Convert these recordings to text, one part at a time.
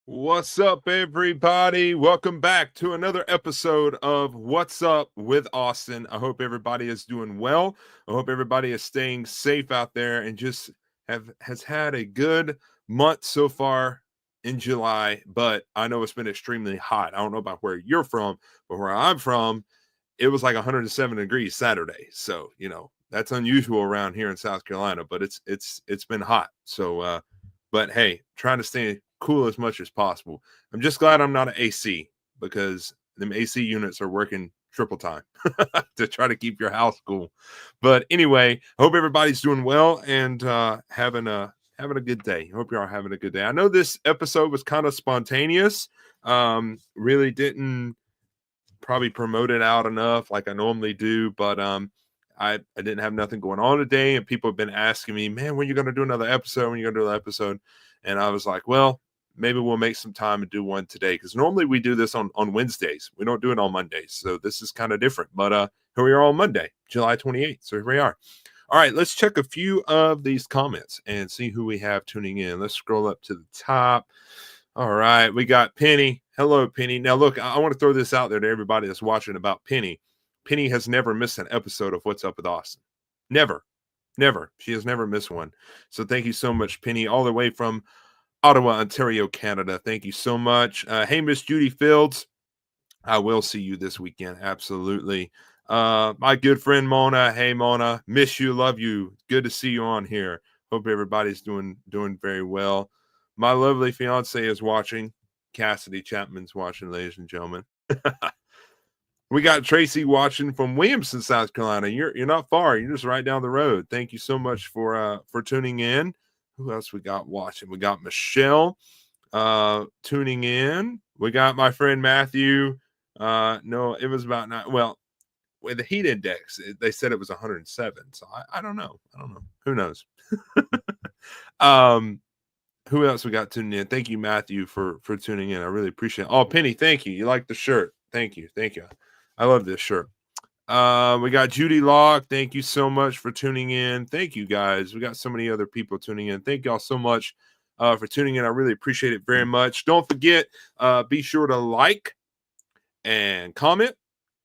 What's up, everybody? Welcome back to another episode of What's Up with Austin. I hope everybody is doing well. I hope everybody is staying safe out there and just has had a good month so far in July. But I know it's been extremely hot. I don't know about where you're from, but where I'm from, it was like 107 degrees Saturday. So that's unusual around here in South Carolina. But it's been hot. So but hey, trying to stay cool as much as possible. I'm just glad I'm not an AC because them AC units are working triple time to try to keep your house cool. But anyway, I hope everybody's doing well and having a good day. Hope you are having a good day. I know this episode was kind of spontaneous. Really didn't probably promote it out enough like I normally do, but I didn't have nothing going on today, and people have been asking me, man, when are you going to do another episode? When are you going to do another episode? And I was like, well, maybe we'll make some time and do one today because normally we do this on Wednesdays. We don't do it on Mondays, so this is kind of different. But here we are on Monday, July 28th. So here we are. All right, let's check a few of these comments and see who we have tuning in. Let's scroll up to the top. All right, we got Penny. Hello, Penny. Now, look, I want to throw this out there to everybody that's watching about Penny. Penny has never missed an episode of What's Up with Austin. Never. Never. She has never missed one. So thank you so much, Penny, all the way from Ottawa, Ontario, Canada. Thank you so much. Hey, Miss Judy Fields. I will see you this weekend. Absolutely. My good friend Mona. Hey, Mona. Miss you. Love you. Good to see you on here. Hope everybody's doing very well. My lovely fiance is watching. Cassidy Chapman's watching, ladies and gentlemen. We got Tracy watching from Williamson, South Carolina. You're not far. You're just right down the road. Thank you so much for tuning in. Who else we got watching? We got Michelle tuning in. We got my friend Matthew. No, it was about nine. Well, with the heat index, they said it was 107. So I don't know. I don't know. Who knows? Who else we got tuning in? Thank you, Matthew, for tuning in. I really appreciate it. Oh, Penny, thank you. You like the shirt. Thank you. Thank you. I love this shirt. We got Judy Locke. Thank you so much for tuning in. Thank you, guys. We got so many other people tuning in. Thank y'all so much for tuning in. I really appreciate it very much. Don't forget, be sure to like and comment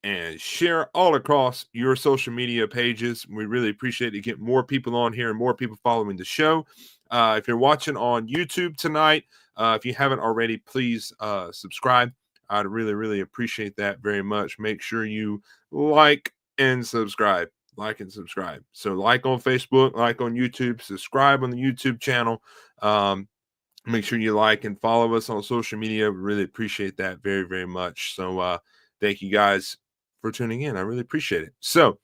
and share all across your social media pages. We really appreciate it to get more people on here and more people following the show. If you're watching on YouTube tonight, if you haven't already, please subscribe. I'd really, really appreciate that very much. Make sure you like and subscribe. Like and subscribe. So like on Facebook, like on YouTube, subscribe on the YouTube channel. Make sure you like and follow us on social media. We really appreciate that very, very much. So thank you guys for tuning in. I really appreciate it. So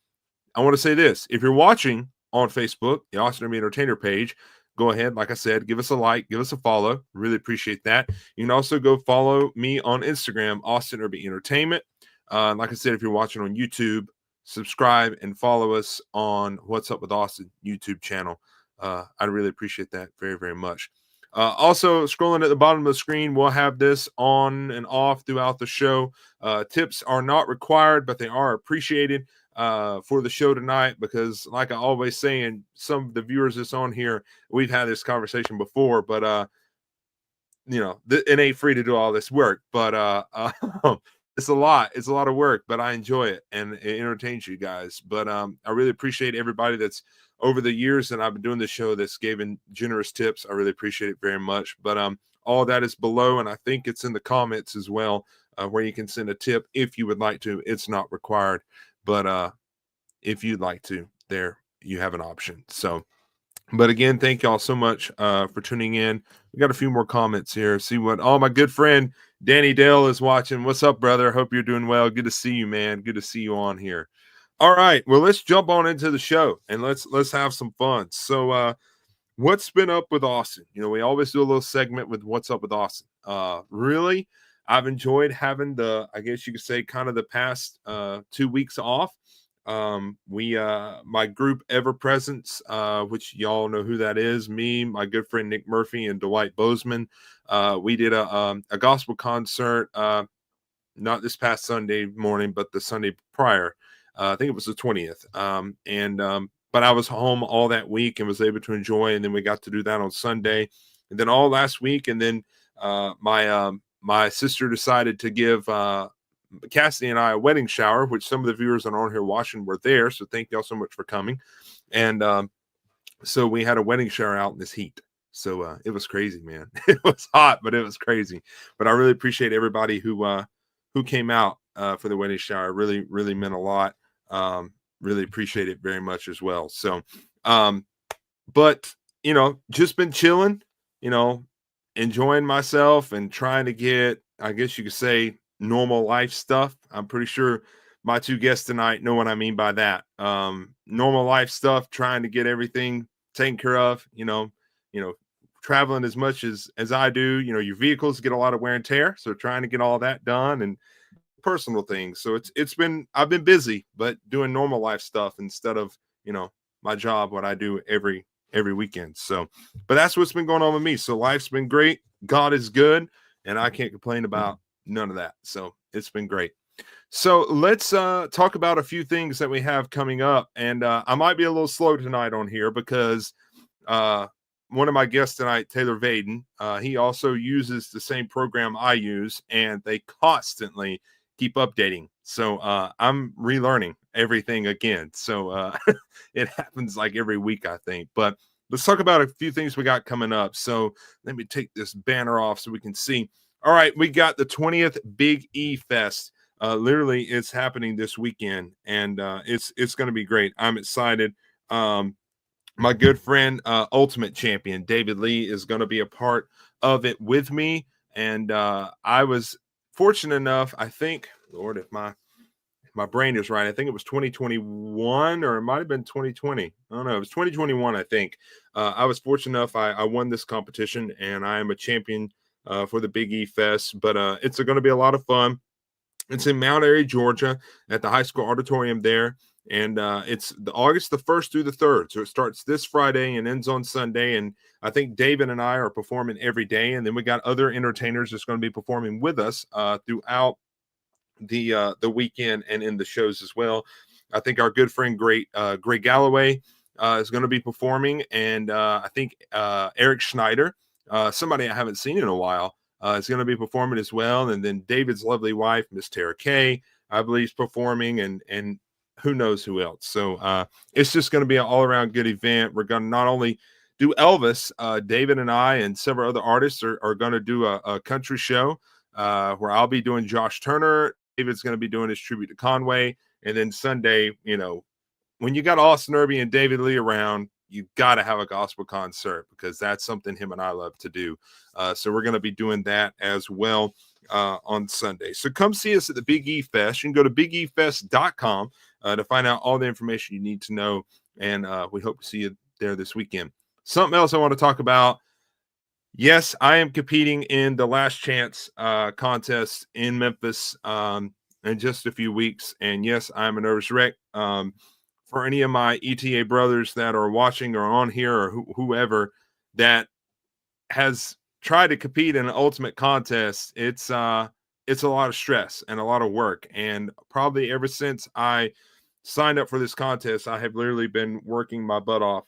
I want to say this. If you're watching on Facebook, the Austin Urban Entertainer page, go ahead, like I said, give us a like, give us a follow. Really appreciate that. You can also go follow me on Instagram, Austin Urban Entertainment. Like I said, if you're watching on YouTube, subscribe and follow us on What's Up with Austin YouTube channel. I'd really appreciate that very, very much. Also, scrolling at the bottom of the screen, we'll have this on and off throughout the show. Tips are not required, but they are appreciated for the show tonight because, like I always say, and some of the viewers that's on here, we've had this conversation before, but it ain't free to do all this work, but it's a lot. It's a lot of work, but I enjoy it and it entertains you guys. But I really appreciate everybody that's over the years that I've been doing this show that's given generous tips. I really appreciate it very much. But all that is below, and I think it's in the comments as well, where you can send a tip if you would like to. It's not required, but if you'd like to, there you have an option. So, but again, thank y'all so much for tuning in. We got a few more comments here. See what my good friend Danny Dale is watching. What's up, brother? Hope you're doing well. Good to see you, man. Good to see you on here. All right. Well, let's jump on into the show and let's have some fun. So what's been up with Austin? We always do a little segment with what's up with Austin. Really, I've enjoyed having I guess you could say, kind of the past 2 weeks off. My group Ever Presence, which y'all know who that is, me, my good friend Nick Murphy, and Dwight Bozeman. We did a gospel concert, not this past Sunday morning, but the Sunday prior. I think it was the 20th. But I was home all that week and was able to enjoy. And then we got to do that on Sunday, and then all last week, and then My sister decided to give Cassidy and I a wedding shower, which some of the viewers that are on here watching were there. So thank y'all so much for coming. And so we had a wedding shower out in this heat. So it was crazy, man. It was hot, but it was crazy. But I really appreciate everybody who came out for the wedding shower. Really, really meant a lot. Really appreciate it very much as well. So, but just been chilling, enjoying myself and trying to get, I guess you could say, normal life stuff. I'm pretty sure my two guests tonight know what I mean by that. Normal life stuff, trying to get everything taken care of, traveling as much as I do, your vehicles get a lot of wear and tear. So trying to get all that done and personal things. So I've been busy, but doing normal life stuff instead of, my job, what I do every weekend. So, but that's what's been going on with me. So life's been great. God is good. And I can't complain about none of that. So it's been great. So let's talk about a few things that we have coming up. And I might be a little slow tonight on here because one of my guests tonight, Taylor Vaden, he also uses the same program I use, and they constantly keep updating. So I'm relearning everything again. So it happens like every week, I think. But let's talk about a few things we got coming up. So let me take this banner off so we can see. All right, we got the 20th Big E Fest. Literally, it's happening this weekend, and it's going to be great. I'm excited. My good friend, Ultimate Champion David Lee, is going to be a part of it with me, and I was fortunate enough. I think, Lord, if my brain is right, I think it was 2021, or it might have been 2020. I don't know. It was 2021, I think. I was fortunate enough. I won this competition, and I am a champion for the Big E Fest. But it's going to be a lot of fun. It's in Mount Airy, Georgia, at the high school auditorium there. And it's August the 1st through the 3rd. So it starts this Friday and ends on Sunday. And I think David and I are performing every day. And then we got other entertainers that's going to be performing with us throughout the weekend and in the shows as well. I think our good friend Greg Galloway is going to be performing. And I think Eric Schneider, somebody I haven't seen in a while, is going to be performing as well. And then David's lovely wife, Miss Tara Kay, I believe, is performing, and who knows who else. So it's just going to be an all-around good event. We're going to not only do Elvis, David and I and several other artists are going to do a country show where I'll be doing Josh Turner. David's going to be doing his tribute to Conway. And then Sunday, when you got Austin Irby and David Lee around, you got to have a gospel concert because that's something him and I love to do. So we're going to be doing that as well on Sunday. So come see us at the Big E Fest. You can go to bigefest.com to find out all the information you need to know. And we hope to see you there this weekend. Something else I want to talk about. Yes, I am competing in the Last Chance contest in Memphis in just a few weeks. And yes, I'm a nervous wreck. For any of my ETA brothers that are watching or on here or whoever that has tried to compete in an ultimate contest, it's a lot of stress and a lot of work. And probably ever since I signed up for this contest, I have literally been working my butt off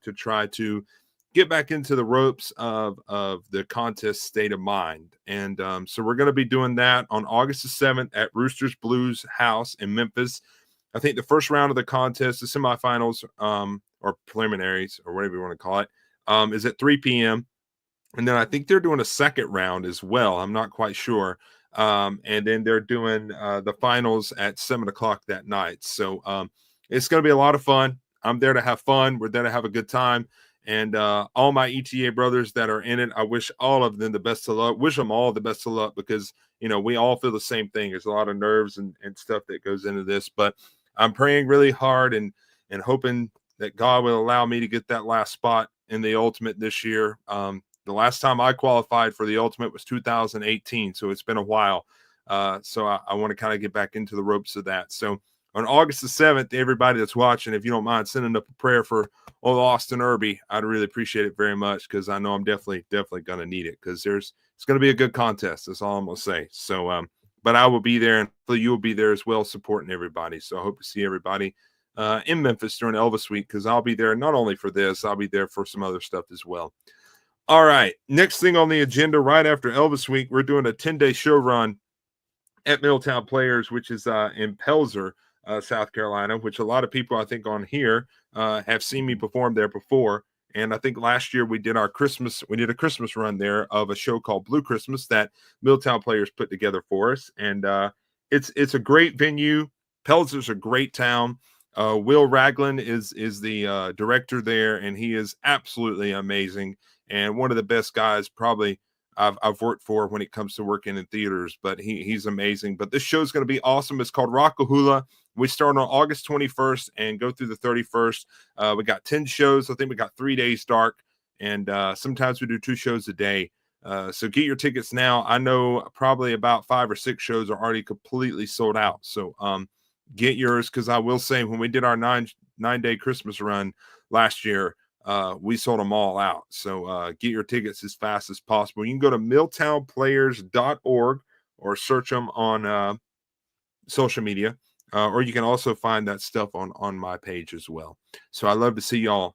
to try to get back into the ropes of the contest state of mind. And so we're going to be doing that on August the 7th at Roosters Blues House in Memphis. I think the first round of the contest, the semifinals or preliminaries or whatever you want to call it, is at 3 p.m. And then I think they're doing a second round as well. I'm not quite sure. And then they're doing the finals at 7 o'clock that night. So it's going to be a lot of fun. I'm there to have fun. We're there to have a good time. And all my ETA brothers that are in it, I wish all of them the best of luck. Wish them all the best of luck because, we all feel the same thing. There's a lot of nerves and stuff that goes into this. But I'm praying really hard and hoping that God will allow me to get that last spot in the ultimate this year. The last time I qualified for the ultimate was 2018, so it's been a while. So I want to kind of get back into the ropes of that. So on August the 7th, everybody that's watching, if you don't mind sending up a prayer for old Austin Irby, I'd really appreciate it very much because I know I'm definitely going to need it because it's going to be a good contest. That's all I'm going to say. So, but I will be there, and you will be there as well, supporting everybody. So I hope to see everybody in Memphis during Elvis Week because I'll be there not only for this, I'll be there for some other stuff as well. All right. Next thing on the agenda, right after Elvis Week, we're doing a 10-day show run at Middletown Players, which is in Pelzer, South Carolina, which a lot of people I think on here have seen me perform there before. And I think last year we did a Christmas run there of a show called Blue Christmas that Middletown Players put together for us. And it's a great venue. Pelzer's a great town. Will Ragland is the director there, and he is absolutely amazing and one of the best guys probably I've worked for when it comes to working in theaters, but he's amazing. But this show is going to be awesome. It's called Rockahula. We start on August 21st and go through the 31st. We got 10 shows. I think we got 3 days dark, and sometimes we do 2 shows a day. So get your tickets now. I know probably about 5 or 6 shows are already completely sold out. So get yours, because I will say when we did our 9-day Christmas run last year, we sold them all out. So get your tickets as fast as possible. You can go to milltownplayers.org or search them on social media, or you can also find that stuff on my page as well. So I love to see y'all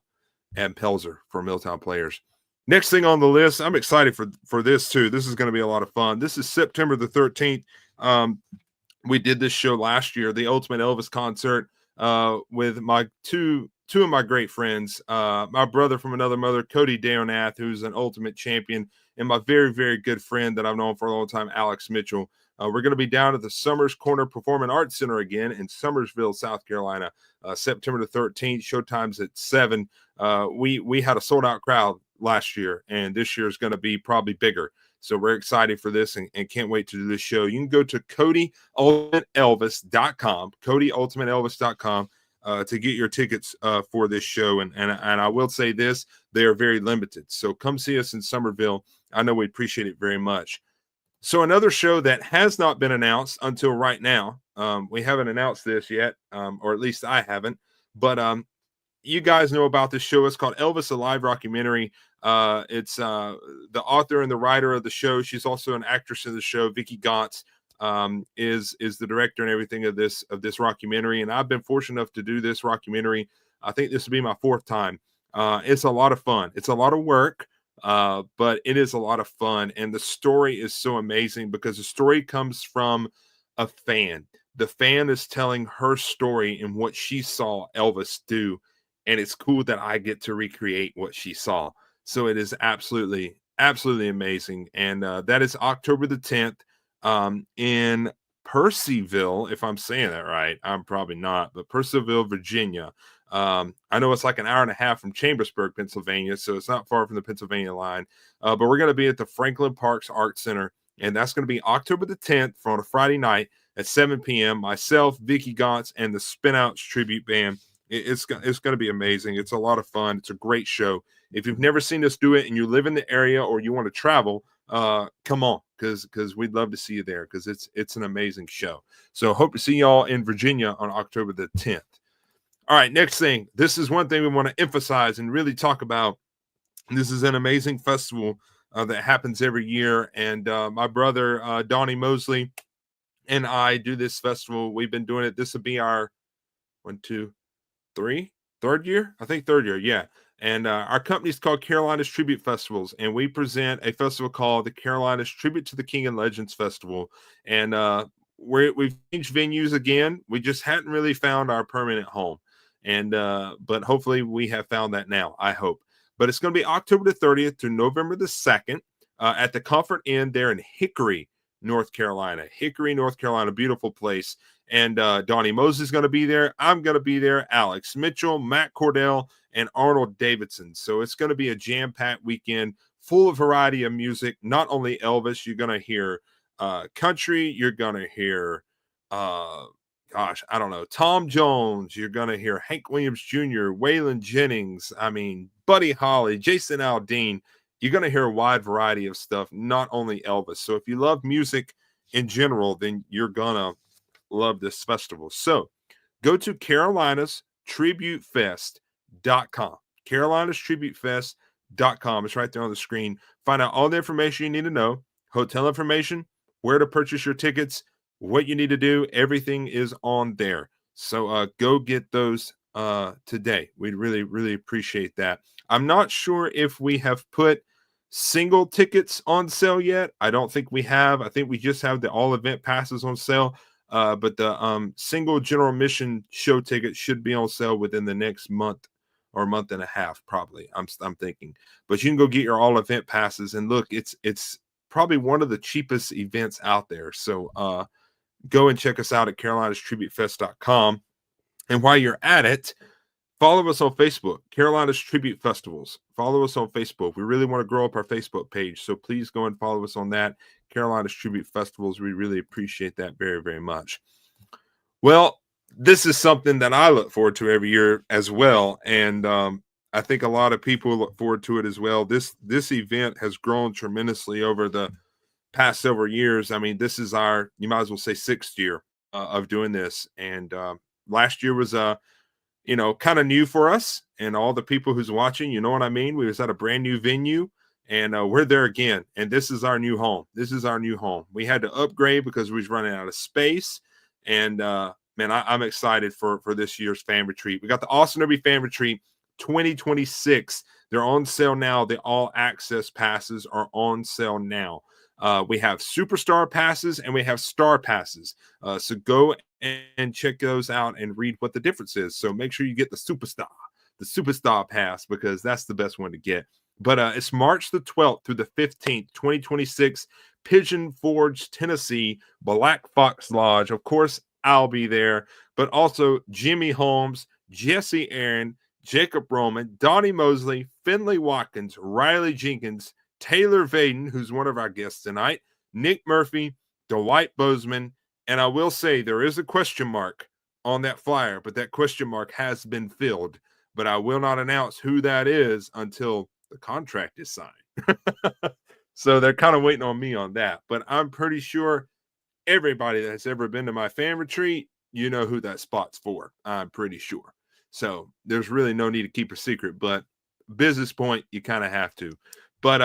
at Pelzer for Milltown Players. Next thing on the list, I'm excited for this too. This is going to be a lot of fun. This is September the 13th. We did this show last year, the Ultimate Elvis concert, with my two of my great friends, my brother from another mother, Cody Deonath, who's an ultimate champion, and my very, very good friend that I've known for a long time, Alex Mitchell. We're going to be down at the Summers Corner Performing Arts Center again in Summersville, South Carolina, September the 13th. Showtime's at 7. We had a sold-out crowd last year, and this year is going to be probably bigger. So we're excited for this and can't wait to do this show. You can go to CodyUltimateElvis.com, CodyUltimateElvis.com, to get your tickets for this show. And I will say this, they are very limited. So come see us in Summerville. I know we appreciate it very much. So another show that has not been announced until right now, we haven't announced this yet, or at least I haven't, but you guys know about this show. It's called Elvis, a Live Rockumentary. It's the author and the writer of the show. She's also an actress in the show. Vicky Gantz is the director and everything of this rockumentary. And I've been fortunate enough to do this rockumentary. I think this will be my 4th time. It's a lot of fun. It's a lot of work, but it is a lot of fun. And the story is so amazing because the story comes from a fan. The fan is telling her story and what she saw Elvis do. And it's cool that I get to recreate what she saw. So it is absolutely, absolutely amazing. And that is October the 10th in Percyville, if I'm saying that right. I'm probably not, but Percyville, Virginia. I know it's like an hour and a half from Chambersburg, Pennsylvania, so it's not far from the Pennsylvania line. But we're going to be at the Franklin Parks Art Center, and that's going to be October the 10th on a Friday night at 7 p.m. Myself, Vicky Gantz, and the Spinouts Tribute Band. It's going to be amazing. It's a lot of fun. It's a great show. If you've never seen us do it and you live in the area or you want to travel, come on, because we'd love to see you there, because it's an amazing show. So hope to see y'all in Virginia on October the 10th. All right, next thing. This is one thing we want to emphasize and really talk about. This is an amazing festival that happens every year, and my brother Donnie Mosley and I do this festival. We've been doing it. This will be our 3rd year, I think 3rd year, yeah. And our company is called Carolina's Tribute Festivals, and we present a festival called the Carolina's Tribute to the King and Legends Festival. And we've changed venues again. We just hadn't really found our permanent home, and but hopefully we have found that now, I hope. But it's going to be October the 30th to November the 2nd at the Comfort Inn there in Hickory, North Carolina. Hickory, North Carolina, beautiful place. And Donnie Moses is going to be there. I'm going to be there. Alex Mitchell, Matt Cordell, and Arnold Davidson. So it's going to be a jam-packed weekend full of variety of music. Not only Elvis, you're going to hear country. You're going to hear, I don't know, Tom Jones. You're going to hear Hank Williams Jr., Waylon Jennings. I mean, Buddy Holly, Jason Aldean. You're going to hear a wide variety of stuff, not only Elvis. So if you love music in general, then you're going to love this festival. So go to CarolinaSTributeFest.com. CarolinaSTributeFest.com. It's right there on the screen. Find out all the information you need to know, hotel information, where to purchase your tickets, what you need to do. Everything is on there. So go get those today. We'd really, really appreciate that. I'm not sure if we have put single tickets on sale yet. I don't think we have. I think we just have the all event passes on sale. But the single general admission show tickets should be on sale within the next month or month and a half, probably. I'm thinking. But you can go get your all event passes, and look, it's probably one of the cheapest events out there. So go and check us out at carolinastributefest.com. And while you're at it, follow us on Facebook, Carolina's Tribute Festivals. Follow us on Facebook. We really want to grow up our Facebook page, so please go and follow us on that, Carolina's Tribute Festivals. We really appreciate that very, very much. Well, this is something that I look forward to every year as well, and I think a lot of people look forward to it as well. This event has grown tremendously over the past several years. I mean, this is our, you might as well say, 6th year of doing this, and last year was kind of new for us and all the people who's watching, you know what I mean? We was at a brand new venue, and we're there again. And this is our new home. This is our new home. We had to upgrade because we was running out of space. And man, I'm excited for this year's fan retreat. We got the Austin Derby Fan Retreat 2026. They're on sale now. The all access passes are on sale now. We have superstar passes and we have star passes. So go and check those out and read what the difference is. So make sure you get the superstar pass, because that's the best one to get. But it's March the 12th through the 15th, 2026, Pigeon Forge, Tennessee, Black Fox Lodge. Of course, I'll be there, but also Jimmy Holmes, Jesse Aaron, Jacob Roman, Donnie Mosley, Finley Watkins, Riley Jenkins, Taylor Vaden, who's one of our guests tonight, Nick Murphy, Dwight Bozeman, and I will say there is a question mark on that flyer, but that question mark has been filled. But I will not announce who that is until the contract is signed. So they're kind of waiting on me on that. But I'm pretty sure everybody that's ever been to my fan retreat, you know who that spot's for. I'm pretty sure. So there's really no need to keep a secret, but business point, you kind of have to. But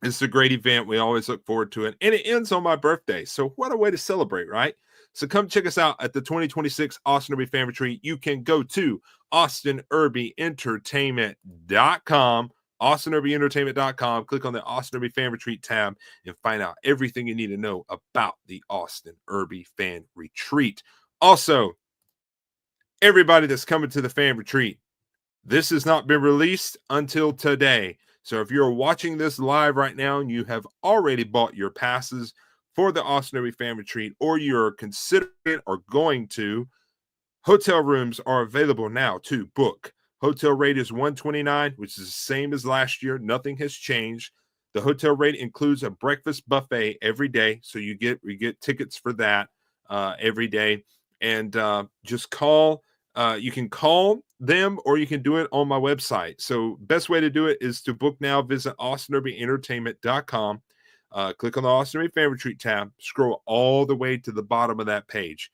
it's a great event. We always look forward to it. And it ends on my birthday. So what a way to celebrate, right? So come check us out at the 2026 Austin Derby Fan Retreat. You can go to AustinDerbyEntertainment.com, AustinDerbyEntertainment.com. Click on the Austin Derby Fan Retreat tab and find out everything you need to know about the Austin Derby Fan Retreat. Also, everybody that's coming to the fan retreat, this has not been released until today. So if you're watching this live right now and you have already bought your passes for the Austin Derby Fan Retreat, or you're considering or going to, hotel rooms are available now to book. Hotel rate is $129, which is the same as last year. Nothing has changed. The hotel rate includes a breakfast buffet every day, so you get tickets for that every day. And just call. You can call them, or you can do it on my website. So best way to do it is to book now. Visit AustinDerbyEntertainment.com. Click on the Austin Derby Fan Retreat tab. Scroll all the way to the bottom of that page.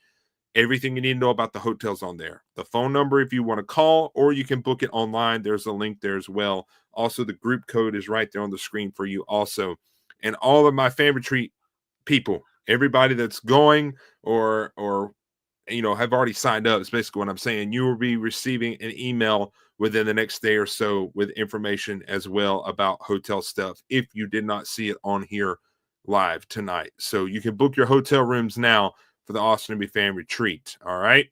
Everything you need to know about the hotels on there. The phone number if you want to call, or you can book it online. There's a link there as well. Also, the group code is right there on the screen for you also. And all of my fan retreat people, everybody that's going or have already signed up, is basically what I'm saying. You will be receiving an email within the next day or so with information as well about hotel stuff if you did not see it on here live tonight. So you can book your hotel rooms now for the Austin Derby Fan Retreat. All right.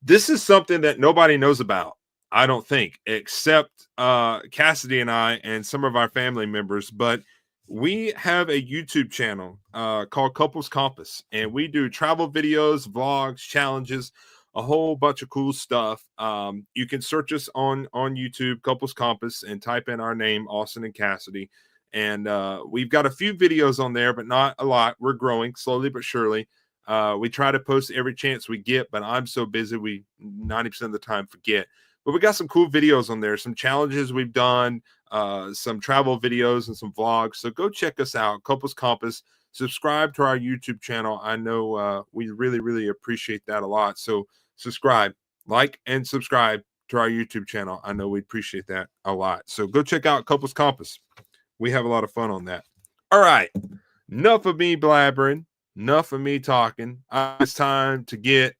This is something that nobody knows about, I don't think, except Cassidy and I and some of our family members. But we have a YouTube channel called Couples Compass, and we do travel videos, vlogs, challenges, a whole bunch of cool stuff. You can search us on YouTube, Couples Compass, and type in our name, Austin and Cassidy. And we've got a few videos on there, but not a lot. We're growing slowly but surely. We try to post every chance we get, but I'm so busy we 90% of the time forget. But we got some cool videos on there, some challenges we've done, some travel videos and some vlogs. So go check us out, Couples Compass. Subscribe to our YouTube channel. I know we really, really appreciate that a lot. So subscribe, like, and subscribe to our YouTube channel. I know we appreciate that a lot. So go check out Couples Compass. We have a lot of fun on that. All right. Enough of me blabbering. Enough of me talking. It's time to get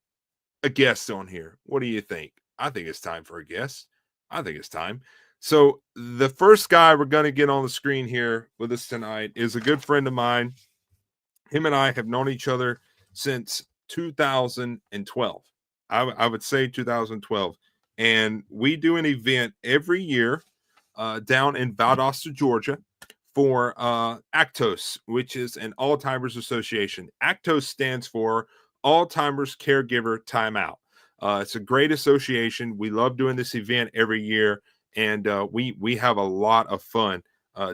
a guest on here. What do you think? I think it's time for a guest. I think it's time. So the first guy we're going to get on the screen here with us tonight is a good friend of mine. Him and I have known each other since 2012. I would say 2012. And we do an event every year down in Valdosta, Georgia for Actos, which is an Alzheimer's Association. Actos stands for Alzheimer's Caregiver Timeout. It's a great association. We love doing this event every year, and we have a lot of fun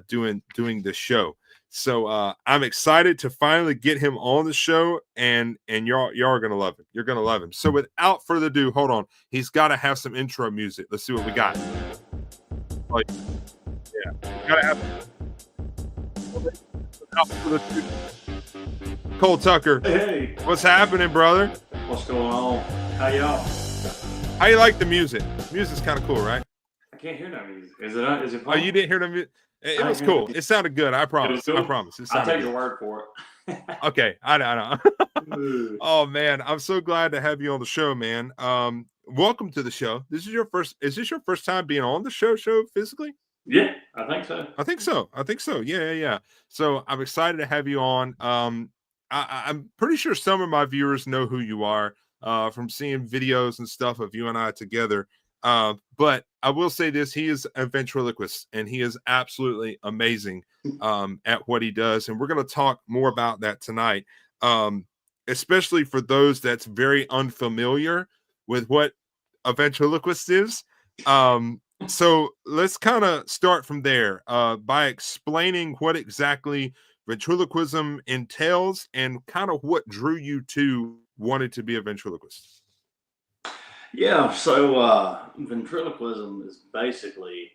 doing the show. So I'm excited to finally get him on the show, and y'all are gonna love him. You're gonna love him. So without further ado, hold on. He's got to have some intro music. Let's see what we got. Like, yeah, gotta have. Without further ado, Cole Tucker. Hey, what's happening, brother? what's going on? How y'all? How you like the music? Music's kind of cool, right? I can't hear that music. Is it? Is it? Oh, you didn't hear the music? It was cool. It sounded good. I promise. Cool? I promise. I'll take your word for it. Okay, I know. Oh man, I'm so glad to have you on the show, man. Welcome to the show. This is your first. Is this your first time being on the show physically? Yeah, I think so. I think so. Yeah. So I'm excited to have you on. I'm pretty sure some of my viewers know who you are from seeing videos and stuff of you and I together. But I will say this: he is a ventriloquist, and he is absolutely amazing at what he does. And we're going to talk more about that tonight, especially for those that's very unfamiliar with what a ventriloquist is. So let's kind of start from there by explaining what exactly ventriloquism entails and kind of what drew you to wanting to be a ventriloquist. Yeah, so ventriloquism is basically,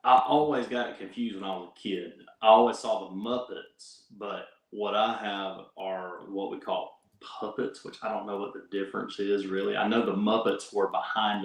I always got it confused when I was a kid. I always saw the Muppets, but what I have are what we call puppets, which I don't know what the difference is really. I know the Muppets were behind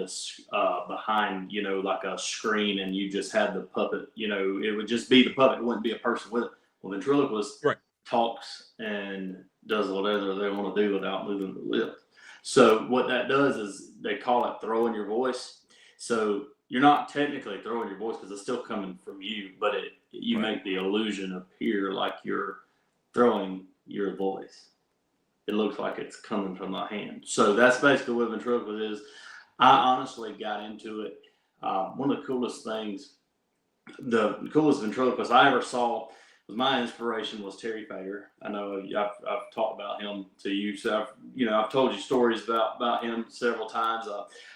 behind, like a screen, and you just had the puppet, it would just be the puppet. It wouldn't be a person with it. Well, ventriloquist talks and does whatever they want to do without moving the lips. So what that does is they call it throwing your voice. So you're not technically throwing your voice because it's still coming from you, but you make the illusion appear like you're throwing your voice. It looks like it's coming from my hand. So that's basically what ventriloquism is. I honestly got into it. One of the coolest things, the coolest ventriloquist I ever saw, was my inspiration was Terry Fager. I know I've talked about him to you, so I've told you stories about him several times.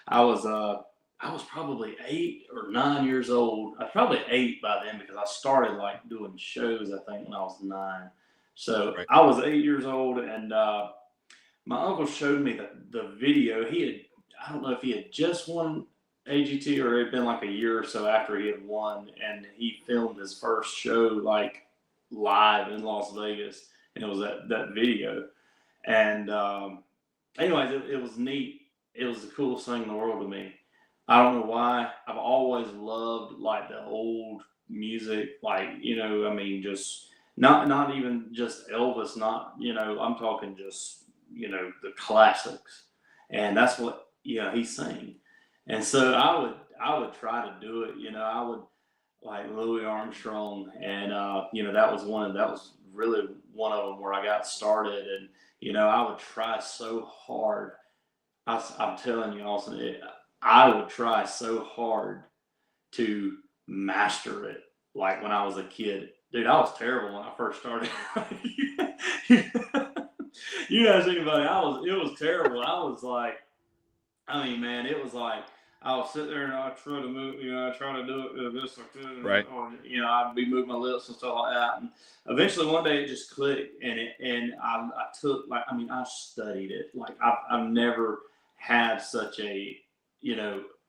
I was probably 8 or 9 years old. I was probably 8 by then because I started like doing shows, I think, when I was 9. So I was 8 years old, and my uncle showed me the video. I don't know if he had just won AGT or it had been like a year or so after he had won, and he filmed his first show like live in Las Vegas, and it was that video. And anyways, it was neat. It was the coolest thing in the world to me. I don't know why. I've always loved like the old music, like just not even just Elvis, not I'm talking just the classics, and that's what he sang. And so I would try to do it. I would like Louis Armstrong, and that was really one of them where I got started, and I would try so hard. I'm telling you, Austin, I would try so hard to master it. Like when I was a kid, dude, I was terrible when I first started. You ask anybody, it was terrible. I was like, man, it was like I was sitting there and I try to move, I try to do it this like this, or I'd be moving my lips and stuff like that. And eventually one day it just clicked, and I took I studied it. Like I've never had such a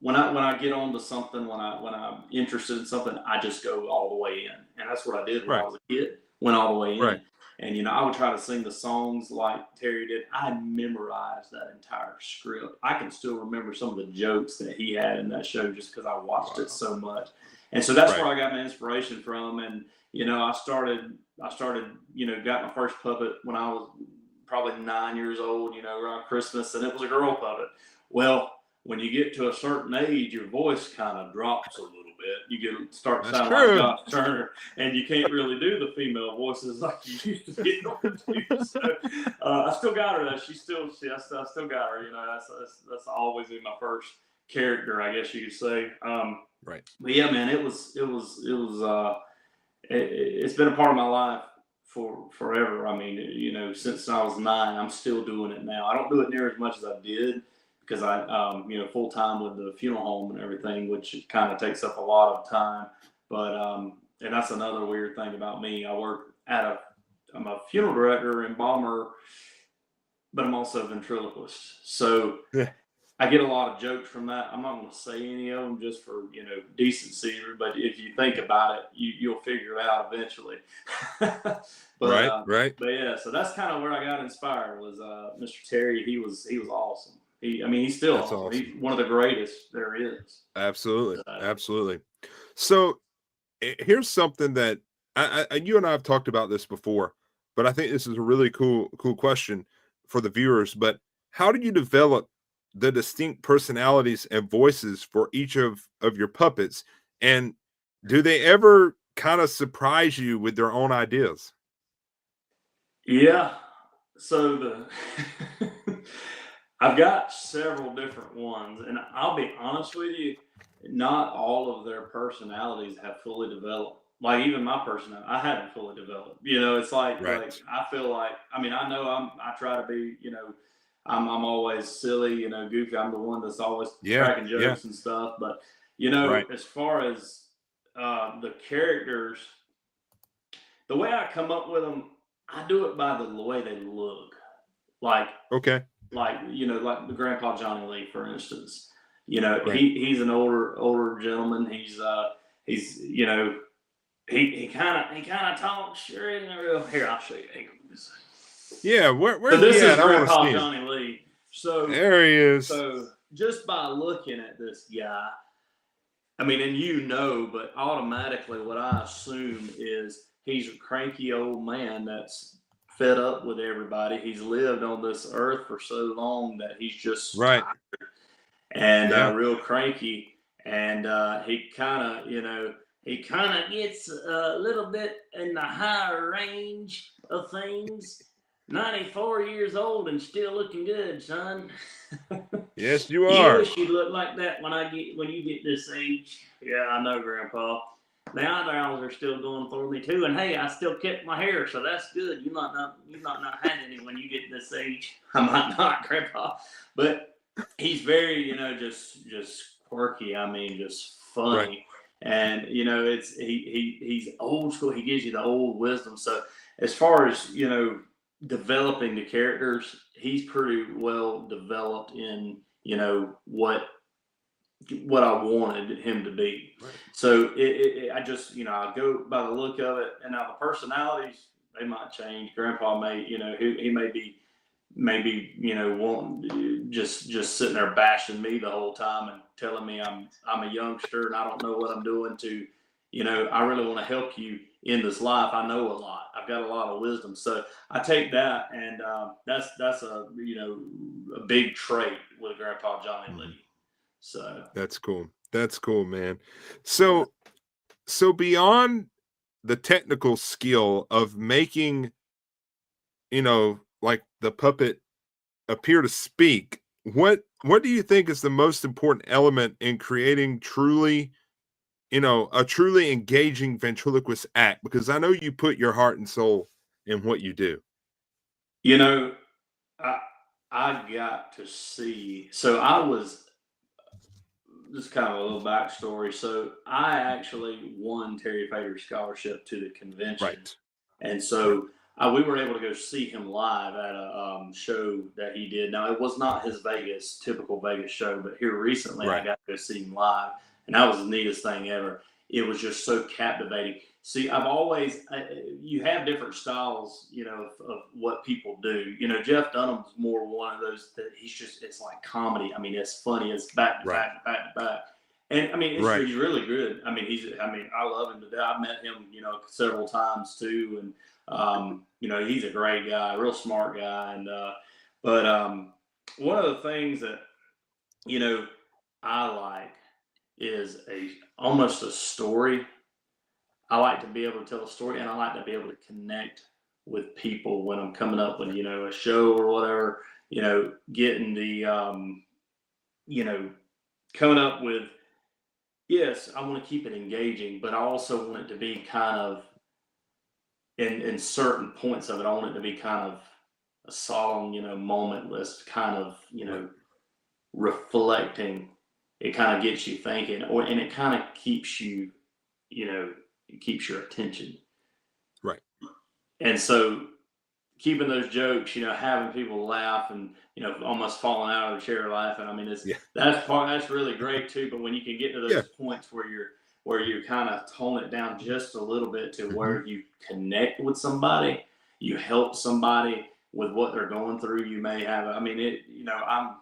when I get onto something, when I'm interested in something, I just go all the way in, and that's what I did when I was a kid. Went all the way in. And I would try to sing the songs like Terry did. I memorized that entire script. I can still remember some of the jokes that he had in that show just because I watched it so much. And so that's where I got my inspiration from. And I started got my first puppet when I was probably 9 years old. Around Christmas, and it was a girl puppet. Well, when you get to a certain age, your voice kind of drops a little bit. You start to That's sound like true. Josh Turner, and you can't really do the female voices like you used to be able to do. So I still got her though. I still got her. You know, that's always been my first character, I guess you could say. Right. But yeah, man, it's been a part of my life for forever. I mean, you know, since I was 9, I'm still doing it now. I don't do it near as much as I did because you know, full time with the funeral home and everything, which kind of takes up a lot of time. But and that's another weird thing about me. I'm a funeral director and bomber, but I'm also a ventriloquist. So Yeah. I get a lot of jokes from that. I'm not going to say any of them just for, you know, decency, but if you think about it, you'll figure it out eventually. Right. But yeah, so that's kind of where I got inspired was Mr. Terry. He was awesome. He's still That's awesome. awesome. He's one of the greatest there is. Absolutely. Absolutely. So here's something that you and I have talked about this before, but I think this is a really cool question for the viewers. But how do you develop the distinct personalities and voices for each of your puppets? And do they ever kind of surprise you with their own ideas? Yeah. So I've got several different ones, and I'll be honest with you, not all of their personalities have fully developed. Like even my personality, I haven't fully developed. You know, it's like Right. I feel like I mean I know I try to be, you know, I'm always silly, you know, goofy. I'm the one that's always Yeah. cracking Yeah. jokes and stuff. But you know, Right. as far as the characters, the way I come up with them, I do it by the way they look. Like Okay. you know, like the Grandpa Johnny Lee, for instance. You know, Right. he's an older gentleman. He's you know he kind of talks sure isn't a real. Here, I'll show you. Yeah. So Where's he this is at? I want to Grandpa see him. Johnny Lee. So There he is. so just by looking at this guy, I mean, and you know, but automatically what I assume is he's a cranky old man that's fed up with everybody. He's lived on this earth for so long that he's just Right. tired and Yeah. real cranky. And he kind of, you know, he kind of gets a little bit in the higher range of things. 94 years old and still looking good, son. Yes, you You are. wish you looked like that when you get this age. Yeah, I know, Grandpa. The eyebrows are still going for me too, and hey, I still kept my hair, so that's good. You might not have any when you get this age. I might not, Grandpa, but he's very, you know, just quirky. I mean, just funny, Right. and you know, he's old school. He gives you the old wisdom. So as far as you know, developing the characters, he's pretty well developed in you know what I wanted him to be. Right. So I just you know I go by the look of it, and now the personalities they might change. Grandpa may you know he may be maybe you know wanting just sitting there bashing me the whole time and telling me I'm a youngster and I don't know what I'm doing to you know I really want to help you in this life. I know a lot. I've got a lot of wisdom. So I take that and that's a you know a big trait with Grandpa Johnny Lee. So That's cool. That's cool, man. So beyond the technical skill of making, like the puppet appear to speak, what do you think is the most important element in creating a truly engaging ventriloquist act? Because I know you put your heart and soul in what you do. you know I got to see. So I was just kind of a little backstory. So I actually won Terry Fader's scholarship to the convention, Right. and Right. so we were able to go see him live at a show that he did. Now it was not his typical Vegas show, but here recently I Right. got to go see him live, and that was the neatest thing ever. It was just so captivating. See, I've always you have different styles, you know, of what people do. You know, Jeff Dunham's more one of those that it's like comedy. I mean, it's funny. It's back to Right. back to back to back. And I mean, Right. he's really good. I mean, I love him to death. I've met him, you know, several times too, and you know, he's a great guy, a real smart guy. And but one of the things that you know I like is almost a story. I like to be able to tell a story, and I like to be able to connect with people when I'm coming up with, a show or whatever. Getting the you know coming up with, yes, I want to keep it engaging, but I also want it to be kind of, in certain points of it, I want it to be kind of a solemn, moment list, kind of, Right. reflecting. It kind of gets you thinking, and it kind of keeps you, it keeps your attention. Right. And so keeping those jokes, having people laugh and, almost falling out of the chair laughing. I mean, Yeah. that's really great too. But when you can get to Yeah. those points where you kind of tone it down just a little bit to Hmm. where you connect with somebody, you help somebody with what they're going through. You may have, I mean, I'm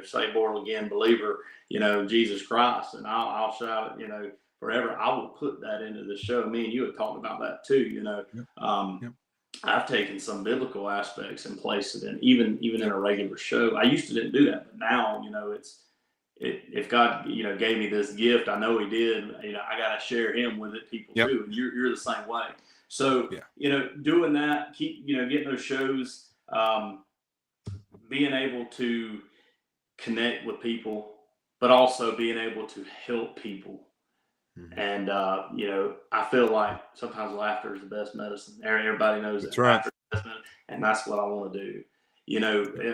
saved born again believer, Jesus Christ, and I'll shout it, forever. I will put that into the show. Me and you have talked about that too, Yep. Um, Yep. I've taken some biblical aspects and placed it in, even in Yep. a regular show. I used to didn't do that, but now, if God, gave me this gift, I know He did. I got to share Him with it, people Yep. too, and you're the same way. So, Yeah. doing that, keep, getting those shows, being able to connect with people, but also being able to help people. Hmm. And I feel like sometimes laughter is the best medicine. Everybody knows That's that right. laughter is the best medicine, and that's what I want to do.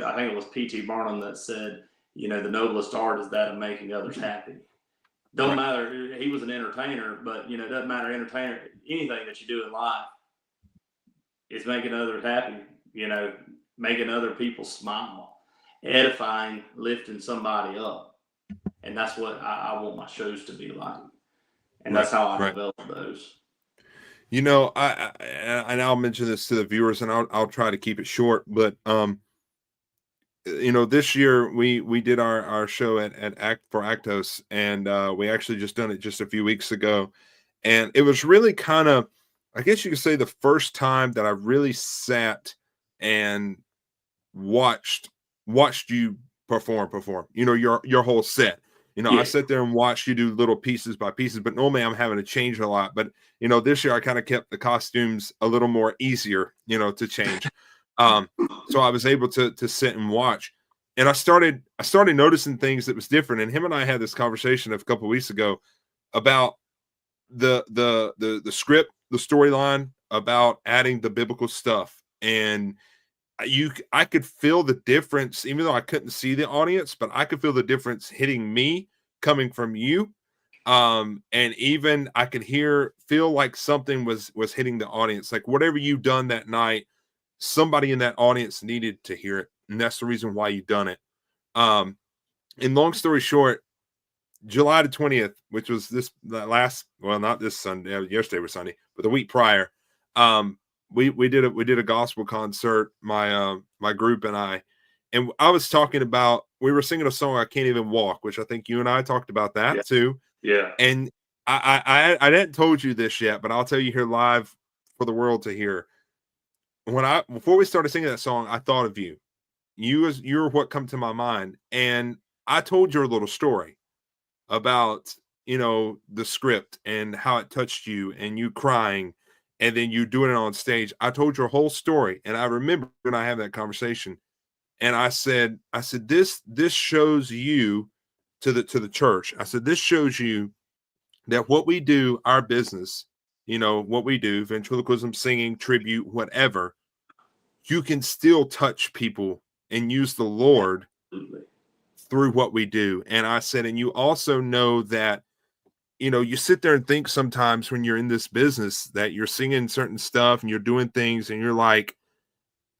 I think it was P.T. Barnum that said, the noblest art is that of making others happy. Don't Right. matter. He was an entertainer, but it doesn't matter. Entertainer, anything that you do in life is making others happy. Making other people smile, edifying, lifting somebody up, and that's what I want my shows to be like. And Right. that's how I Right. develop those. And I'll mention this to the viewers, and I'll try to keep it short. But this year we did our show at Act for Actos, and we actually just done it just a few weeks ago, and it was really kind of, I guess you could say, the first time that I really sat and watched you perform. Your whole set. I Yeah, sat there and watched you do little pieces by pieces, but normally I'm having to change a lot. But this year I kind of kept the costumes a little more easier, to change. So I was able to sit and watch. And I started noticing things that was different. And him and I had this conversation a couple of weeks ago about the script, the storyline, about adding the biblical stuff. And I could feel the difference, even though I couldn't see the audience, but I could feel the difference hitting me coming from you. And even I could feel like something was hitting the audience, like whatever you done that night, somebody in that audience needed to hear it, and that's the reason why you done it. um and long story short, July the 20th, which was not this Sunday, yesterday was Sunday, but the week prior, um, we did a gospel concert, my group and I was talking about, we were singing a song, I Can't Even Walk, which I think you and I talked about yeah, that too. yeah. And I didn't told you this yet, but I'll tell you here live for the world to hear. Before we started singing that song, I thought of you. You're what come to my mind, and I told your little story about the script and how it touched you and you crying, and then you doing it on stage. I told your whole story, and I remember when I had that conversation, and I said this shows you to the church. I said this shows you that what we do, our business, what we do, ventriloquism, singing, tribute, whatever, you can still touch people and use the Lord Absolutely. through what we do. And I said, and you also know that, you sit there and think sometimes when you're in this business that you're singing certain stuff and you're doing things and you're like,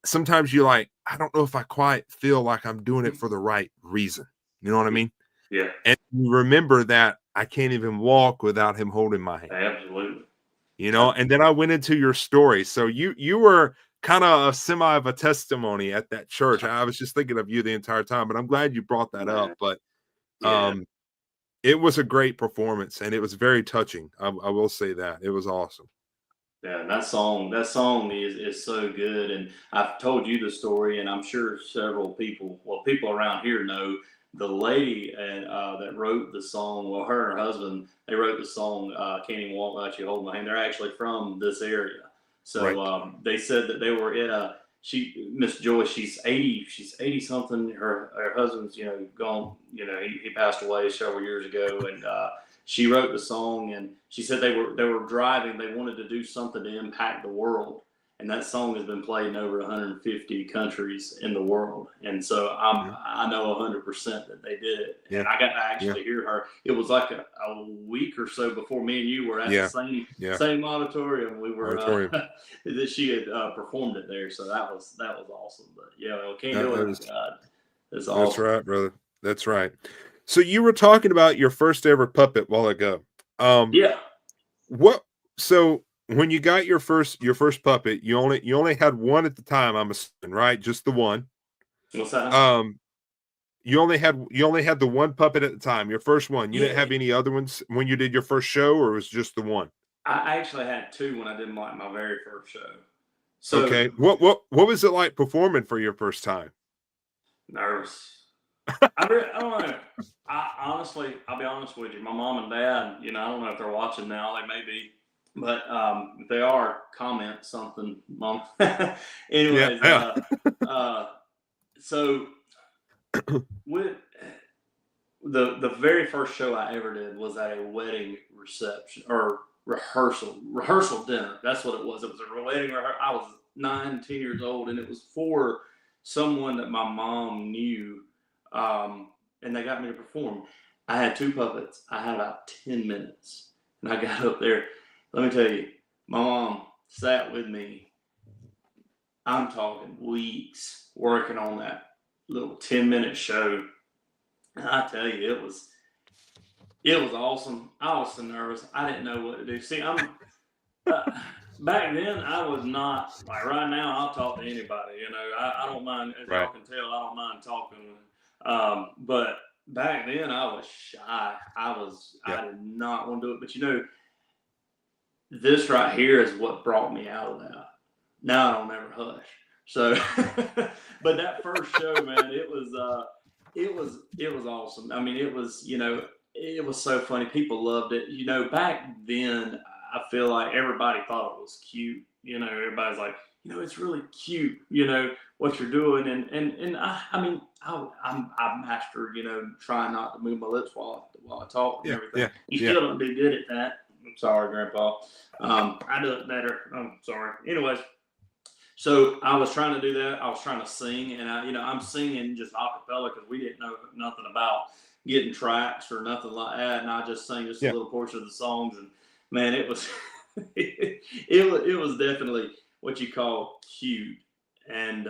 sometimes you're like, I don't know if I quite feel like I'm doing it for the right reason. You know what I Yeah, mean? yeah, And you remember that I can't even walk without him holding my hand, absolutely. and then I went into your story. So you were kind of a semi of a testimony at that church. I was just thinking of you the entire time, but I'm glad you brought that up. Man, But yeah, um it was a great performance, and it was very touching. I will say that. It was awesome. yeah. That song is so good, and I've told you the story, and I'm sure several people, well, people around here know. the lady and that wrote the song, well, her and her husband, they wrote the song "Can't Even Walk Without You Holding My Hand." They're actually from this area, so Right. they said that they were in a. Miss Joyce, she's 80 something. Her husband's gone. He passed away several years ago, and she wrote the song. And she said they were driving. They wanted to do something to impact the world, and that song has been played in over 150 countries in the world. And so I know 100% that they did it. Yeah. And I got to Yeah. actually hear her. It was like a week or so before me and you were at the same auditorium. We were that she had performed it there. So that was awesome. But can't do it. God, it's awesome. That's right, brother. That's right. So you were talking about your first ever puppet while ago. Yeah. So when you got your first puppet, you only had one at the time, I'm assuming, right? Just the one. What's that? You only had the one puppet at the time, your first one. You didn't have any other ones when you did your first show, or it was just the one? I actually had two when I did my very first show. So okay. What was it like performing for your first time? Nervous. I don't know. I'll be honest with you. My mom and dad, I don't know if they're watching now. They may be. But if they are, comment something, Mom. Anyways, so with the very first show I ever did was at a wedding reception or rehearsal dinner. That's what it was. It was a wedding rehearsal. I was 9, 10 years old, and it was for someone that my mom knew, and they got me to perform. I had 2 puppets. I had about 10 minutes, and I got up there. Let me tell you, my mom sat with me. I'm talking weeks working on that little 10-minute show. And I tell you, it was awesome. I was so nervous. I didn't know what to do. See, I'm back then I was not like right now. I'll talk to anybody. I don't mind. As y'all can tell, I don't mind talking. But back then I was shy. I did not want to do it. But this right here is what brought me out of that. Now I don't ever hush. So, but that first show, man, it was awesome. I mean, it was so funny. People loved it. Back then, I feel like everybody thought it was cute. Everybody's like, it's really cute. What you're doing, and I mastered. Trying not to move my lips while I talk and everything. You still don't do good at that. I'm sorry, Grandpa. I do it better. I'm sorry. Anyways, so I was trying to do that. I was trying to sing, and I'm singing just a cappella because we didn't know nothing about getting tracks or nothing like that, and I just sang just a little portion of the songs, and man, it was it was definitely what you call cute. And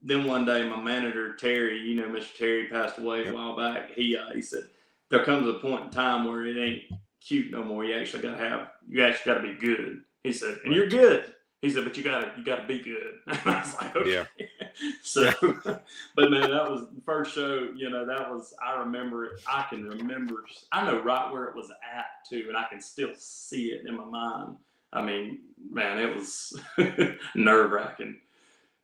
then one day, my manager Terry, Mr. Terry passed away a while back. He said there comes a point in time where it ain't cute no more. You actually got to be good. He said, and you're good. He said, but you gotta be good. I was like, okay. Yeah. So, but man, that was the first show. That was. I remember it. I can remember. I know right where it was at too, and I can still see it in my mind. I mean, man, it was nerve wracking.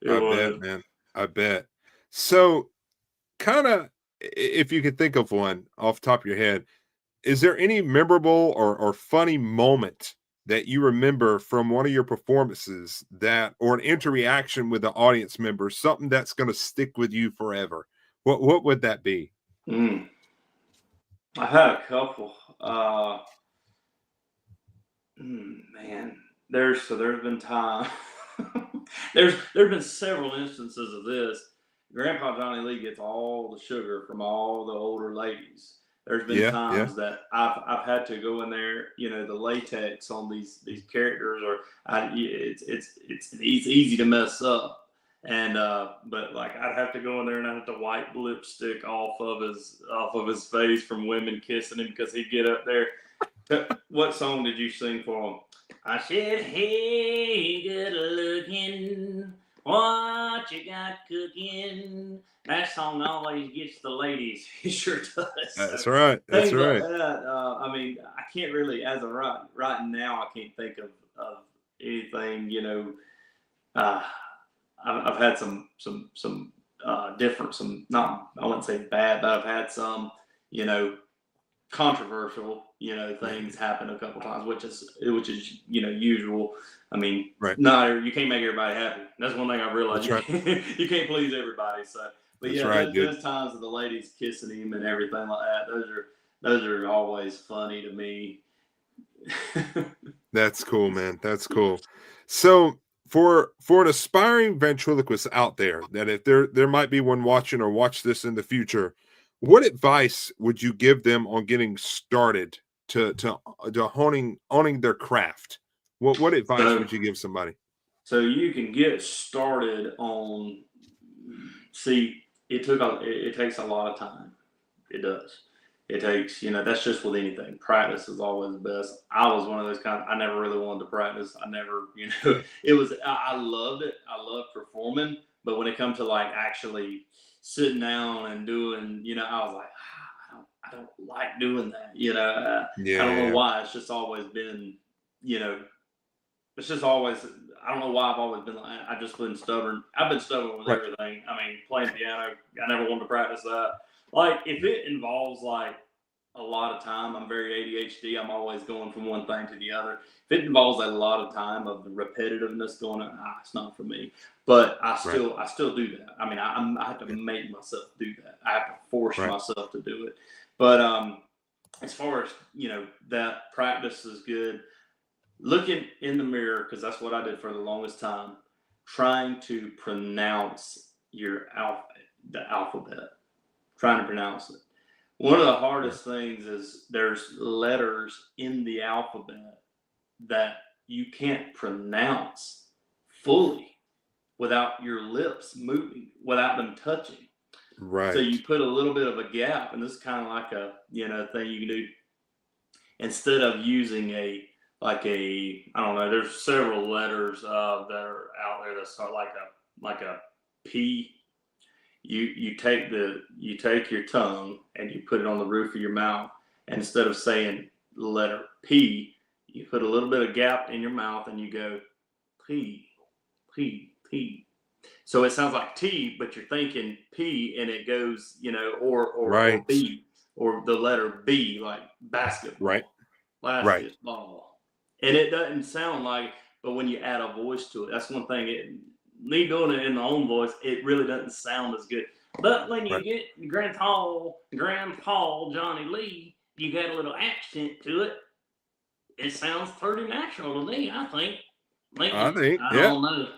I bet, man. I bet. So, kind of, if you could think of one off the top of your head, is there any memorable or funny moment that you remember from one of your performances or an interaction with the audience member, something that's going to stick with you forever? What would that be? I had a couple. Man, there's been time. there's been several instances of this. Grandpa Johnny Lee gets all the sugar from all the older ladies. There's been times that I've had to go in there, the latex on these characters, or it's easy to mess up, and but like I'd have to go in there and I'd have to wipe lipstick off of his face from women kissing him because he'd get up there. What song did you sing for him? I said, hey, good looking, what you got cooking? That song always gets the ladies. It sure does. That's right. That's right. Like that, I mean, I can't really, as of right now, I can't think of anything. I've had some different, some not, I wouldn't say bad, but I've had some, controversial, things happen a couple times, which is usual. I mean, Right. no, you can't make everybody happy. That's one thing I realized. That's right. You can't please everybody. So, but That's yeah, right, dude. those times of the ladies kissing him and everything like that, those are always funny to me. That's cool, man. That's cool. So for an aspiring ventriloquist out there, that if there might be one watching or watch this in the future, what advice would you give them on getting started to owning their craft? What advice So, would you give somebody? so you can get started on. See, it takes a lot of time. It does. It takes, that's just with anything. Practice is always the best. I was one of those I never really wanted to practice. I never, it was, I loved it. I loved performing. But when it comes to like actually sitting down and doing, I was like, I don't like doing that. I don't know Yeah, why. It's just always been, you know, it's just always, I don't know why I've always been like, I've just been stubborn. I've been stubborn with right, everything. I mean, playing piano, I never wanted to practice that. Like, if it involves like a lot of time, I'm very ADHD. I'm always going from one thing to the other. If it involves a lot of time of the repetitiveness going on, it's not for me. But I right, still do that. I mean, I have to make myself do that. I have to force right, myself to do it. But as far as that practice is good, looking in the mirror, because that's what I did for the longest time, trying to pronounce the alphabet, trying to pronounce it. One of the right, hardest things is there's letters in the alphabet that you can't pronounce fully without your lips moving, without them touching. So right, you put a little bit of a gap, and this is kind of like a thing you can do instead of using I don't know. There's several letters that are out there that start like a P. You take your tongue and you put it on the roof of your mouth, and instead of saying the letter P, you put a little bit of gap in your mouth and you go P, P, P. So it sounds like T, but you're thinking P, and it goes, or right, B, or the letter B, like right, basketball, right, basketball. And it doesn't sound like, but when you add a voice to it, that's one thing. Me doing it in my own voice, it really doesn't sound as good. But when you right. get Grandpa Johnny Lee, you got a little accent to it. It sounds pretty natural to me, I think. I Maybe. think, I yeah, don't know.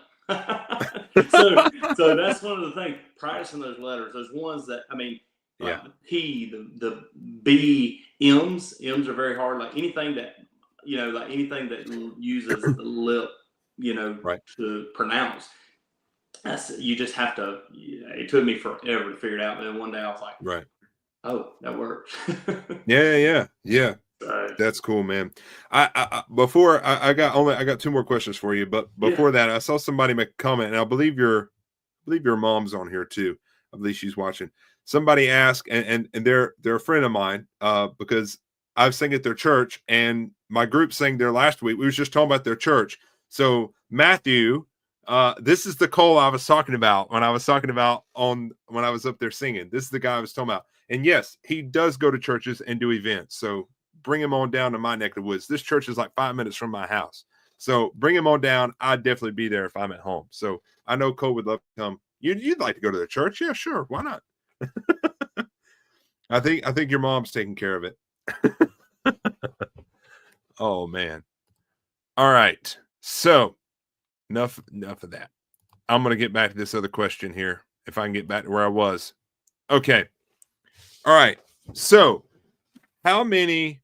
So that's one of the things. Practicing those letters. Those ones that, I mean, yeah, like the P, the B, M's are very hard. Like anything that like anything that uses the lip, right, to pronounce. You just have to. It took me forever to figure it out. But then one day I was like, right. oh, that works. Yeah, yeah, yeah. So That's cool, man. Before I got two more questions for you, but yeah. before that, I saw somebody make a comment, and I believe your mom's on here too. I believe she's watching. Somebody asked, and they're a friend of mine, because I've sang at their church, and my group sang there last week. We was just talking about their church. So Matthew, this is the Cole I was talking about when I was talking about when I was up there singing. This is the guy I was talking about. And yes, he does go to churches and do events. So bring him on down to my neck of the woods. This church is like 5 minutes from my house. So bring him on down. I'd definitely be there if I'm at home. So I know Cole would love to come. You'd like to go to the church? Yeah, sure. Why not? I think your mom's taking care of it. Oh man. All right. So enough of that. I'm gonna get back to this other question here. If I can get back to where I was. Okay. All right. So how many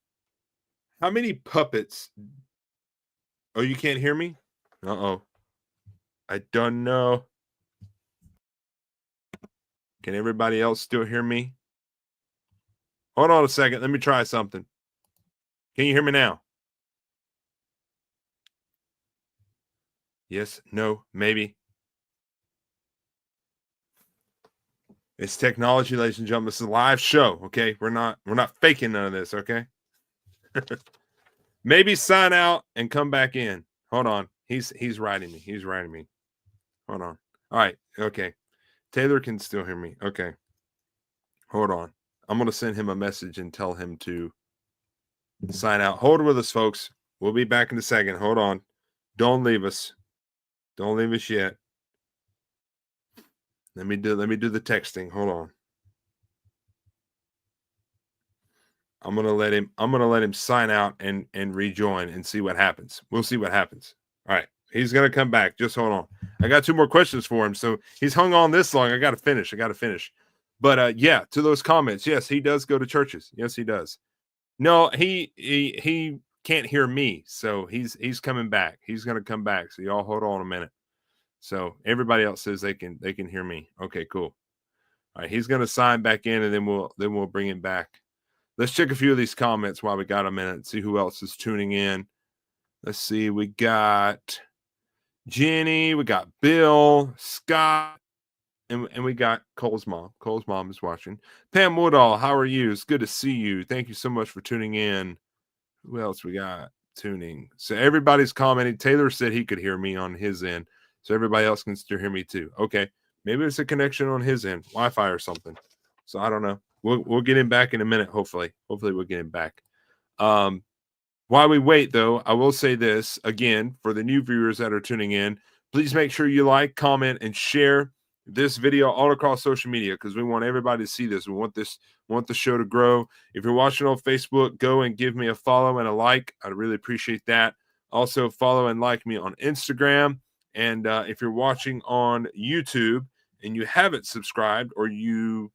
puppets? Oh, you can't hear me? Uh-oh. I don't know. Can everybody else still hear me? Hold on a second. Let me try something. Can you hear me now? Yes, no, maybe. It's technology, ladies and gentlemen. This is a live show, okay? We're not faking none of this, okay? Maybe sign out and come back in. Hold on. He's writing me. He's writing me. Hold on. All right. Okay. Taylor can still hear me. Okay. Hold on. I'm going to send him a message and tell him to sign out. Hold with us, folks. We'll be back in a second. Hold on. Don't leave us. Don't leave us yet. Let me do the texting. Hold on. I'm gonna let him sign out and rejoin and see what happens. We'll see what happens. All right. He's gonna come back. Just hold on. I got 2 more questions for him. So he's hung on this long. I gotta finish. But yeah, to those comments, yes, he does go to churches. Yes, he does. No, he can't hear me, so he's coming back. He's gonna come back. So y'all hold on a minute. So everybody else says they can hear me. Okay, cool. All right, he's gonna sign back in, and then we'll bring him back. Let's check a few of these comments while we got a minute. See who else is tuning in. Let's see. We got Jenny. We got Bill, Scott, and we got Cole's mom. Cole's mom is watching. Pam Woodall, how are you? It's good to see you. Thank you so much for tuning in. Who else we got tuning? So everybody's commenting. Taylor said he could hear me on his end. So everybody else can still hear me too. Okay. Maybe it's a connection on his end, Wi-Fi or something. So I don't know. We'll get him back in a minute, hopefully. Hopefully we'll get him back. While we wait, though, I will say this again for the new viewers that are tuning in. Please make sure you like, comment, and share this video all across social media because we want everybody to see this. We want the show to grow. If you're watching on Facebook, go and give me a follow and a like. I'd really appreciate that. Also, follow and like me on Instagram. And if you're watching on YouTube and you haven't subscribed or you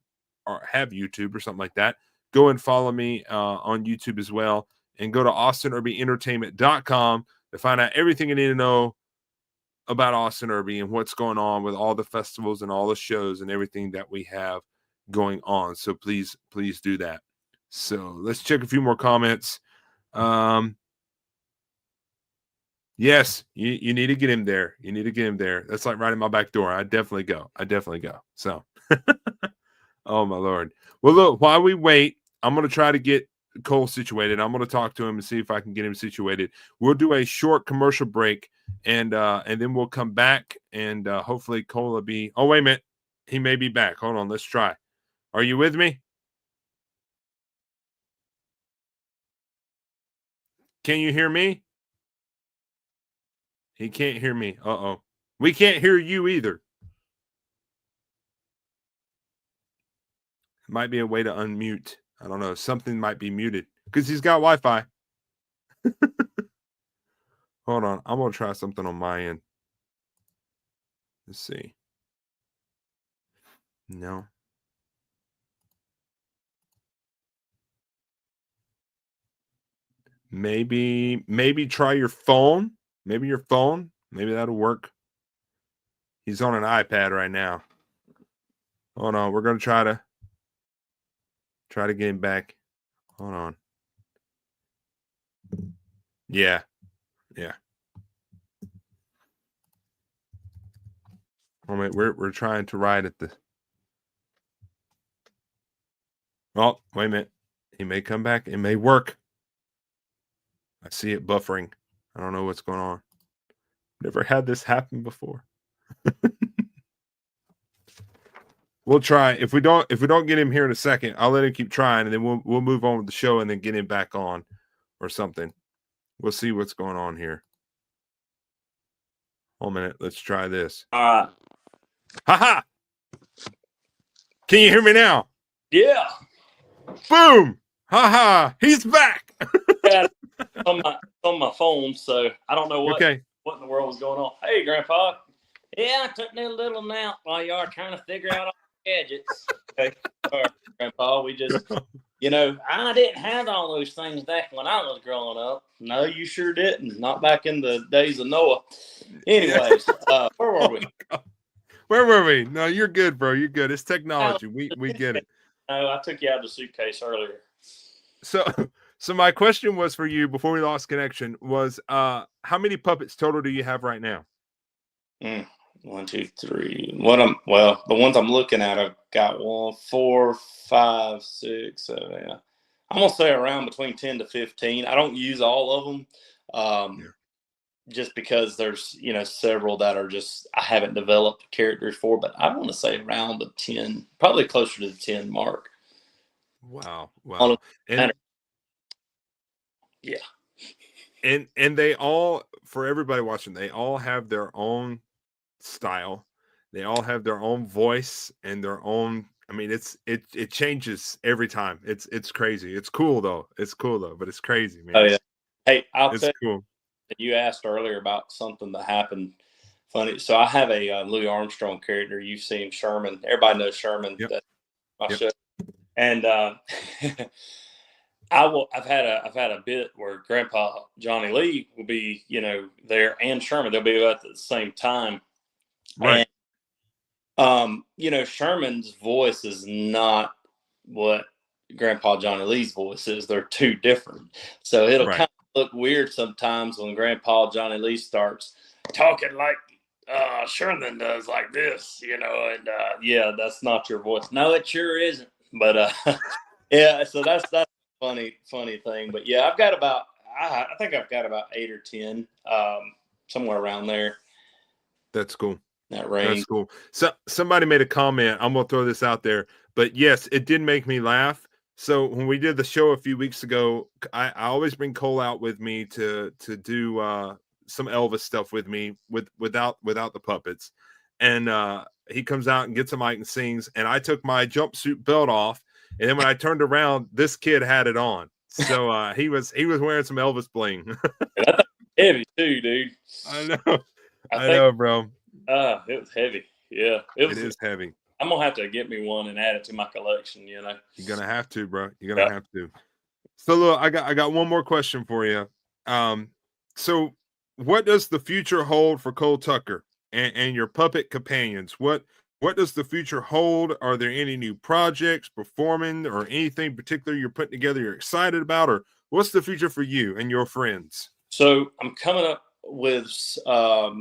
have YouTube or something like that, go and follow me on YouTube as well. And go to AustinIrbyEntertainment.com to find out everything you need to know about Austin Irby and what's going on with all the festivals and all the shows and everything that we have going on. So please do that. So let's check a few more comments. Yes, you need to get him there. You need to get him there. That's like right in my back door. I definitely go. So, oh my Lord. Well, look, while we wait, I'm going to try to get Cole situated. I'm going to talk to him and see if I can get him situated. We'll do a short commercial break and then we'll come back and hopefully Cole will be. Oh, wait a minute. He may be back. Hold on. Let's try. Are you with me? Can you hear me? He can't hear me. Uh-oh. We can't hear you either. Might be a way to unmute. I don't know. Something might be muted because he's got Wi-Fi. Hold on. I'm going to try something on my end. Let's see. No. Maybe try your phone. Maybe your phone. Maybe that'll work. He's on an iPad right now. Hold on. We're going to try to get him back. Hold on. Yeah. Oh, wait, we're trying to ride at the. Oh, wait a minute. He may come back. It may work. I see it buffering. I don't know what's going on. Never had this happen before. We'll try. If we don't get him here in a second, I'll let him keep trying, and then we'll move on with the show and then get him back on or something. We'll see what's going on here. Hold a minute. Let's try this. All right. Ha! Can you hear me now? Yeah. Boom! Ha! He's back. Yeah, on my phone, so I don't know what in the world was going on. Hey, Grandpa. Yeah, I took me a little nap while you are trying to figure out all the gadgets. Okay. All right, Grandpa. We just, I didn't have all those things back when I was growing up. No, you sure didn't. Not back in the days of Noah. Anyways, where were we? Where were we? No, you're good, bro. You're good. It's technology. We get it. No, I took you out of the suitcase earlier. So my question was for you before we lost connection was how many puppets total do you have right now? 1, 2, 3. The ones I'm looking at, I've got 1, 4, 5, 6, 7. Yeah. I'm gonna say around between 10 to 15. I don't use all of them. just because there's, several that are just, I haven't developed characters for, but I want to say around the 10, probably closer to the 10 mark. Wow. And yeah. And they all, for everybody watching, they all have their own style. They all have their own voice and their own, I mean, it changes every time. It's crazy. It's cool though, but it's crazy, man. Oh yeah. Hey, I'll it's tell cool. You asked earlier about something that happened funny. So I have a Louis Armstrong character. You've seen Sherman. Everybody knows Sherman. Yep. That's my Yep. show. And I've had a bit where Grandpa Johnny Lee will be, there, and Sherman. They'll be at the same time. Right. And, Sherman's voice is not what Grandpa Johnny Lee's voice is. They're two different. So it'll kind of look weird sometimes when Grandpa Johnny Lee starts talking like Sherman does, like this, and yeah, that's not your voice. No, it sure isn't. But yeah, so that's funny thing. But yeah, I think I've got about 8 or 10, somewhere around there. That's cool. That range. That's cool. So somebody made a comment. I'm gonna throw this out there, but yes, it did make me laugh. So when we did the show a few weeks ago, I always bring Cole out with me to do some Elvis stuff with me without the puppets, and he comes out and gets a mic and sings. And I took my jumpsuit belt off, and then when I turned around, this kid had it on. So he was wearing some Elvis bling. That's heavy too, dude. I know, bro. It was heavy. Yeah, it is heavy. I'm gonna have to get me one and add it to my collection. You're gonna have to, bro. You're gonna have to. So look, I got one more question for you. So what does the future hold for Cole Tucker and your puppet companions? What does the future hold? Are there any new projects, performing, or anything particular you're putting together you're excited about, or what's the future for you and your friends? So I'm coming up with a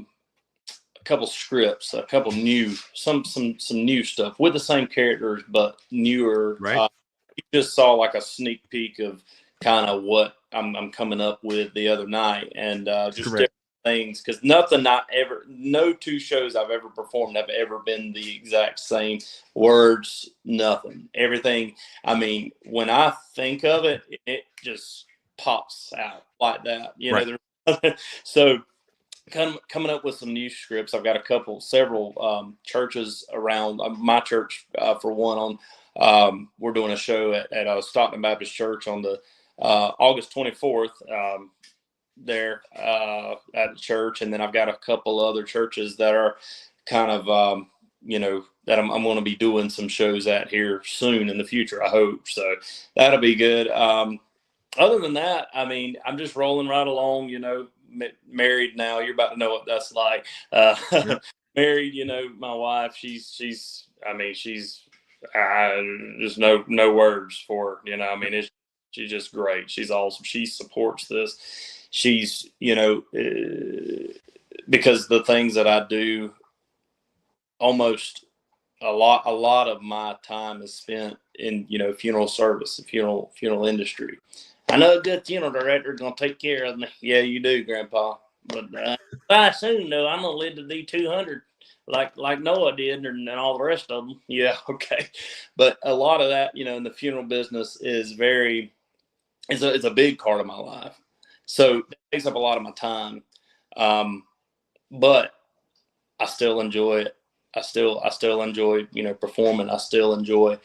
couple scripts, a couple new, some new stuff with the same characters but newer. Right. You just saw like a sneak peek of kind of what I'm coming up with the other night, and just different things, because no two shows I've ever performed have ever been the exact same. Words, nothing, everything. I mean, when I think of it, it just pops out like that. So coming up with some new scripts. I've got several churches around my church. For one, we're doing a show at Stockton Baptist Church on the August 24th there at the church, and then I've got a couple other churches that are kind of that I'm going to be doing some shows at here soon in the future, I hope. So that'll be good. Other than that, I mean, I'm just rolling right along, married now. You're about to know what that's like. Married, my wife, she's just no words for her, I mean, she's just great. She's awesome. She supports this. She's, because the things that I do, almost a lot of my time is spent in, funeral service, the funeral industry. I know a good funeral director is going to take care of me. Yeah, you do, Grandpa. But I soon know I'm going to live to be 200 like Noah did and all the rest of them. Yeah, okay. But a lot of that, in the funeral business is it's a big part of my life. So it takes up a lot of my time. But I still enjoy it. I still enjoy, performing. I still enjoy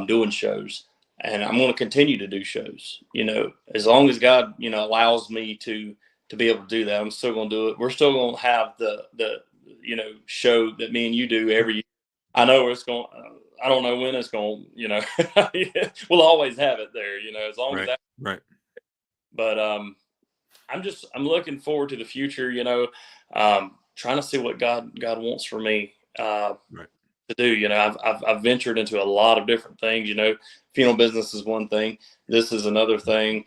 doing shows. And I'm going to continue to do shows, as long as God, allows me to be able to do that. I'm still going to do it. We're still going to have the show that me and you do every year. I know it's going, I don't know when it's going, we'll always have it there, as long as that. Right. But I'm looking forward to the future, trying to see what God wants for me to do. I've ventured into a lot of different things. Funeral business is one thing. This is another thing.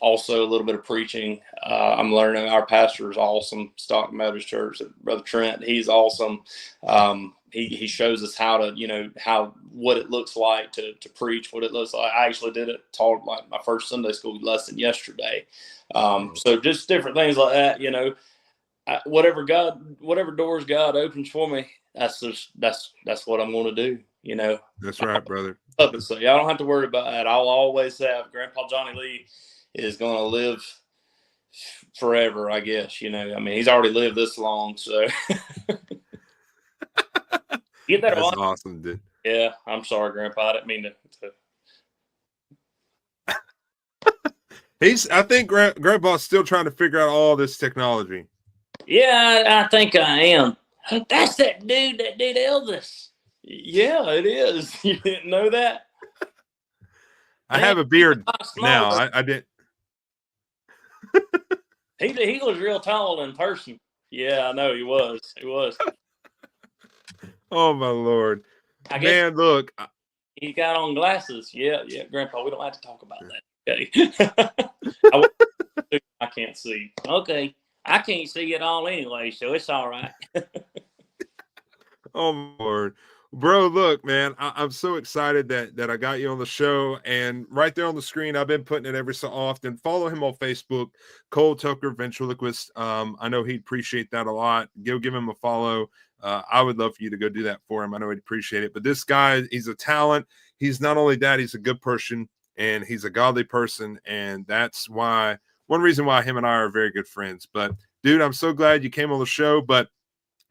Also a little bit of preaching. I'm learning. Our pastor is awesome. Stockton Baptist Church, Brother Trent. He's awesome. he shows us how to, what it looks like to preach, what it looks like. I actually taught like my first Sunday school lesson yesterday. So just different things like that, whatever doors God opens for me, that's what I'm going to do, That's right, brother. So y'all don't have to worry about that. I'll always have Grandpa Johnny Lee is going to live forever, I guess, I mean, he's already lived this long, so. Get that That's awesome, dude. Yeah, I'm sorry, Grandpa. I didn't mean to. I think Grandpa's still trying to figure out all this technology. Yeah, I think I am. That's that dude that did Elvis. Yeah, it is. You didn't know that? I have a beard now. I didn't. He was real tall in person. Yeah, I know he was. He was. Oh my Lord, man! Look, he got on glasses. Yeah, Grandpa. We don't have to talk about that. Okay. I can't see. Okay, I can't see it all anyway, so it's all right. Oh my Lord, bro! Look, man, I'm so excited that I got you on the show, and right there on the screen, I've been putting it every so often. Follow him on Facebook, Cole Tucker Ventriloquist. I know he'd appreciate that a lot. Give him a follow. I would love for you to go do that for him. I know he'd appreciate it. But this guy, he's a talent. He's not only that, he's a good person, and he's a godly person. And that's one reason why him and I are very good friends. But, dude, I'm so glad you came on the show. But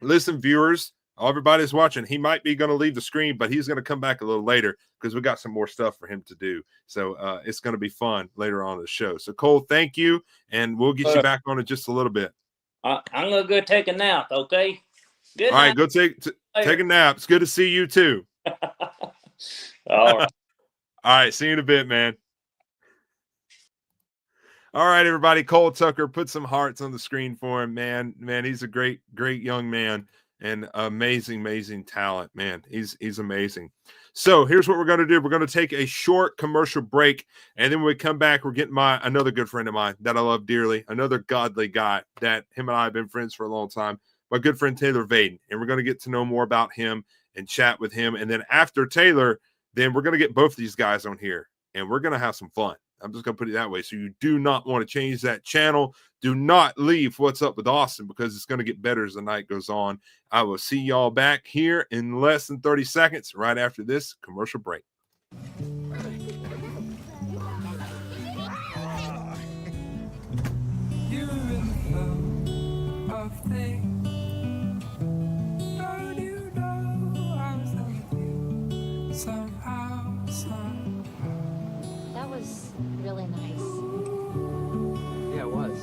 listen, viewers, everybody's watching. He might be going to leave the screen, but he's going to come back a little later because we got some more stuff for him to do. So it's going to be fun later on in the show. So, Cole, thank you. And we'll get you back on it just a little bit. I'm going to go take a nap, okay? Good night. All right, go take a nap. It's good to see you too. All right. All right, see you in a bit, man. All right, everybody. Cole Tucker, put some hearts on the screen for him, man. Man, he's a great young man and amazing talent, man. He's amazing. So here's what we're going to do. We're going to take a short commercial break, and then when we come back, we're getting another good friend of mine that I love dearly, another godly guy that him and I have been friends for a long time. My good friend Taylor Vaden, and we're going to get to know more about him and chat with him. And then after Taylor, then we're going to get both of these guys on here, and we're going to have some fun. I'm just going to put it that way. So you do not want to change that channel. Do not leave What's Up with Austin because it's going to get better as the night goes on. I will see y'all back here in less than 30 seconds right after this commercial break. That was really nice. Yeah, it was.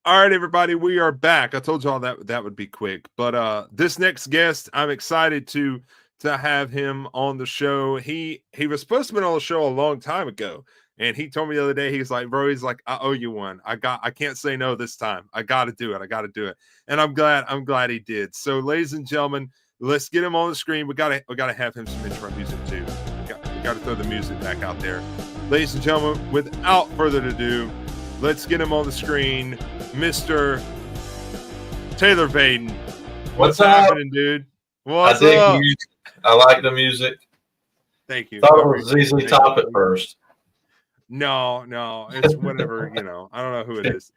All right, everybody, we are back. I told y'all that would be quick, but this next guest, I'm excited to have him on the show. He was supposed to be on the show a long time ago. And he told me the other day, he's like, bro, he's like, I owe you one. I can't say no this time. I got to do it. And I'm glad he did. So ladies and gentlemen, let's get him on the screen. We got to have him some intro music too. We got to throw the music back out there. Ladies and gentlemen, without further ado, let's get him on the screen. Mr. Taylor Vaden. What's happening, dude? What's up? I like the music. Thank you. Thought it was easily top at first. No, it's whatever, I don't know who it is.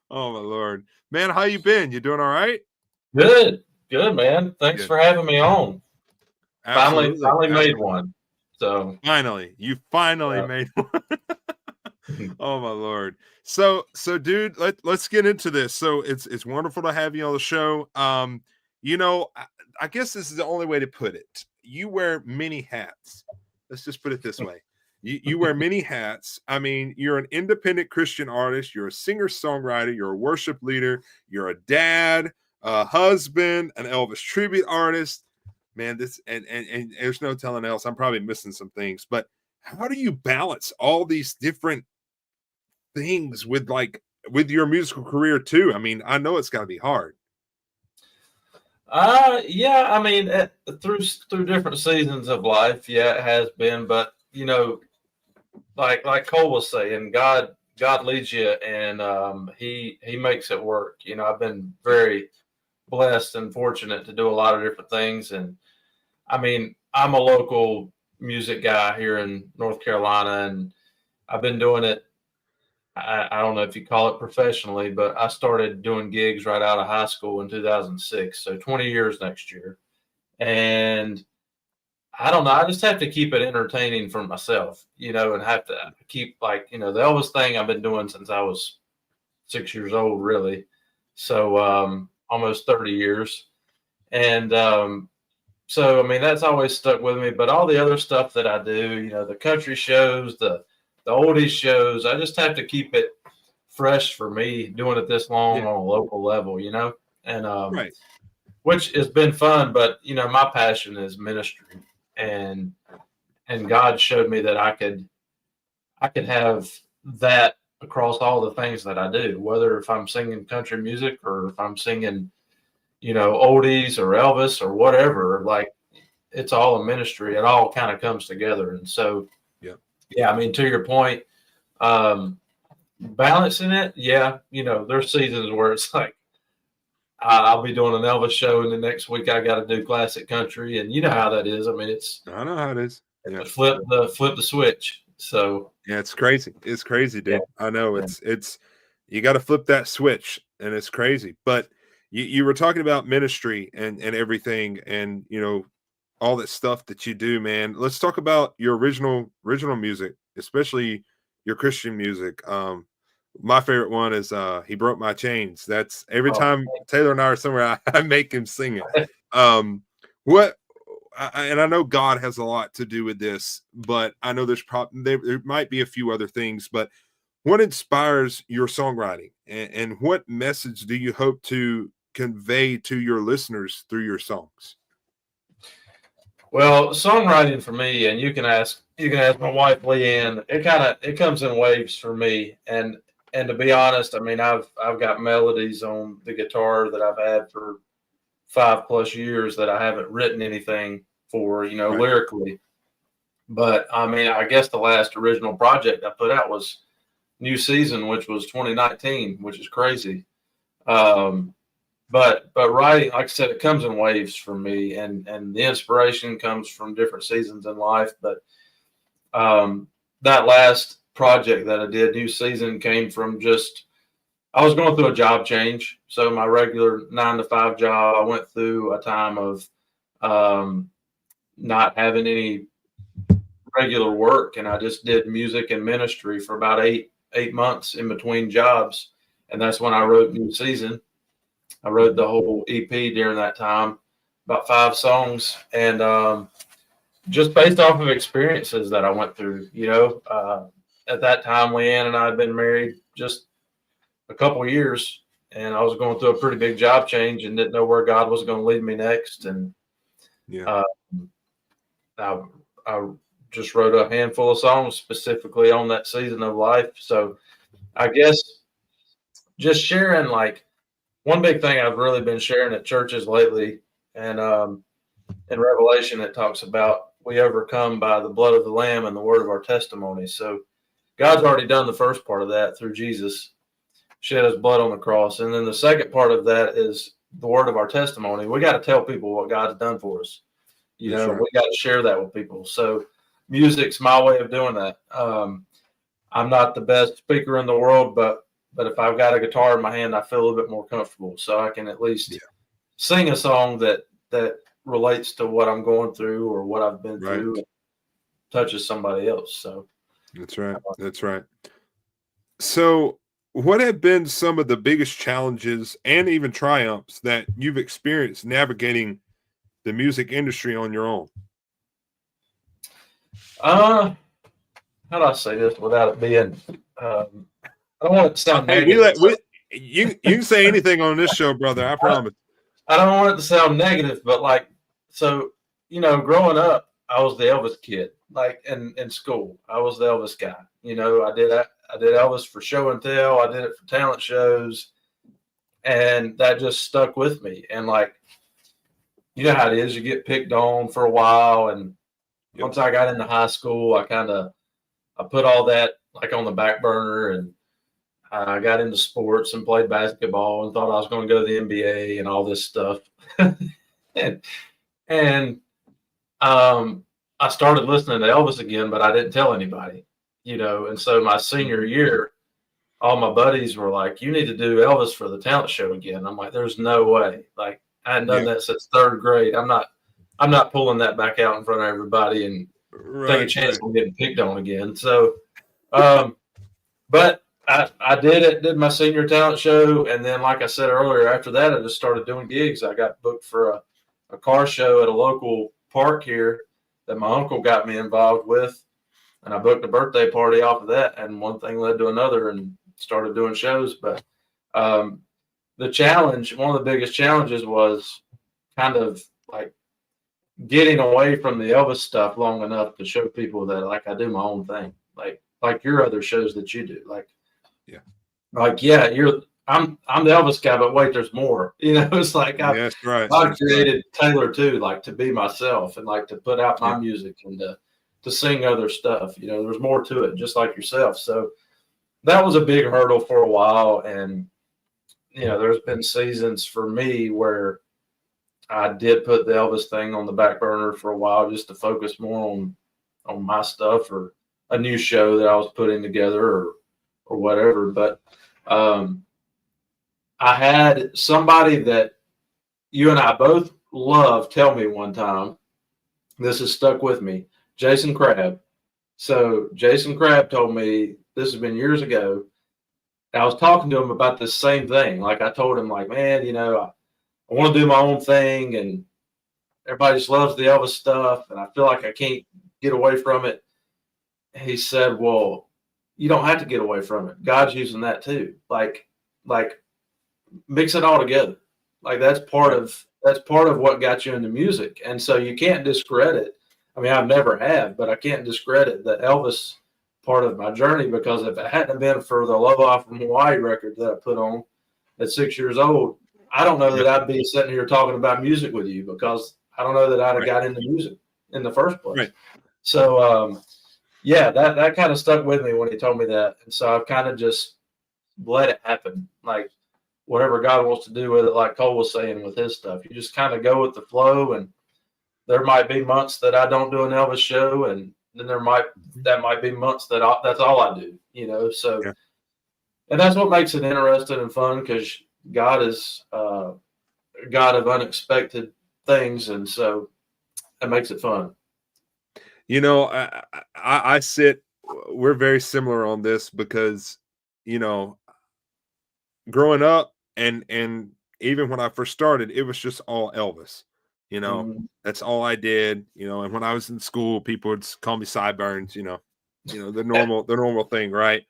Oh my Lord, man, how you been? You doing all right? Good, man. Thanks for having me on. Absolutely. Finally made one. So you finally made one. Oh my Lord. So dude, let's get into this. So it's wonderful to have you on the show. I guess this is the only way to put it. You wear many hats. Let's just put it this way. You wear many hats. I mean, you're an independent Christian artist. You're a singer-songwriter. You're a worship leader. You're a dad, a husband, an Elvis tribute artist. Man, this and there's no telling else. I'm probably missing some things. But how do you balance all these different things with your musical career too? I mean, I know it's got to be hard. Yeah. I mean, through different seasons of life, yeah, it has been. But you know, like Cole was saying, God leads you, and he makes it work. You know, I've been very blessed and fortunate to do a lot of different things, and I mean, I'm a local music guy here in North Carolina, and I've been doing it. I don't know if you call it professionally, but I started doing gigs right out of high school in 2006, so 20 years next year. And I don't know, I just have to keep it entertaining for myself, you know, and have to keep, like, you know, the Elvis thing I've been doing since I was 6 years old, really. So almost 30 years. And so, I mean, that's always stuck with me. But all the other stuff that I do, you know, the country shows, the oldies shows, I just have to keep it fresh for me doing it this long on a local level, you know, and Right. which has been fun. But, you know, my passion is ministry, and God showed me that I could have that across all the things that I do, whether if I'm singing country music or if I'm singing, you know, oldies or Elvis or whatever, like it's all a ministry. It all kind of comes together. And so, yeah, I mean, to your point, balancing it. Yeah. You know, there's seasons where it's like, I'll be doing an Elvis show and the next week I got to do classic country. And you know how that is. I mean, I know how it is. Yeah. Flip the switch. So yeah, it's crazy. It's crazy, dude. Yeah. I know it's you got to flip that switch, and it's crazy. But you were talking about ministry and everything, and you know all that stuff that you do, man. Let's talk about your original music, especially your Christian music. My favorite one is He Broke My Chains. That's every time Taylor and I are somewhere, I make him sing it. And I know God has a lot to do with this, but I know there might be a few other things. But what inspires your songwriting, and what message do you hope to convey to your listeners through your songs? Well, songwriting for me, and you can ask my wife Leanne. It comes in waves for me, and to be honest, I mean, I've got melodies on the guitar that I've had for 5+ years that I haven't written anything for, you know, lyrically. But I mean, I guess the last original project I put out was New Season, which was 2019, which is crazy. But writing, like I said, it comes in waves for me, and the inspiration comes from different seasons in life. But that last project that I did, New Season, came from just, I was going through a job change. So my regular 9-to-5 job, I went through a time of not having any regular work, and I just did music and ministry for about eight months in between jobs, and that's when I wrote New Season. I wrote the whole EP during that time, about 5 songs, and just based off of experiences that I went through. You know, at that time, Leanne and I had been married just a couple of years, and I was going through a pretty big job change and didn't know where God was going to lead me next. And I just wrote a handful of songs specifically on that season of life. So I guess just sharing, like, one big thing I've really been sharing at churches lately, and in Revelation it talks about we overcome by the blood of the Lamb and the word of our testimony. So God's already done the first part of that through Jesus, shed his blood on the cross. And then the second part of that is the word of our testimony. We got to tell people what God's done for us. You know, we got to share that with people. So music's my way of doing that. I'm not the best speaker in the world, but if I've got a guitar in my hand, I feel a little bit more comfortable. So I can at least sing a song that relates to what I'm going through or what I've been through, and touches somebody else. So that's right. That's right. So what have been some of the biggest challenges and even triumphs that you've experienced navigating the music industry on your own? How do I say this without it being, I don't want it to sound negative. You can say anything on this show, brother. I promise. I don't want it to sound negative, but like, so, you know, growing up, I was the Elvis kid. Like in school, I was the Elvis guy. You know, I did Elvis for show and tell. I did it for talent shows, and that just stuck with me. And like, you know how it is, you get picked on for a while, and once I got into high school, I put all that like on the back burner, and I got into sports and played basketball and thought I was going to go to the NBA and all this stuff. and I started listening to Elvis again, but I didn't tell anybody, And so my senior year, all my buddies were like, "You need to do Elvis for the talent show again." I'm like, "There's no way." Like, I hadn't done that since third grade. I'm not pulling that back out in front of everybody and take a chance on getting picked on again. So, but I did my senior talent show. And then, like I said earlier, after that, I just started doing gigs. I got booked for a car show at a local park here that my uncle got me involved with. And I booked a birthday party off of that. And one thing led to another and started doing shows. But the challenge, one of the biggest challenges was kind of like getting away from the Elvis stuff long enough to show people that like I do my own thing, like your other shows that you do, I'm the Elvis guy, but wait, there's more. It's like I created Taylor too, like to be myself and like to put out my music and to sing other stuff. There's more to it, just like yourself. So that was a big hurdle for a while, and there's been seasons for me where I did put the Elvis thing on the back burner for a while just to focus more on my stuff or a new show that I was putting together or whatever. But I had somebody that you and I both love tell me one time, this has stuck with me, Jason Crabb. So Jason Crabb told me, this has been years ago, I was talking to him about this same thing. Like I told him, like, man, I want to do my own thing, and everybody just loves the Elvis stuff, and I feel like I can't get away from it. He said, well, you don't have to get away from it. God's using that too. Like mix it all together. Like that's part of what got you into music. And so you can't discredit. I mean, I've never have, but I can't discredit the Elvis part of my journey, because if it hadn't been for the Aloha from Hawaii record that I put on at 6 years old, I don't know that I'd be sitting here talking about music with you, because I don't know that I'd have got into music in the first place. Right. So, that kind of stuck with me when he told me that. And so I've kind of just let it happen. Like whatever God wants to do with it, like Cole was saying with his stuff, you just kind of go with the flow. And there might be months that I don't do an Elvis show, and then that might be months that that's all I do, So, and that's what makes it interesting and fun, because God is a God of unexpected things, and so it makes it fun. We're very similar on this, because growing up and even when I first started, it was just all Elvis. That's all I did. And when I was in school, people would call me Sideburns. The normal thing, right?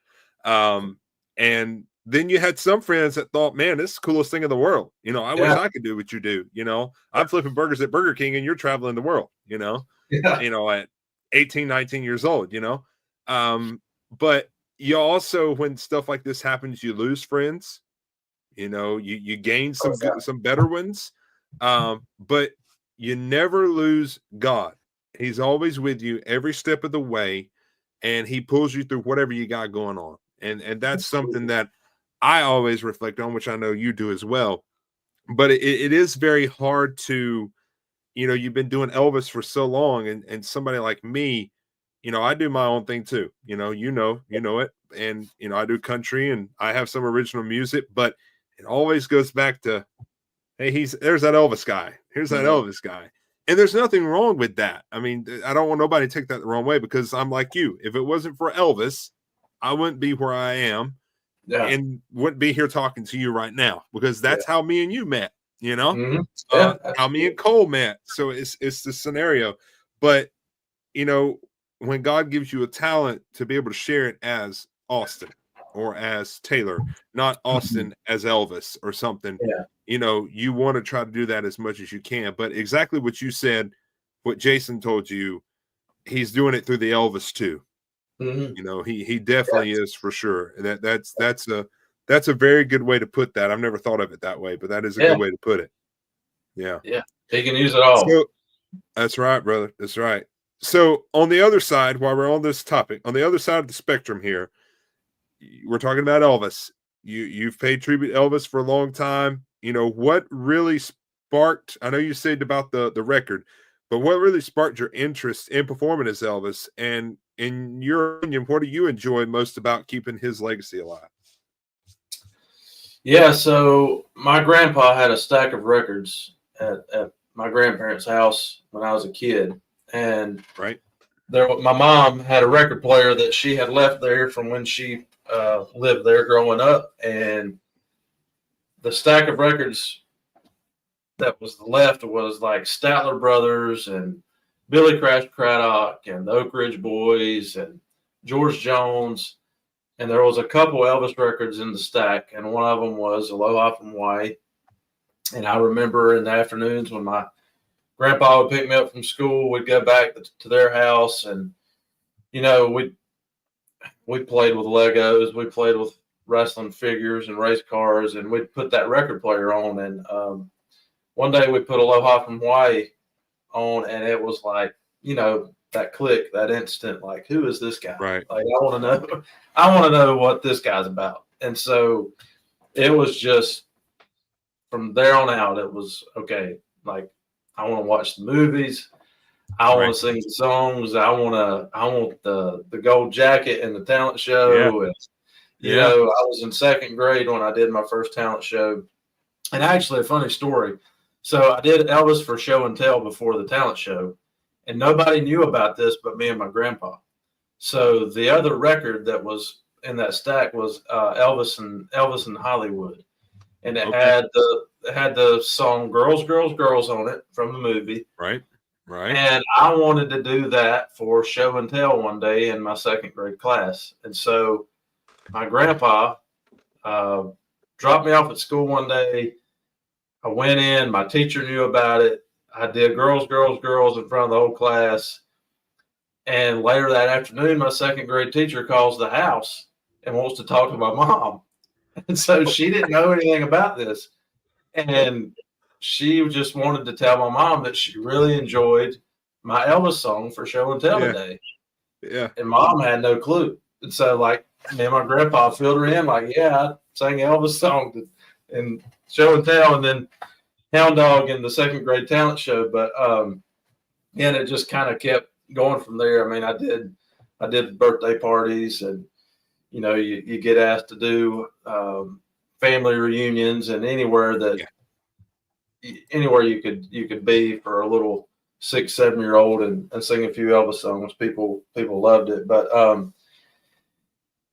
And then you had some friends that thought, man, this is the coolest thing in the world. I wish I could do what you do. I'm flipping burgers at Burger King and you're traveling the world, at 18, 19 years old, but you also, when stuff like this happens, you lose friends, you gain some better ones. But you never lose God. He's always with you every step of the way, and he pulls you through whatever you got going on. And that's something that I always reflect on, which I know you do as well. But it is very hard to, you've been doing Elvis for so long, and somebody like me, I do my own thing too. You know it. And, I do country and I have some original music, but it always goes back to, hey, there's that Elvis guy. Here's that Elvis guy. And there's nothing wrong with that. I mean, I don't want nobody to take that the wrong way, because I'm like you. If it wasn't for Elvis, I wouldn't be where I am and wouldn't be here talking to you right now, because that's how me and you met, how me and Cole met. So it's the scenario. But, when God gives you a talent, to be able to share it as Austin or as Taylor, not Austin as Elvis or something, you want to try to do that as much as you can. But exactly what you said, what Jason told you, he's doing it through the Elvis too. He definitely is, for sure. That's a very good way to put that. I've never thought of it that way, but that is a good way to put it. Yeah. He can use it all. So, that's right, brother. That's right. So on the other side, while we're on this topic, on the other side of the spectrum here, we're talking about Elvis. You've paid tribute to Elvis for a long time. You know, what really sparked, I know you said about the record, but what really sparked your interest in performing as Elvis? And in your opinion, what do you enjoy most about keeping his legacy alive? Yeah, so my grandpa had a stack of records at my grandparents' house when I was a kid. And right there, my mom had a record player that she had left there from when she lived there growing up. And the stack of records that was left was like Statler Brothers and Billy Craddock and the Oak Ridge Boys and George Jones. And there was a couple Elvis records in the stack, and one of them was Aloha from Hawaii. And I remember in the afternoons when my grandpa would pick me up from school, we'd go back to their house, and you know, we played with Legos, we played with wrestling figures and race cars, and we'd put that record player on. And one day we put Aloha from Hawaii on, and it was like, you know, that click, that instant, like, who is this guy? Right. Like, I want to know what this guy's about. And so it was just from there on out, it was okay. Like, I want to watch the movies. I want to sing the songs. I want the gold jacket and the talent show. Yeah. And, you know, I was in second grade when I did my first talent show. And actually, a funny story. So I did Elvis for show and tell before the talent show. And nobody knew about this but me and my grandpa. So the other record that was in that stack was Elvis in Hollywood, and it had the song "Girls, Girls, Girls" on it from the movie. Right. And I wanted to do that for show and tell one day in my second grade class, and so my grandpa dropped me off at school one day. I went in. My teacher knew about it. I did Girls, Girls, Girls in front of the whole class. And later that afternoon, my second grade teacher calls the house and wants to talk to my mom. And so she didn't know anything about this. And she just wanted to tell my mom that she really enjoyed my Elvis song for show and tell today. Yeah. And mom had no clue. And so, like, me and my grandpa filled her in, like, yeah, I sang Elvis song and show and tell. And then Hound Dog in the second grade talent show, but and it just kind of kept going from there. I mean, I did birthday parties, and you know, you get asked to do family reunions, and anywhere you could be for a little 6-7-year-old and sing a few Elvis songs. People loved it, but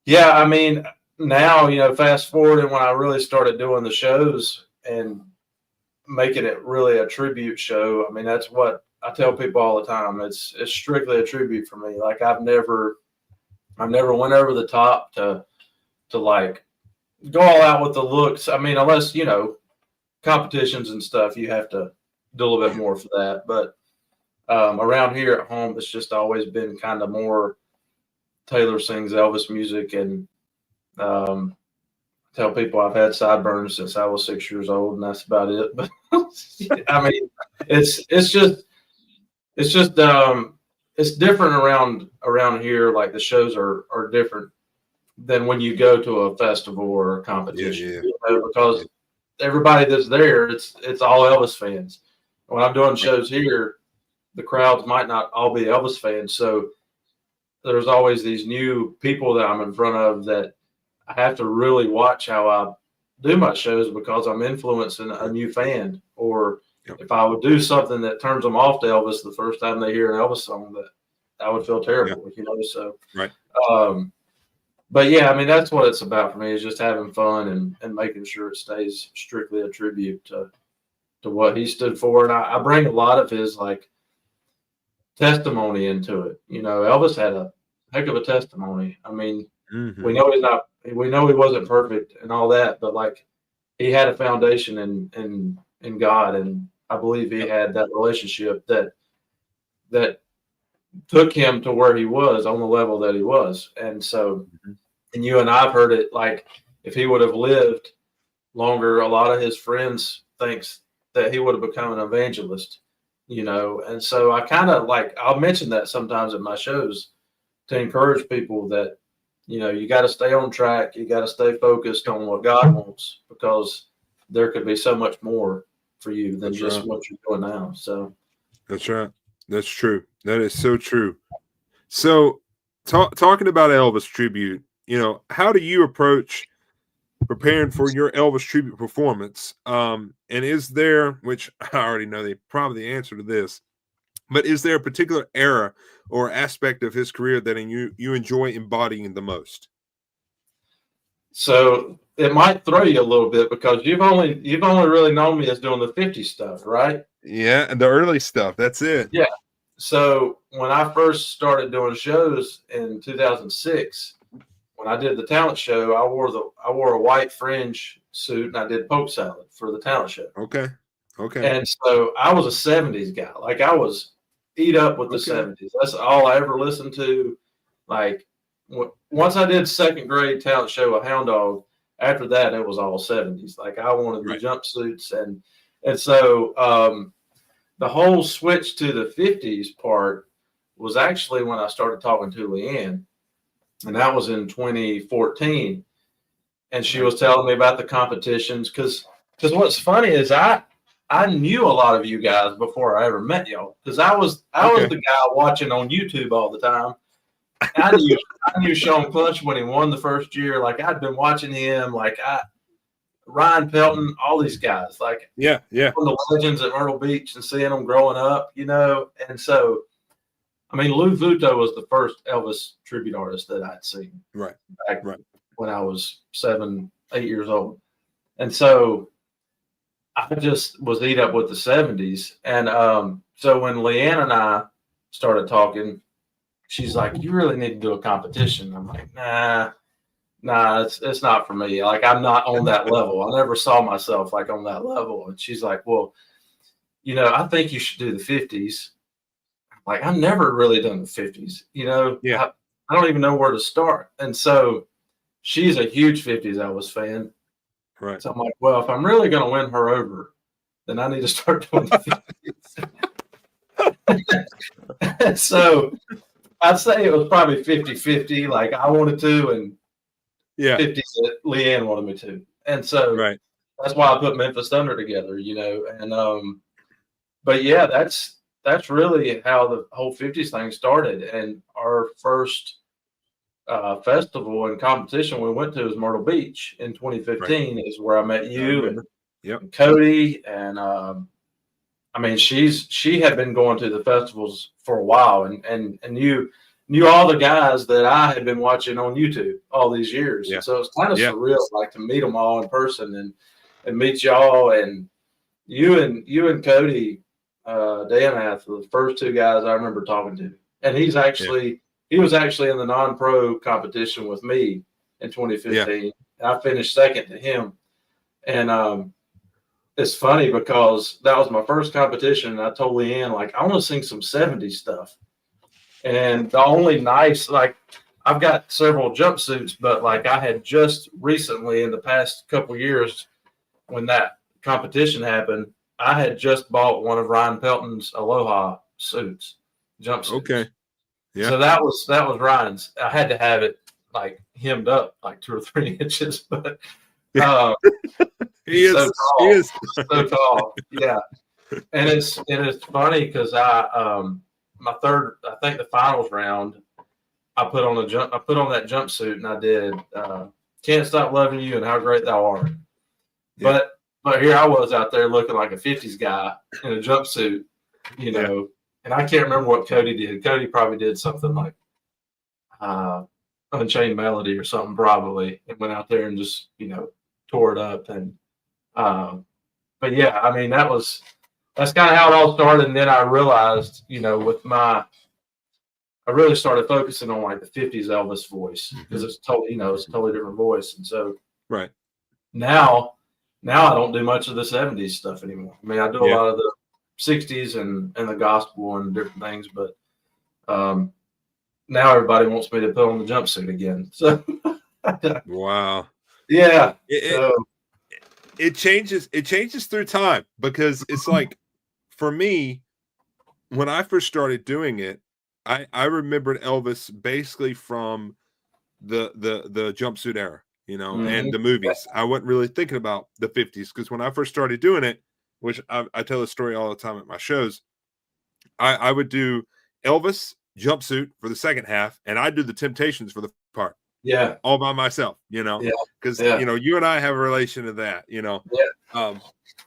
yeah, I mean, now, you know, fast forward, and when I really started doing the shows and making it really a tribute show. I mean, that's what I tell people all the time. It's strictly a tribute for me. Like, I've never went over the top to like go all out with the looks. I mean, unless, you know, competitions and stuff, you have to do a little bit more for that. But around here at home, it's just always been kind of more Taylor sings Elvis music, and tell people I've had sideburns since I was 6 years old, and that's about it. But I mean, it's different around here. Like, the shows are different than when you go to a festival or a competition. Yeah. You know, because everybody that's there, it's all Elvis fans. When I'm doing shows here, the crowds might not all be Elvis fans, so there's always these new people that I'm in front of that I have to really watch how I do my shows, because I'm influencing a new fan. Or if I would do something that turns them off to Elvis the first time they hear an Elvis song, that I would feel terrible, you know. So, but yeah, I mean, that's what it's about for me, is just having fun and making sure it stays strictly a tribute to what he stood for. And I bring a lot of his, like, testimony into it. You know, Elvis had a heck of a testimony. I mean, we know he wasn't perfect and all that, but like, he had a foundation in God, and I believe he had that relationship that took him to where he was on the level that he was. And so, and you and I've heard it, like, if he would have lived longer, a lot of his friends thinks that he would have become an evangelist. you know. And so I kind of like, I'll mention that sometimes at my shows to encourage people that, you know, you got to stay on track. You got to stay focused on what God wants, because there could be so much more for you than That's just right. what you're doing now. So That's right. That's true. That is so true. So talking about Elvis tribute, you know, how do you approach preparing for your Elvis tribute performance? And is there, which I already know probably the answer to this, but is there a particular era or aspect of his career that you enjoy embodying the most? So it might throw you a little bit, because you've only really known me as doing the 50 stuff, right? Yeah, and the early stuff. That's it. Yeah. So when I first started doing shows in 2006, when I did the talent show, I wore a white fringe suit and I did poke salad for the talent show. Okay. Okay. And so I was a 70s guy. Like, I was eat up with the 70s. That's all I ever listened to. Like, once I did second grade talent show a Hound Dog, after that it was all 70s. Like, I wanted the jumpsuits, and so the whole switch to the 50s part was actually when I started talking to Leanne, and that was in 2014. And she was telling me about the competitions, because what's funny is I knew a lot of you guys before I ever met y'all, because I was the guy watching on YouTube all the time. I knew Sean Clutch when he won the first year. Like, I'd been watching him. Like, Ryan Pelton, all these guys. Like, yeah, one of the legends at Myrtle Beach, and seeing them growing up, you know. And so, I mean, Lou Vuitto was the first Elvis tribute artist that I'd seen. Back when I was 7, 8 years old. And so I just was eat up with the 70s. And so when Leanne and I started talking, she's like, "You really need to do a competition." I'm like, nah, it's not for me. Like, I'm not on that level. I never saw myself like on that level. And she's like, "Well, you know, I think you should do the 50s. Like, I've never really done the 50s, you know. Yeah. I don't even know where to start. And so she's a huge 50s Elvis fan. Right. So I'm like, well, if I'm really going to win her over, then I need to start doing the 50s. So I'd say it was probably 50-50. Like, I wanted to, and 50s that Leanne wanted me to. And so that's why I put Memphis Thunder together, you know. And but yeah, that's really how the whole 50s thing started. And our first festival and competition we went to was Myrtle Beach in 2015. Is where I met you and Cody. And I mean, she had been going to the festivals for a while, and you knew all the guys that I had been watching on YouTube all these years. Yeah. So it's kind of surreal, like, to meet them all in person and meet y'all. And you and Cody Danath were the first two guys I remember talking to. And he was actually in the non-pro competition with me in 2015. Yeah. I finished second to him. And it's funny because that was my first competition, and I told Leanne, like, I want to sing some 70s stuff. And the only nice, like, I've got several jumpsuits, but like, I had just recently, in the past couple years, when that competition happened, I had just bought one of Ryan Pelton's Aloha suits, jumpsuits. Okay. Yeah. So that was Ryan's. I had to have it like hemmed up like 2 or 3 inches, but he is so tall. Yeah. And it's funny because my third, I think the finals round, I put on that jumpsuit and I did Can't Stop Loving You and How Great Thou Art. Yeah. But here I was out there looking like a 50s guy in a jumpsuit, you know, and I can't remember what Cody did. Cody probably did something like Unchained Melody or something, probably, and went out there and just, you know, tore it up. And but yeah, I mean, that's kind of how it all started. And then I realized, you know, I really started focusing on like the 50s Elvis voice, because it's totally, you know, it's a totally different voice. And so now I don't do much of the 70s stuff anymore. I mean, I do a lot of the 60s and the gospel and different things, but now everybody wants me to put on the jumpsuit again. So wow. Yeah. It changes through time, because it's like, for me, when I first started doing it, I remembered Elvis basically from the jumpsuit era, and the movies. I wasn't really thinking about the 50s because when I first started doing it, which I tell the story all the time at my shows, I would do Elvis jumpsuit for the second half, and I'd do the Temptations for the part. Yeah. All by myself, because you and I have a relation to that,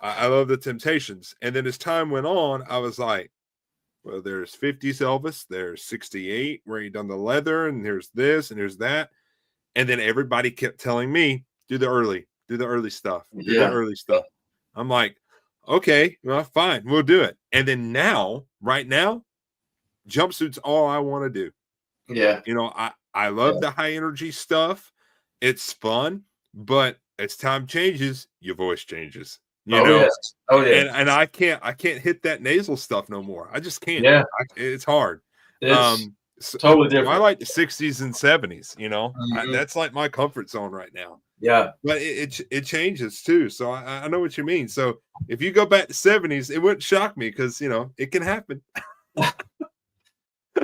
I love the Temptations. And then as time went on, I was like, well, there's 50s Elvis, there's 68 where he done the leather, and there's this and there's that. And then everybody kept telling me, do the early stuff, the early stuff. I'm like, okay, well, fine, we'll do it. And then right now, jumpsuit's all I want to do. Yeah. I love the high energy stuff. It's fun, but as time changes, your voice changes. Yes. Oh yeah. And I can't hit that nasal stuff no more. I just can't. Yeah. It's hard. It's totally different. I like the 60s and 70s, that's like my comfort zone right now. Yeah. But it changes too. So I know what you mean. So if you go back to 70s, it wouldn't shock me because it can happen. I'll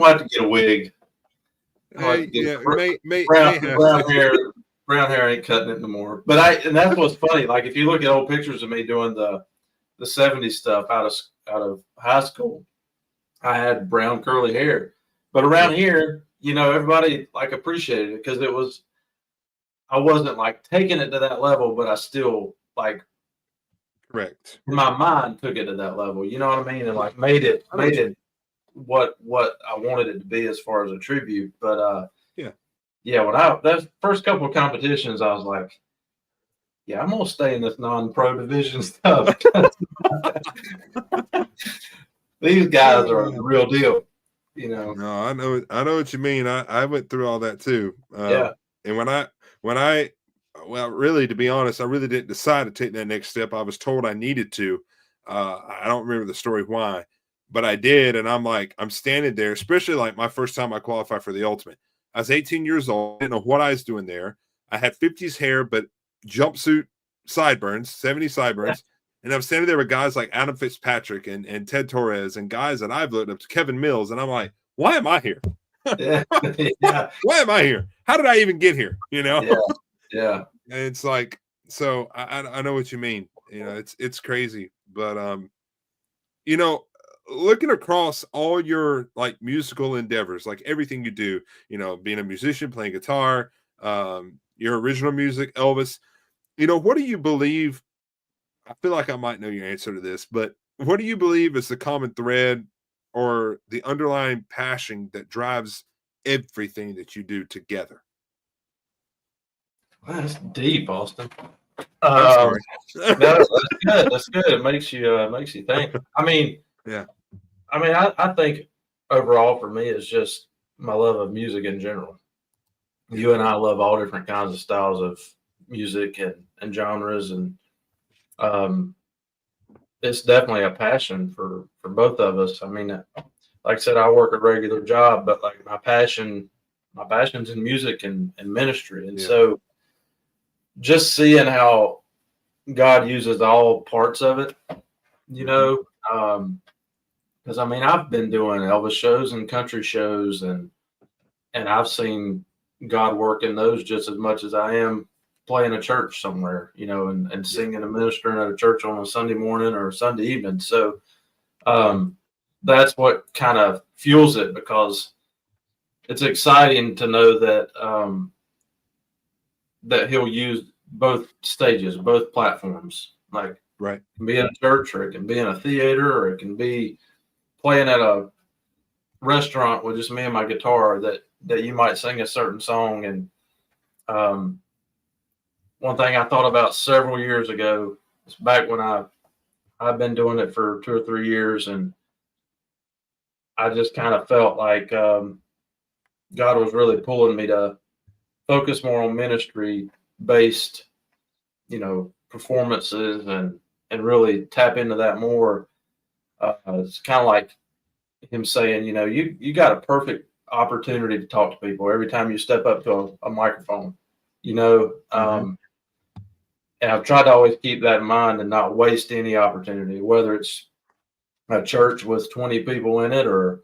have to get a wig. Brown hair ain't cutting it no more. But and that's what's funny. Like if you look at old pictures of me doing the 70s stuff out of high school, I had brown curly hair. But around here, everybody like appreciated it because I wasn't like taking it to that level, but I still like correct in my mind took it to that level. You know what I mean? And like made it what I wanted it to be as far as a tribute. But when that first couple of competitions, I was like, yeah, I'm gonna stay in this non-pro division stuff. These guys are the real deal, No, I know what you mean. I went through all that too. And when I really, to be honest, I really didn't decide to take that next step. I was told I needed to. I don't remember the story why, but I did. And I'm standing there, especially like my first time I qualified for the ultimate. I was 18 years old. I didn't know what I was doing there. I had 50s hair, but jumpsuit sideburns, 70 sideburns. And I'm standing there with guys like Adam Fitzpatrick and Ted Torres and guys that I've looked up to, Kevin Mills. And I'm like, why am I here? Why am I here? How did I even get here? Yeah. And it's like, so I know what you mean. It's crazy. But looking across all your like musical endeavors, like everything you do, being a musician, playing guitar, your original music, Elvis, what do you believe? I feel like I might know your answer to this, but what do you believe is the common thread or the underlying passion that drives everything that you do together? Wow, that's deep, Austin. No, that's good. That's good. It makes you think. I think overall for me it's just my love of music in general. You and I love all different kinds of styles of music and genres, and it's definitely a passion for both of us. Like I said, I work a regular job, but like my passion's in music and ministry, and so just seeing how God uses all parts of it, because I've been doing Elvis shows and country shows, and I've seen God work in those just as much as I am playing a church somewhere, and singing and ministering at a church on a Sunday morning or Sunday evening. So that's what kind of fuels it, because it's exciting to know that that He'll use both stages, both platforms. Like, right, it can be in a church, or it can be in a theater, or it can be playing at a restaurant with just me and my guitar, that you might sing a certain song. And one thing I thought about several years ago, it's back when I've been doing it for 2 or 3 years, and I just kind of felt like God was really pulling me to focus more on ministry based, performances, and really tap into that more. It's kind of like Him saying, you got a perfect opportunity to talk to people every time you step up to a microphone, and I've tried to always keep that in mind and not waste any opportunity, whether it's a church with 20 people in it or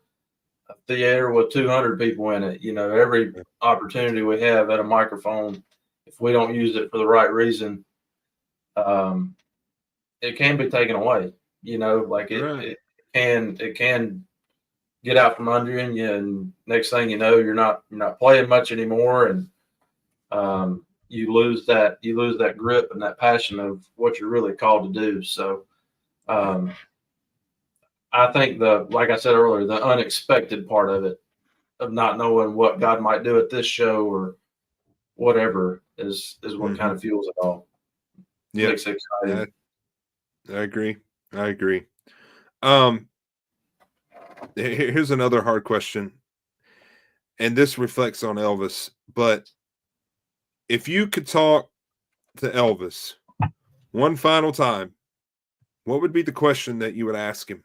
a theater with 200 people in it. You know, every opportunity we have at a microphone, if we don't use it for the right reason, it can be taken away. You know, like it can get out from under you, and next thing you know, you're not playing much anymore, and you lose that grip and that passion of what you're really called to do. So I think like I said earlier, the unexpected part of it, of not knowing what God might do at this show or whatever, is what kind of fuels it all. Yeah, makes it exciting. I agree. Here's another hard question, and this reflects on Elvis. But if you could talk to Elvis one final time, what would be the question that you would ask him?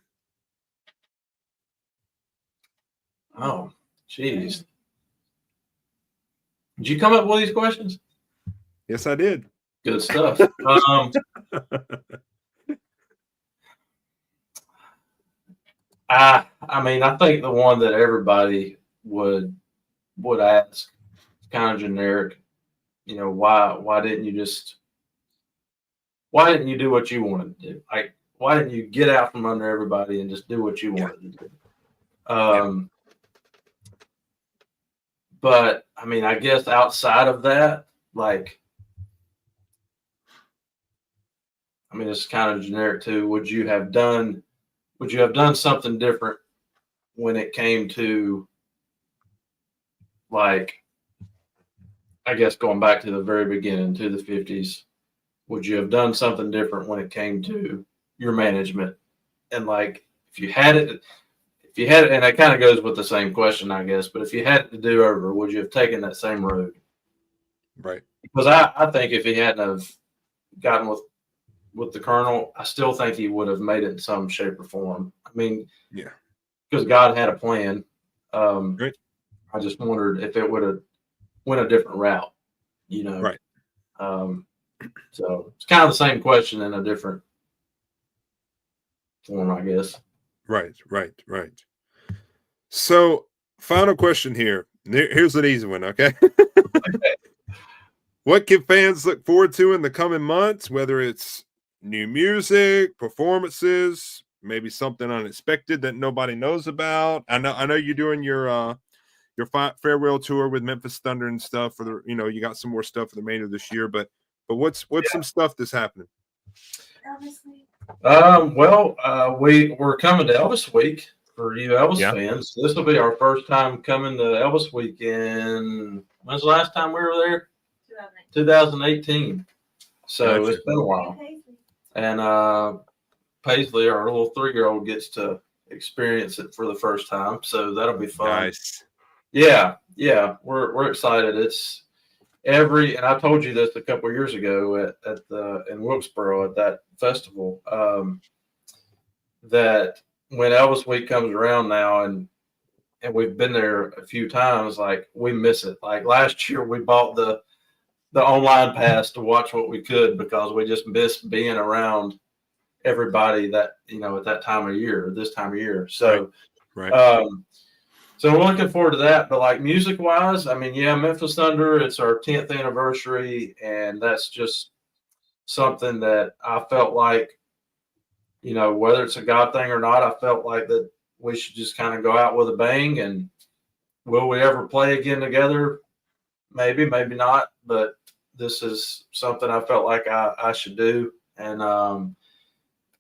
Oh, geez. Did you come up with these questions? Yes, I did. Good stuff. I mean, I think the one that everybody would ask is kind of generic. You know, why didn't you do what you wanted to do? Like, why didn't you get out from under everybody and just do what you wanted to do? But I mean, I guess outside of that, like, I mean, it's kind of generic too. Would you have done something different when it came to, like, I guess going back to the very beginning, to the 50s, would you have done something different when it came to your management? And like, if you had it, and that kind of goes with the same question, I guess, but if you had it to do over, would you have taken that same road? Right. Because I think if he hadn't have gotten with the Colonel, I still think he would have made it in some shape or form. I mean, yeah, because God had a plan. Right. I just wondered if it would have went a different route, you know? Right. So it's kind of the same question in a different form, I guess. Right. So, final question here. Here's an easy one, okay? What can fans look forward to in the coming months, whether it's new music, performances, maybe something unexpected that nobody knows about? I know you're doing your farewell tour with Memphis Thunder and stuff for the, you got some more stuff for the remainder of this year, but what's some stuff that's happening? We're coming to Elvis Week for you Elvis fans. This will be our first time coming to Elvis Week when's the last time we were there? 2018. So It's been a while. And Paisley, our little 3-year-old, gets to experience it for the first time. So that'll be fun. Nice. Yeah. We're excited. It's and I told you this a couple of years ago in Wilkesboro at that festival, that when Elvis Week comes around now, and we've been there a few times, like, we miss it. Like last year, we bought the online pass to watch what we could because we just missed being around everybody that, at that time of year, this time of year. So, right. So we're looking forward to that. But like music wise, I mean, Memphis Thunder, it's our 10th anniversary, and that's just something that I felt like, whether it's a God thing or not, I felt like that we should just kind of go out with a bang. And will we ever play again together? Maybe, maybe not. But this is something I felt like I should do. And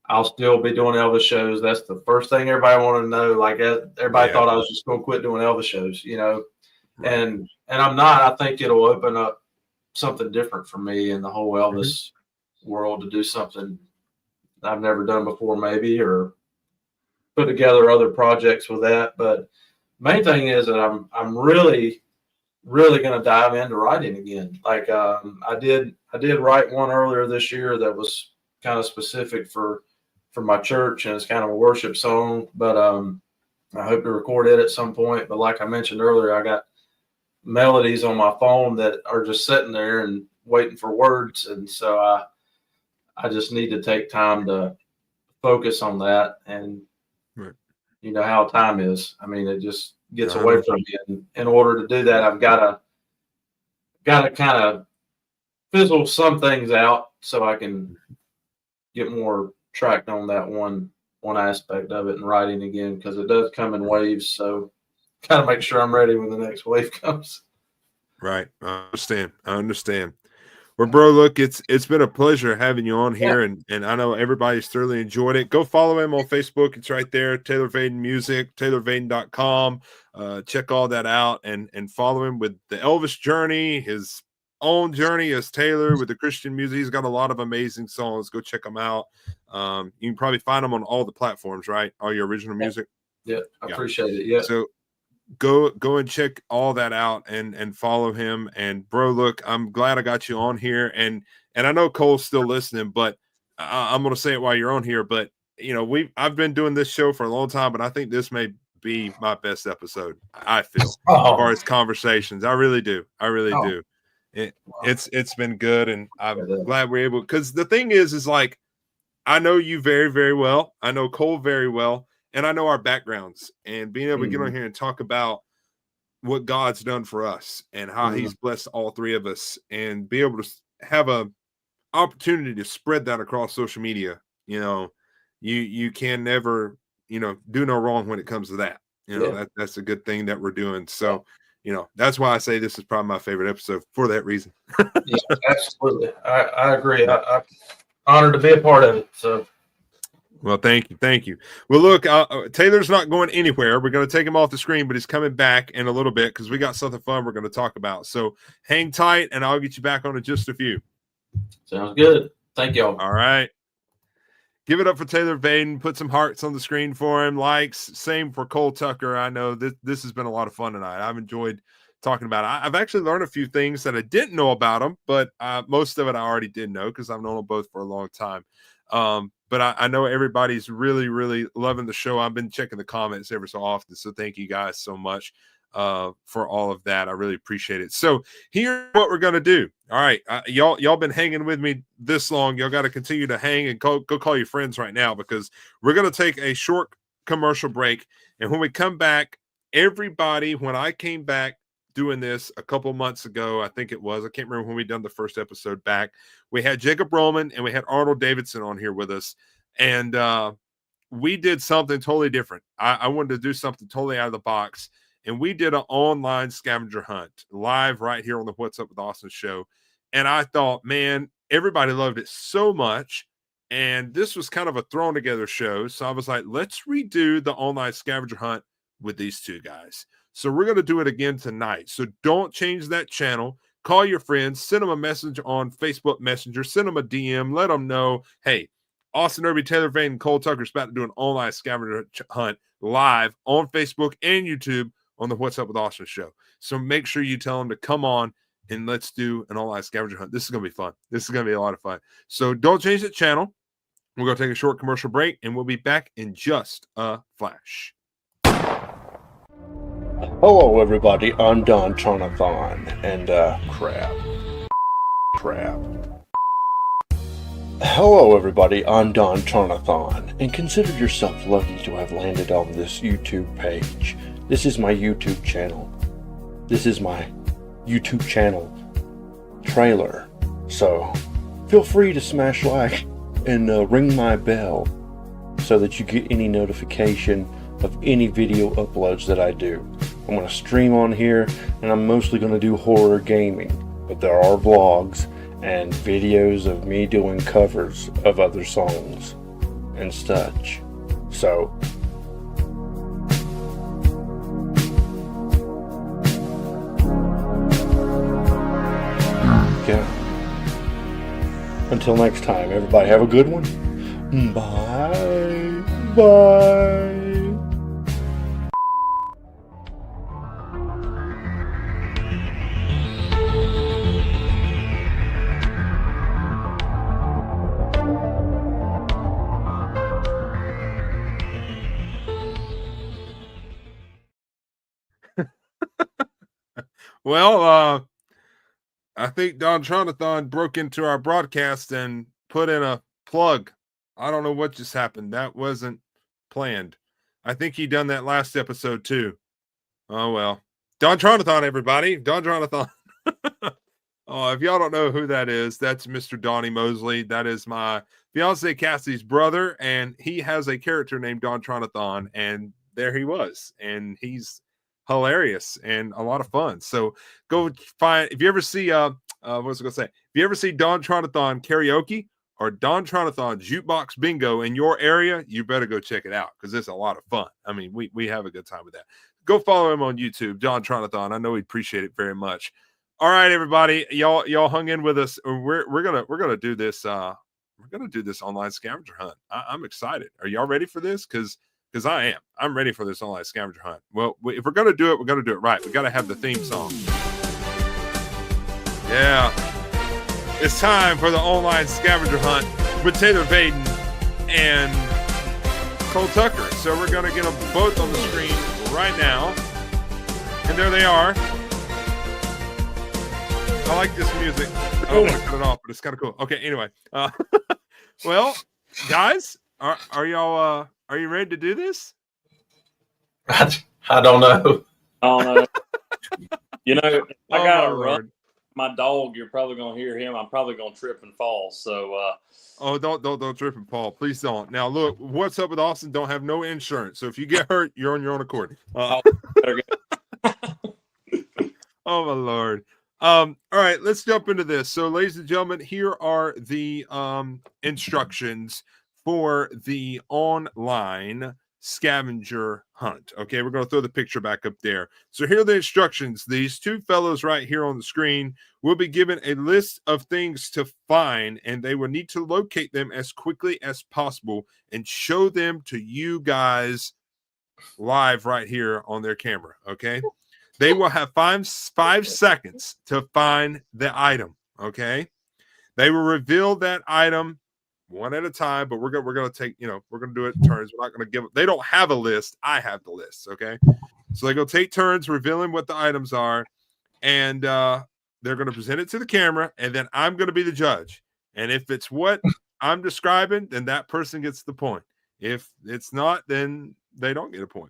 I'll still be doing Elvis shows. That's the first thing everybody wanted to know. Like, everybody thought I was just going to quit doing Elvis shows, Right. And I'm not. I think it'll open up something different for me in the whole Elvis world, to do something I've never done before, maybe, or put together other projects with that. But main thing is that I'm really, really going to dive into writing again. Like, I did write one earlier this year that was kind of specific for my church, and it's kind of a worship song, but I hope to record it at some point. But like I mentioned earlier, I got melodies on my phone that are just sitting there and waiting for words, and so I just need to take time to focus on that and Right. You know how time is. I mean, it just gets Yeah, away from me. And in order to do that, I've got to kind of fizzle some things out so I can get more tracked on that one aspect of it and writing again, because it does come in waves. So gotta make sure I'm ready when the next wave comes. Right. I understand. Well, bro, look, it's been a pleasure having you on here, and I know everybody's thoroughly enjoyed it. Go follow him on Facebook. It's right there, Taylor Vaden Music, taylorvaden.com. Check all that out and follow him with the Elvis journey, his own journey as Taylor with the Christian music. He's got a lot of amazing songs. Go check them out. You can probably find them on all the platforms, right? All your original music. Yeah, I appreciate it. Yeah. So go and check all that out and follow him. And bro, look, I'm glad I got you on here, and I know Cole's still listening, but I'm gonna say it while you're on here. But you know, I've been doing this show for a long time, but I think this may be my best episode. I feel as far as conversations, I really do. Do. It's been good, and I'm glad we're able, because the thing is like, I know you very, very well. I know Cole very well. And I know our backgrounds, and being able to get on here and talk about what God's done for us and how he's blessed all three of us, and be able to have a opportunity to spread that across social media. You know, you can never, do no wrong when it comes to that. That's a good thing that we're doing. So, that's why I say this is probably my favorite episode for that reason. Yeah, absolutely. I agree. I'm honored to be a part of it. So. Well, thank you. Well, look, Taylor's not going anywhere. We're going to take him off the screen, but he's coming back in a little bit because we got something fun we're going to talk about. So hang tight, and I'll get you back on in just a few. Sounds good. Thank y'all. All right. Give it up for Taylor Vaden. Put some hearts on the screen for him. Likes. Same for Cole Tucker. I know this has been a lot of fun tonight. I've enjoyed talking about it. I've actually learned a few things that I didn't know about them, but most of it I already did know because I've known them both for a long time. But I know everybody's really, really loving the show. I've been checking the comments every so often. So thank you guys so much for all of that. I really appreciate it. So here's what we're going to do. All right. Y'all been hanging with me this long. Y'all got to continue to hang and go call your friends right now, because we're going to take a short commercial break. And when we come back, everybody, when I came back doing this a couple months ago, I think it was, I can't remember when we done the first episode back, we had Jacob Roman and we had Arnold Davidson on here with us, and we did something totally different. I wanted to do something totally out of the box, and we did an online scavenger hunt live right here on the What's Up with Austin show. And I thought, man, everybody loved it so much, and this was kind of a thrown together show. So I was like, let's redo the online scavenger hunt with these two guys. So we're going to do it again tonight. So don't change that channel. Call your friends, send them a message on Facebook Messenger, send them a DM, let them know, hey, Austin Irby, Taylor Vaden, and Cole Tucker's about to do an online scavenger hunt live on Facebook and YouTube on the What's Up with Austin show. So make sure you tell them to come on and let's do an online scavenger hunt. This is going to be fun. This is going to be a lot of fun. So don't change the channel. We're going to take a short commercial break, and we'll be back in just a flash. Hello, everybody. I'm Don Tronathon, and crap. Hello, everybody. I'm Don Tronathon, and consider yourself lucky to have landed on this YouTube page. This is my YouTube channel. This is my YouTube channel trailer. So, feel free to smash like and ring my bell so that you get any notification of any video uploads that I do. I'm going to stream on here, and I'm mostly going to do horror gaming, but there are vlogs and videos of me doing covers of other songs and such. So, yeah. Until next time, everybody have a good one. Bye. Bye. Well, I think Don Tronathon broke into our broadcast and put in a plug. I don't know what just happened. That wasn't planned. I think he done that last episode too. Oh well. Don Tronathon, everybody. Don Tronathon. Oh, if y'all don't know who that is, that's Mr. Donnie Mosley. That is my fiance Cassie's brother, and he has a character named Don Tronathon, and there he was, and he's hilarious and a lot of fun. So go find, if you ever see what was I gonna say? If you ever see Don Tronathon karaoke or Don Tronathon jukebox bingo in your area, you better go check it out because it's a lot of fun. I mean, we have a good time with that. Go follow him on YouTube, Don Tronathon. I know he'd appreciate it very much. All right, everybody, y'all hung in with us. We're gonna do this. We're gonna do this online scavenger hunt. I'm excited. Are y'all ready for this? Because I am. I'm ready for this online scavenger hunt. Well, if we're gonna do it, we're gonna do it right. We gotta have the theme song. Yeah, it's time for the online scavenger hunt with Taylor Vaden and Cole Tucker. So we're gonna get them both on the screen right now, and there they are. I like this music. I don't want to cut it off, but it's kind of cool. Okay, anyway. Well, guys, are y'all are you ready to do this? I don't know. I don't know. You know, if I gotta run Lord. my dog, you're probably gonna hear him. I'm probably gonna trip and fall. So Oh, don't trip and fall. Please don't. Now look, what's up with Austin? Don't have no insurance. So if you get hurt, you're on your own accord. better get Oh my Lord. All right, let's jump into this. So, ladies and gentlemen, here are the instructions for the online scavenger hunt. Okay, we're going to throw the picture back up there. So here are the instructions. These two fellows right here on the screen will be given a list of things to find, and they will need to locate them as quickly as possible and show them to you guys live right here on their camera. Okay. They will have five seconds to find the item. Okay, they will reveal that item one at a time, but we're gonna take, we're gonna do it in turns. We're not gonna give. They don't have a list. I have the list. Okay, so they go take turns revealing what the items are, and they're gonna present it to the camera, and then I'm gonna be the judge. And if it's what I'm describing, then that person gets the point. If it's not, then they don't get a point.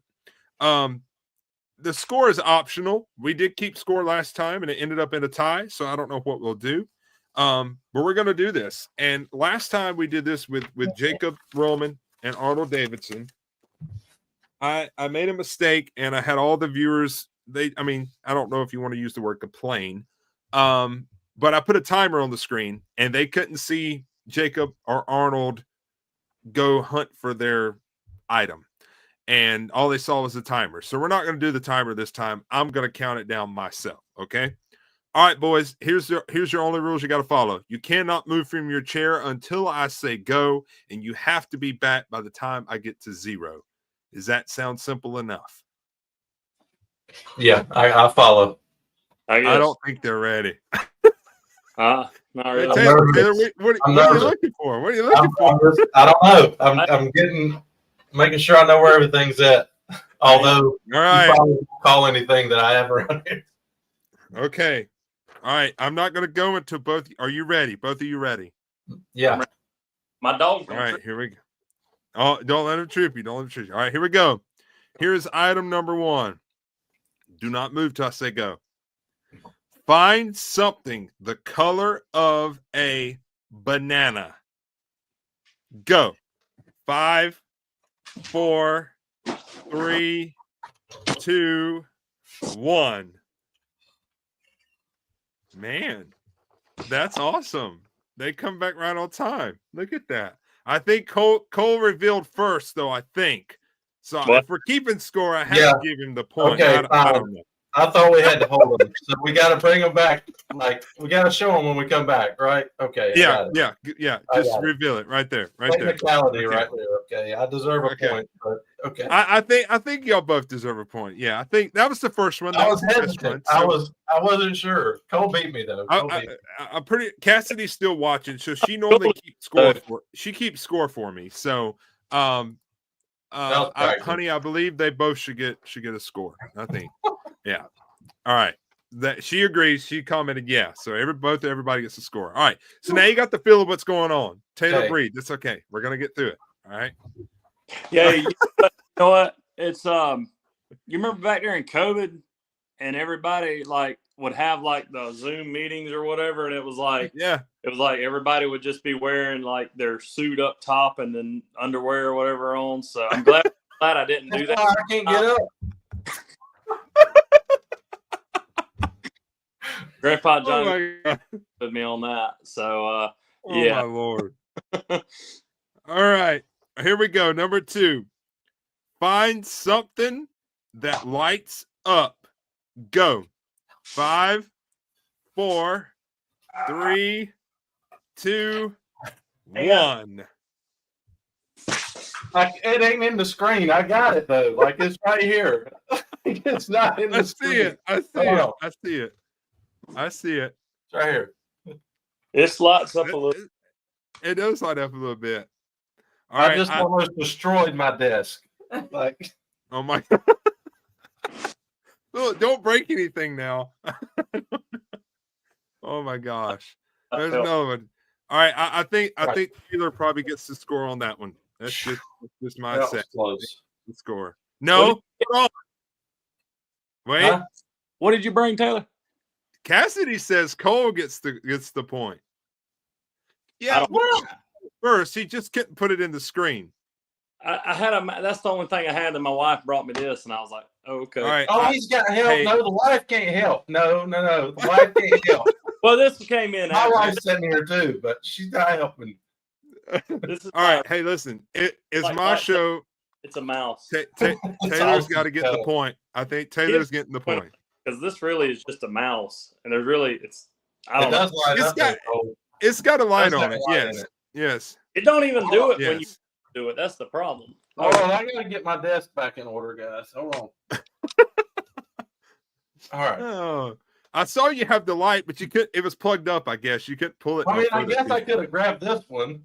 The score is optional. We did keep score last time, and it ended up in a tie, so I don't know what we'll do. But we're going to do this. And last time we did this with Jacob Roman and Arnold Davidson, I made a mistake, and I had all the viewers. I don't know if you want to use the word complain, but I put a timer on the screen, and they couldn't see Jacob or Arnold go hunt for their item. And all they saw was the timer. So we're not going to do the timer this time. I'm going to count it down myself. Okay. All right, boys. Here's your only rules you got to follow. You cannot move from your chair until I say go, and you have to be back by the time I get to 0. Does that sound simple enough? Yeah, I follow. I don't think they're ready. Not really. Taylor, what are you looking for? What are you looking for? I don't know. I'm making sure I know where everything's at. Although, all right, you probably won't call anything that I have around here. Okay. All right. I'm not going to go into both. Are you ready? Both of you ready? Yeah. My dog's all right. Here we go. Oh, don't let him trip you. Don't let him trip you. All right. Here we go. Here's item number 1. Do not move till I say go. Find something the color of a banana. Go. 5, 4, 3, 2, 1. Man, that's awesome. They come back right on time. Look at that. I think Cole revealed first, though, I think. So if we're keeping score, I have to give him the point. Okay, I don't know. I thought we had to hold them. So we got to bring them back. Like, we got to show them when we come back, right? Okay. Yeah. Just reveal it right there. Technicality right there. Okay. I deserve a point, but okay. I think y'all both deserve a point. Yeah, I think that was the first one. That I was hesitant. So I wasn't sure. Cole beat me though. I'm pretty. Cassidy's still watching, so she normally keeps score score for me. So, honey, I believe they both should get a score. I think. Yeah. All right. That she agrees. She commented, yeah. So everybody gets a score. All right. So now you got the feel of what's going on. Taylor Breed. That's okay. We're gonna get through it. All right. Yeah. You know what? It's you remember back during COVID and everybody like would have like the Zoom meetings or whatever, and it was like everybody would just be wearing like their suit up top and then underwear or whatever on. So I'm glad I didn't do that. I can't get up. Grandpa John put me on that. So my Lord. All right. Here we go. Number 2. Find something that lights up. Go. 5, 4, 3, 2, 1. It ain't in the screen. I got it though. Like it's right here. It's not in the screen. I see it. It's right here. It lights up a little. It does light up a little bit. All I right, just almost destroyed my desk. Like, oh my! Look, don't break anything now. Oh my gosh! There's another one. All right, I think Taylor probably gets the score on that one. That's just my set. Close. The score. No, hold on. Wait. Huh? What did you bring, Taylor? Cassidy says Cole gets the point. Yeah, first he just couldn't put it in the screen. I had that's the only thing I had, and my wife brought me this, and I was like, oh, okay. All right. Oh, he's got help. Hey. No, the wife can't help. No. The wife can't help. Well, this came in. My wife's sitting here too, but she's not helping. This is all right. Hey, listen. It's like my show. It's a mouse. Taylor's got to get the point. I think Taylor's getting the point. Because this really is just a mouse, and there's really I don't know. It's got a light on it. Yes. It don't even do it when you do it. That's the problem. Hold on, I gotta get my desk back in order, guys. Hold on. All right. Oh, I saw you have the light, but you could. It was plugged up. I guess you couldn't pull it. I mean, I guess I could have grabbed this one.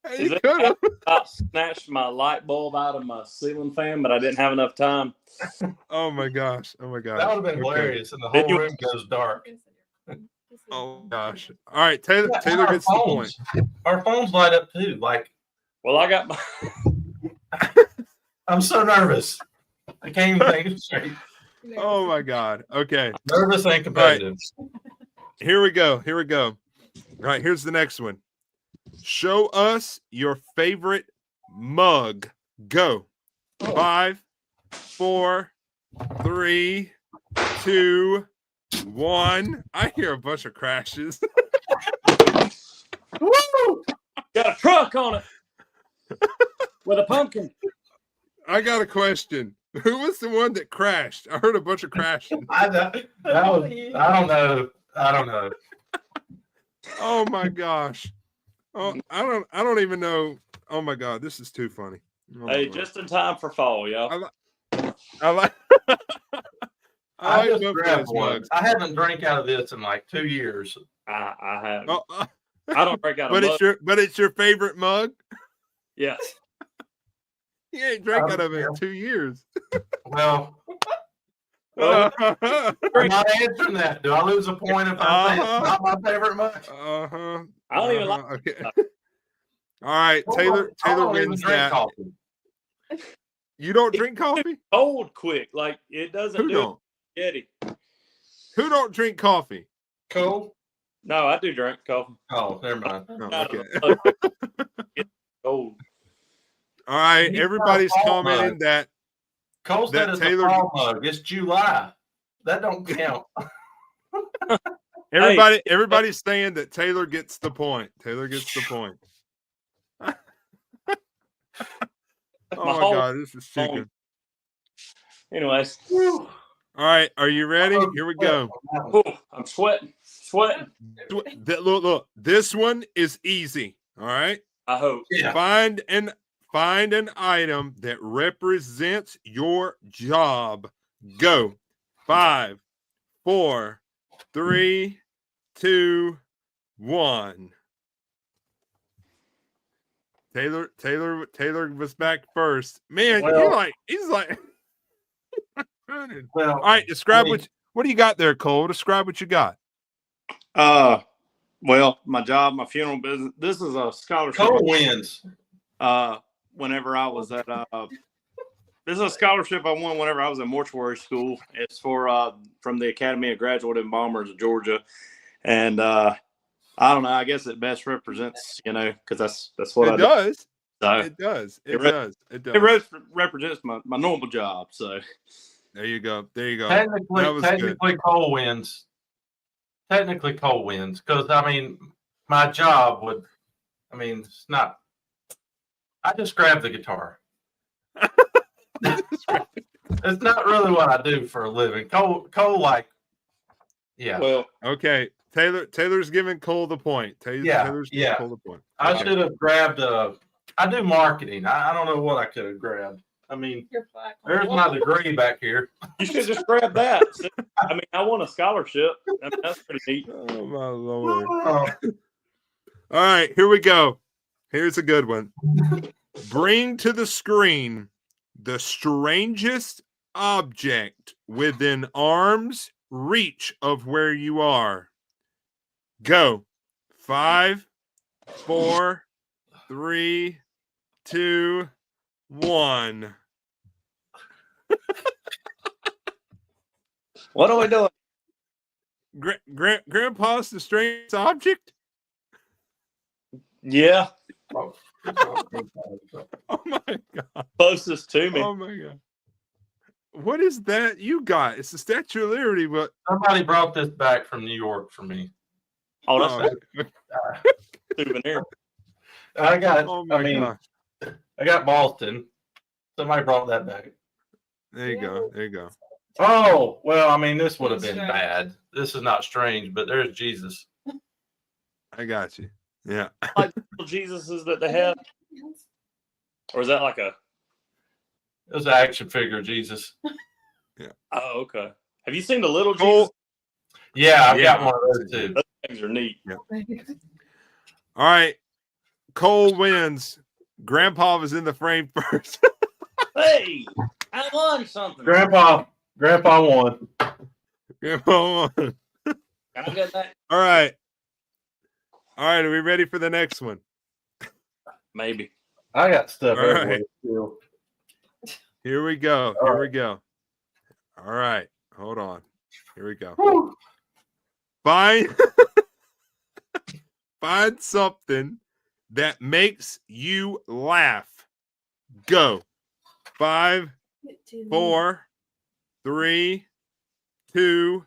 Hey, you could have. I snatched my light bulb out of my ceiling fan, but I didn't have enough time. Oh my gosh! That would have been hilarious, and the whole room goes dark. Oh gosh! All right, Taylor gets the point. Our phones light up too. Like, well, I got my. I'm so nervous. I can't even think it straight. Oh my God! Okay. Nervous and competitive. Right. Here we go. All right, here's the next one. Show us your favorite mug. Go. 5, 4, 3, 2, 1. I hear a bunch of crashes. Woo! Got a truck on it with a pumpkin. I got a question. Who was the one that crashed? I heard a bunch of crashing. I don't know. Oh my gosh. Oh, I don't even know. Oh my God, this is too funny. Oh, hey, just in time for fall, y'all. I like I just grabbed one. I haven't drank out of this in like 2 years. I have. I don't drink out of mug. But it's your favorite mug? Yes. You ain't drank out of it in 2 years. Well, I'm not answering that. Do I lose a point if I say it's not my favorite mug? I don't even like okay. All right, Taylor wins that. Coffee. You don't drink coffee? Cold quick. Like it doesn't Yeti. Who don't drink coffee? Cool. No, I do drink coffee. Oh, never mind. Oh, okay. Cold. All right, everybody's commenting that Cole said it's Taylor, a fall mug. It's July. That don't count. Everybody's saying that Taylor gets the point. Taylor gets the point. Oh my God, this is chicken. Anyways. All right, are you ready? Here we go. Ooh, I'm sweating. Look, this one is easy. All right. I hope. Yeah. Find an item that represents your job. Go. 5, 4, 3, 2, 1. Taylor was back first. Man, he's like well, all right, describe what do you got there, Cole? Describe what you got. Well, my job, my funeral business. This is a scholarship. Cole wins. Whenever I was at This is a scholarship I won whenever I was in mortuary school. It's for from the Academy of Graduate Embalmers of Georgia, and I don't know. I guess it best represents, because that's what It I does. do. So It does. It It re- does. It does. it represents my normal job. So There you go. There you go. Technically, That was good. technically Cole wins. Technically Cole wins because my job would. It's not. I just grab the guitar. It's not really what I do for a living. Cole, yeah. well, Okay. Taylor's giving Cole the point. Taylor's giving Cole the point. I Okay. should have grabbed I do marketing. I don't know what I could have grabbed. There's my degree back here. you should just grab that. I won a scholarship. That's pretty neat. Oh my Lord. Oh, All right, here we go. Here's a good one. Bring to the screen the strangest object within arm's reach of where you are. Go. 5, 4, 3, 2, 1. What are we doing? Grandpa's the strangest object? Yeah, Oh my God. closest to me. Oh my God. What is that you got? It's the Statue of Liberty, but somebody brought this back from New York for me. Oh, that's oh, a souvenir. I got. oh my God. I got Boston. Somebody brought that back. There you go. There you go. Oh well, this would have been bad. This is not strange, but there's Jesus. I got you. Yeah. Like little Jesuses that they have, or is that like a? It was an action figure of Jesus. Oh, okay. Have you seen the little Cole- Jesus? Yeah, I've Yeah. got one of those too. Those things are neat. All right. Cole wins. Grandpa was in the frame first. Hey, I won something. Grandpa won. Grandpa won. Can I get that? All right. All right. Are we ready for the next one? Maybe. I got stuff All everywhere right. still. Here we go. All Here right. we go. All right. Hold on. Here we go. Woo. Find something that makes you laugh. Go. 5, 4, 3, 2,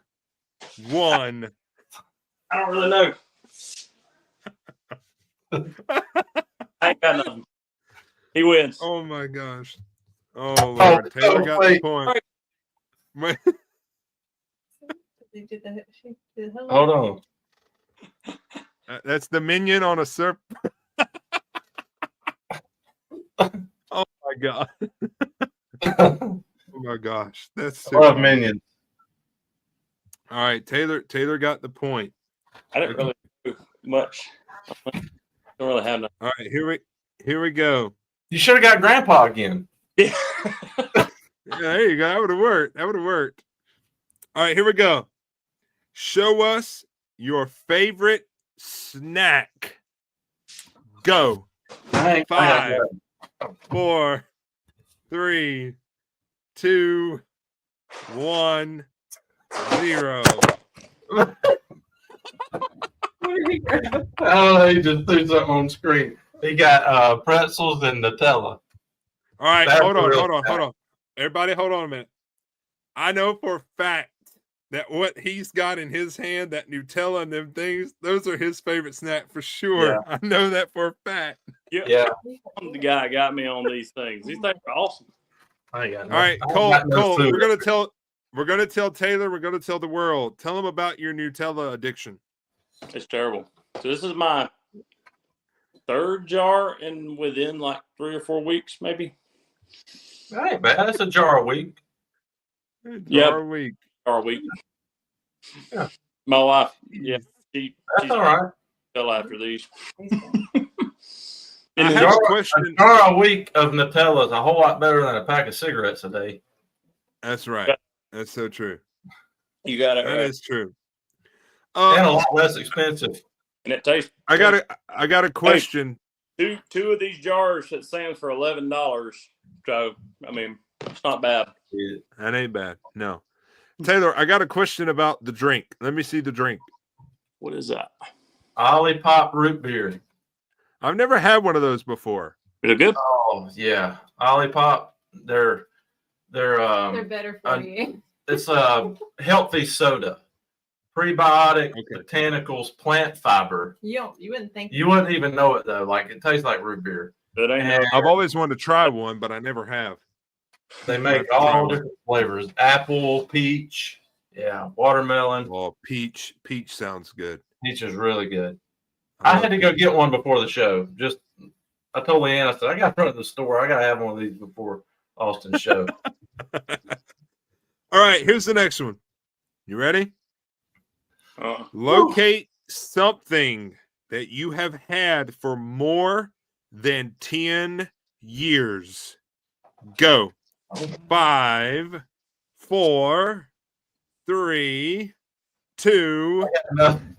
1. I don't really know. I ain't got nothing. He wins. Oh my gosh. Oh Lord. Taylor got the wait. point. Wait. Hold on. That's the minion on a serp. Oh my God. Oh my gosh. That's I so love funny. minions. All right, Taylor got the point. I didn't really do much. Don't really have nothing. All right, here we go. You should have got Grandpa again. Yeah. Yeah, there you go. That would have worked. That would have worked. All right, here we go. Show us your favorite snack. Go. 5, 4, 3, 2, 1, 0. Oh, he just threw something on screen. He got pretzels and Nutella. All right, That's hold real on. Everybody, hold on a minute. I know for a fact that what he's got in his hand, that Nutella and them things, those are his favorite snack for sure. Yeah. I know that for a fact. Yeah. The guy got me on these things. These things are awesome. I got All right, Cole, we're gonna tell Taylor, we're gonna tell the world. Tell him about your Nutella addiction. It's terrible. So this is my third jar and within like 3 or 4 weeks, maybe. Hey, man, that's a jar a week. Yep. A week. Jar a week. Yeah. My wife, yeah, she's That's all right. fell after these. I And have then- a A question. jar a week of Nutella is a whole lot better than a pack of cigarettes a day. That's right. That's so true. you got it That right. is true. And a lot less expensive. And it tastes. I got a question. Two of these jars that stands for $11. So I mean, It's not bad. That ain't bad. No. Taylor, I got a question about the drink. Let me see the drink. What is that? Olipop root beer. I've never had one of those before. Is it good? Oh yeah, Olipop. They're better for you. It's a healthy soda, prebiotic, Okay. botanicals, plant fiber. You wouldn't think. You wouldn't even know it though. Like it tastes like root beer. It ain't. And I've always wanted to try one, but I never have. they make all different flavors: apple, peach, watermelon. Well, peach sounds good. Peach is really good. I had to go get one before the show. I told Leanne, I said, I got to run to the store. I got to have one of these before Austin's show. All right, here's the next one. You ready? Uh, Locate something that you have had for more than 10 years. Go. 5, 4, 3, 2,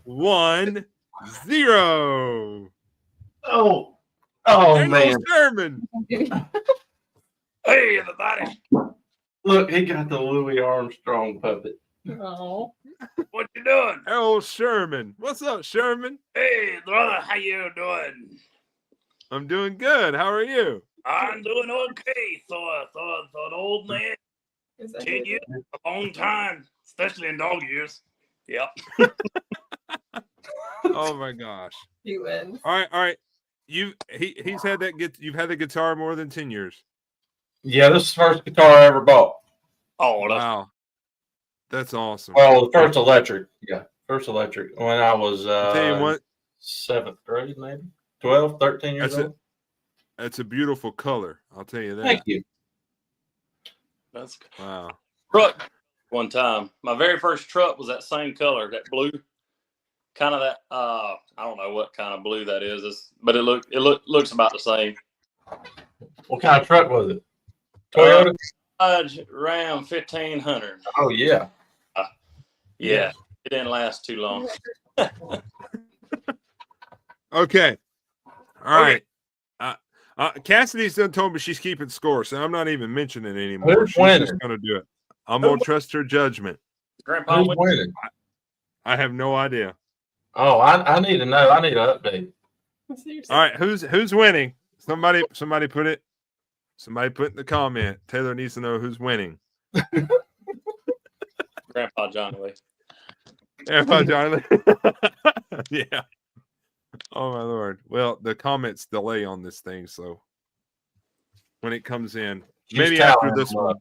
1, 0. Oh, Hey, man. Sherman. hey, everybody. Look, he got the Louis Armstrong puppet. Oh. What you doing? Oh, Sherman. What's up, Sherman? Hey, brother. How you doing? I'm doing good. How are you? I'm doing okay. So an old man, Is that 10 years, a long time, especially in dog years. Yep. Oh my gosh. You win. All right. You've had the guitar more than 10 years. Yeah, this is the first guitar I ever bought. Oh, that's Wow. That's awesome. Well, the first electric. Yeah, first electric. When I was I'll tell you what, 7th grade, maybe 12, 13 years old. That's a beautiful color. I'll tell you that. Thank you. that's Wow. Truck one time. My very first truck was that same color, that blue. Kind of that I don't know what kind of blue that is. But it looks about the same. What kind of truck was it? Toyota? Dodge Ram 1500. Oh, yeah. Yeah. It didn't last too long. Okay. All right. Cassidy's done told me she's keeping score, so I'm not even mentioning it anymore. Who's She's winning? just gonna do it. I'm gonna trust her judgment. Grandpa Who's went winning? I have no idea. Oh, I need to know. I need an update. All right, who's winning? Somebody put it. Somebody put in the comment. Taylor needs to know who's winning. Grandpa Johnny Lee. Grandpa Johnny. Yeah. Oh my Lord. Well, the comments delay on this thing, so when it comes in, maybe after this one.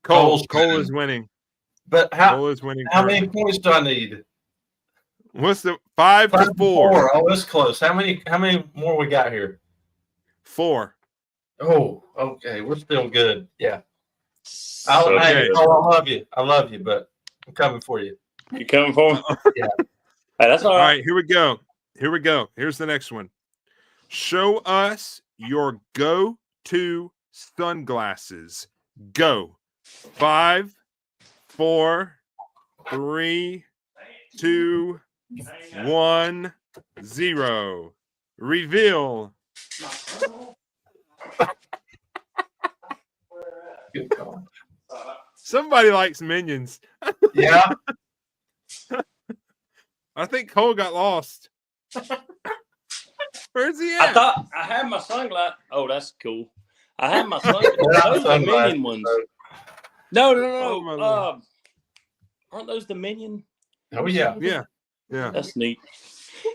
Cole is winning. But Cole is winning. how many points do I need? What's the 5 to 4? Oh, that's close. How many more we got here? 4. Oh, okay. We're still good. Yeah. Okay. I love you. I love you, but I'm coming for you. You coming for me? Yeah. Hey, that's all All right. right, here we go. Here's the next one. Show us your go-to sunglasses. Go. 5, 4, 3, 2, 1, 0. Reveal. Good call. Somebody likes Minions. Yeah. I think Cole got lost. Where's he at? I thought I had my sunglasses. Oh, that's cool. I had my sunglasses. Those are the Minion ones. No. Oh, my Lord. Aren't those the Minion? Oh, yeah. Yeah. That's neat.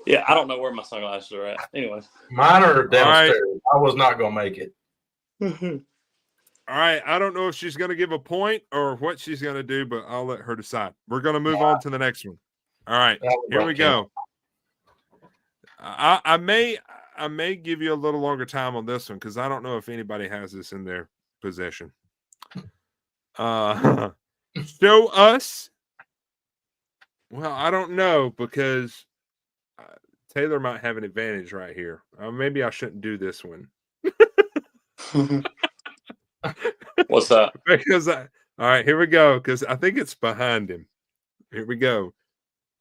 Yeah, I don't know where my sunglasses are at. Anyway. Mine are downstairs. All right. I was not going to make it. All right. I don't know if she's going to give a point or what she's going to do, but I'll let her decide. We're going to move on to the next one. All right. Here we go. I may give you a little longer time on this one because I don't know if anybody has this in their possession. Show us. Well, I don't know because Taylor might have an advantage right here. Maybe I shouldn't do this one. What's that? Because all right, here we go. Because I think it's behind him. Here we go.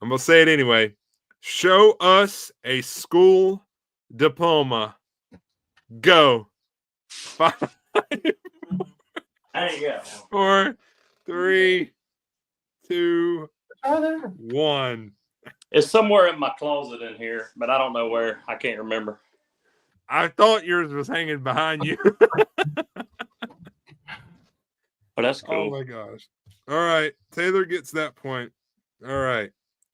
I'm gonna say it anyway. Show us a school diploma. Go. 5, There you go. 4, 3, 2, 1. It's somewhere in my closet in here, but I don't know where. I can't remember. I thought yours was hanging behind you. Oh, that's Oh cool. my gosh. All right. Taylor gets that point. All right.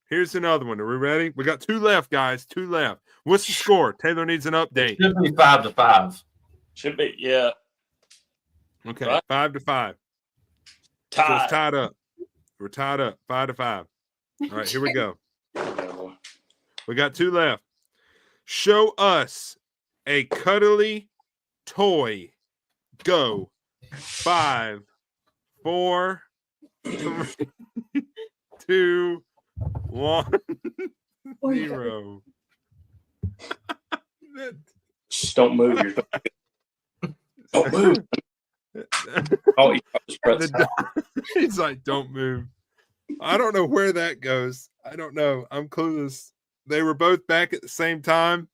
Here's another one. Are we ready? We got 2 left, guys. 2 left. What's the score? Taylor needs an update. Should be 5-5. Should be, yeah. Okay. Right. 5-5. So Tied. it's tied up. We're tied up. 5-5. All right, here we go. We got 2 left. Show us a cuddly toy. Go. 5, 4, 3, 2, 1, 0. Just don't move. Don't move. Oh, you just press He's like, don't move. I don't know where that goes. I don't know. I'm clueless. They were both back at the same time,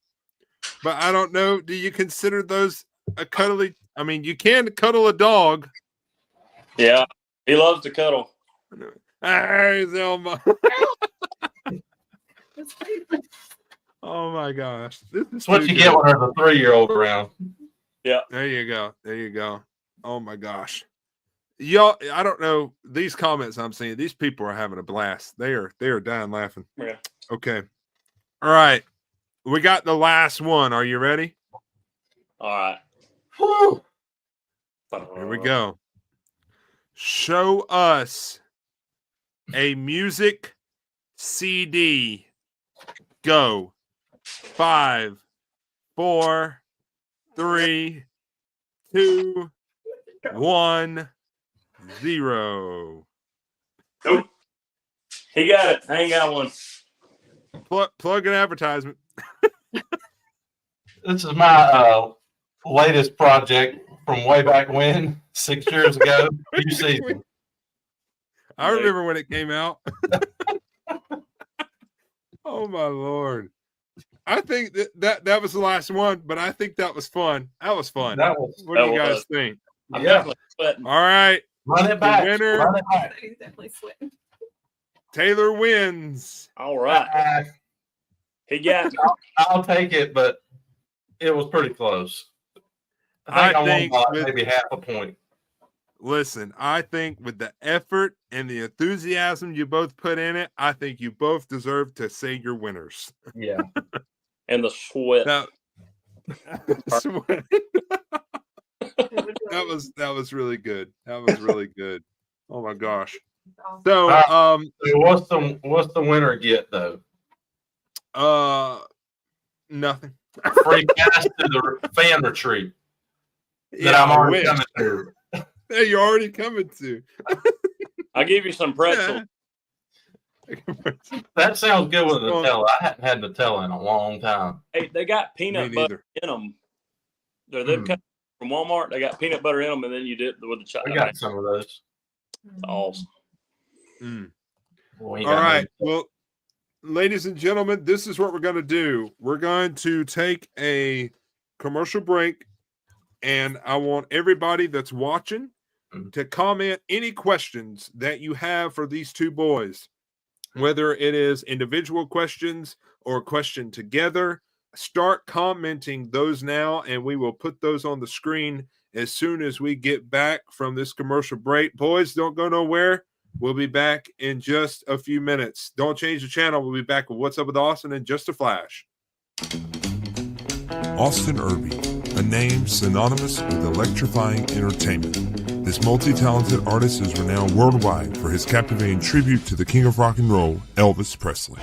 but I don't know. Do you consider those a cuddly? I mean, you can cuddle a dog. Yeah, he loves to cuddle. Hey, Zelma. Oh my gosh. This is That's what too you good. get when there's a 3-year-old around. Yeah. There you go. There you go. Oh my gosh. Y'all, I don't know. These comments I'm seeing, these people are having a blast. They are dying laughing. Yeah. Okay. All right. We got the last one. Are you ready? All right. Whew. Here we go. Show us a music CD. Go. 5, 4, 3, 2, 1, 0. Nope. He got it. I ain't got one. Plug an advertisement. This is my latest project from way back when, 6 years ago. New season. I remember when it came out. Oh my Lord. I think that was the last one, but I think that was fun. That was fun. What do you guys think? I'm Yeah. definitely sweating. All right. Run it back. The winner, Run it back. He's definitely sweating. Taylor wins. All right. He got it. I'll take it, but it was pretty close. I think I won by maybe half a point. Listen, I think with the effort and the enthusiasm you both put in it, I think you both deserve to say you're winners. Yeah. And the sweat. That was really good. That was really good. Oh my gosh. So what's the winner get though? Nothing. Free pass to the fan retreat that I'm already coming to. Hey, you're already coming to. I'll give you some pretzel. That sounds good with Nutella. I hadn't had Nutella in a long time. Hey, they got peanut butter in them. They're cut from Walmart. They got peanut butter in them, and then you dip with the chocolate. I got some of those. Awesome. All right. Well, ladies and gentlemen, this is what we're going to do. We're going to take a commercial break, and I want everybody that's watching to comment any questions that you have for these two boys, whether it is individual questions or a question together. Start commenting those now, and we will put those on the screen as soon as we get back from this commercial break. Boys, don't go nowhere. We'll be back in just a few minutes. Don't change the channel. We'll be back with What's Up with Austin in just a flash. Austin Irby, a name synonymous with electrifying entertainment. This multi-talented artist is renowned worldwide for his captivating tribute to the king of rock and roll, Elvis Presley.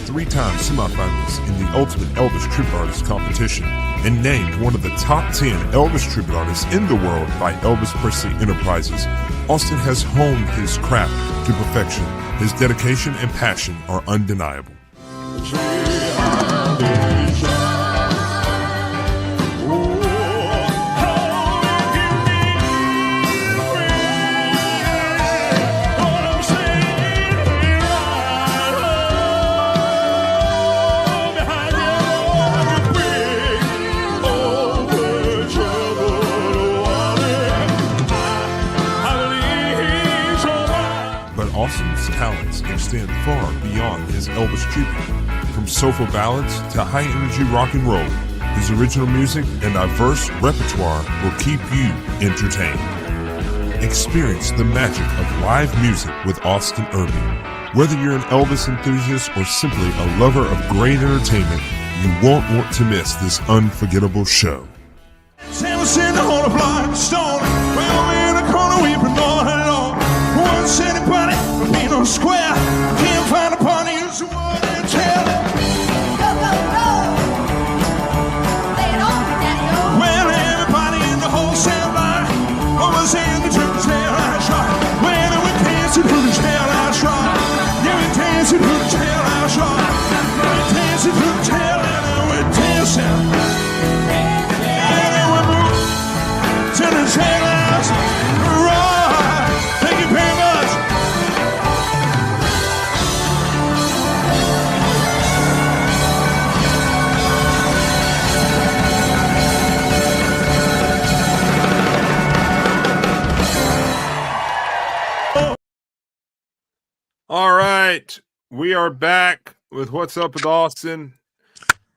Three-time semifinalist in the Ultimate Elvis Tribute Artist competition and named one of the top 10 Elvis tribute artists in the world by Elvis Presley Enterprises, Austin has honed his craft to perfection. His dedication and passion are undeniable. far beyond his Elvis treatment. From soulful ballads to high-energy rock and roll, his original music and diverse repertoire will keep you entertained. Experience the magic of live music with Austin Irving. Whether you're an Elvis enthusiast or simply a lover of great entertainment, you won't want to miss this unforgettable show. Square, can't find a party, use the one and tell it. Go, go, go. Lay it on me, Daddy, oh. Well, everybody in the wholesale line was in the church tail house rock. When we dancing through the tail house rock. Yeah, we dancing through the tail house rock. Yeah, we dancing through the tail and we're dancing. And then we move to the tail house rock. Thank you very much. All right, we are back with What's Up with Austin.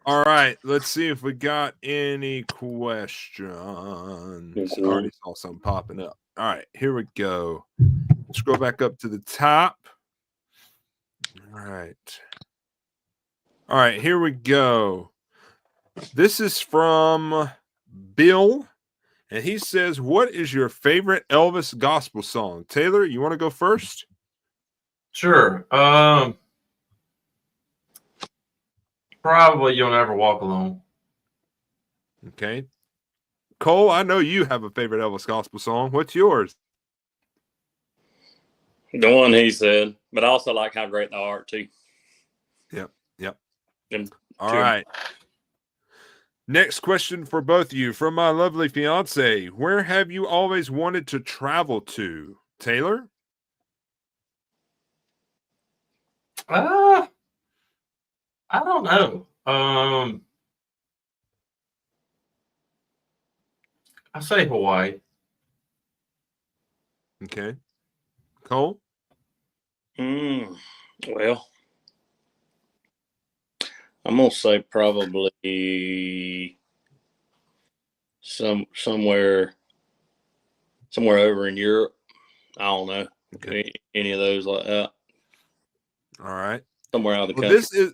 All right, let's see if we got any questions. I already saw something popping up. All right, here we go. Scroll back up to the top. All right, here we go. This is from Bill, and he says, what is your favorite Elvis gospel song? Taylor, you want to go first? Sure. Probably You'll Never Walk Alone. Okay. Cole, I know you have a favorite Elvis gospel song. What's yours? The one he said, but I also like How Great Thou Art too. Yep. Them All two. right. Next question for both of you from my lovely fiance. Where have you always wanted to travel to? Taylor? I don't know. I say Hawaii. Okay. Cole? Well, I'm gonna say probably somewhere over in Europe. I don't know. Okay. Any of those like that. All right. Somewhere out of the Well, country.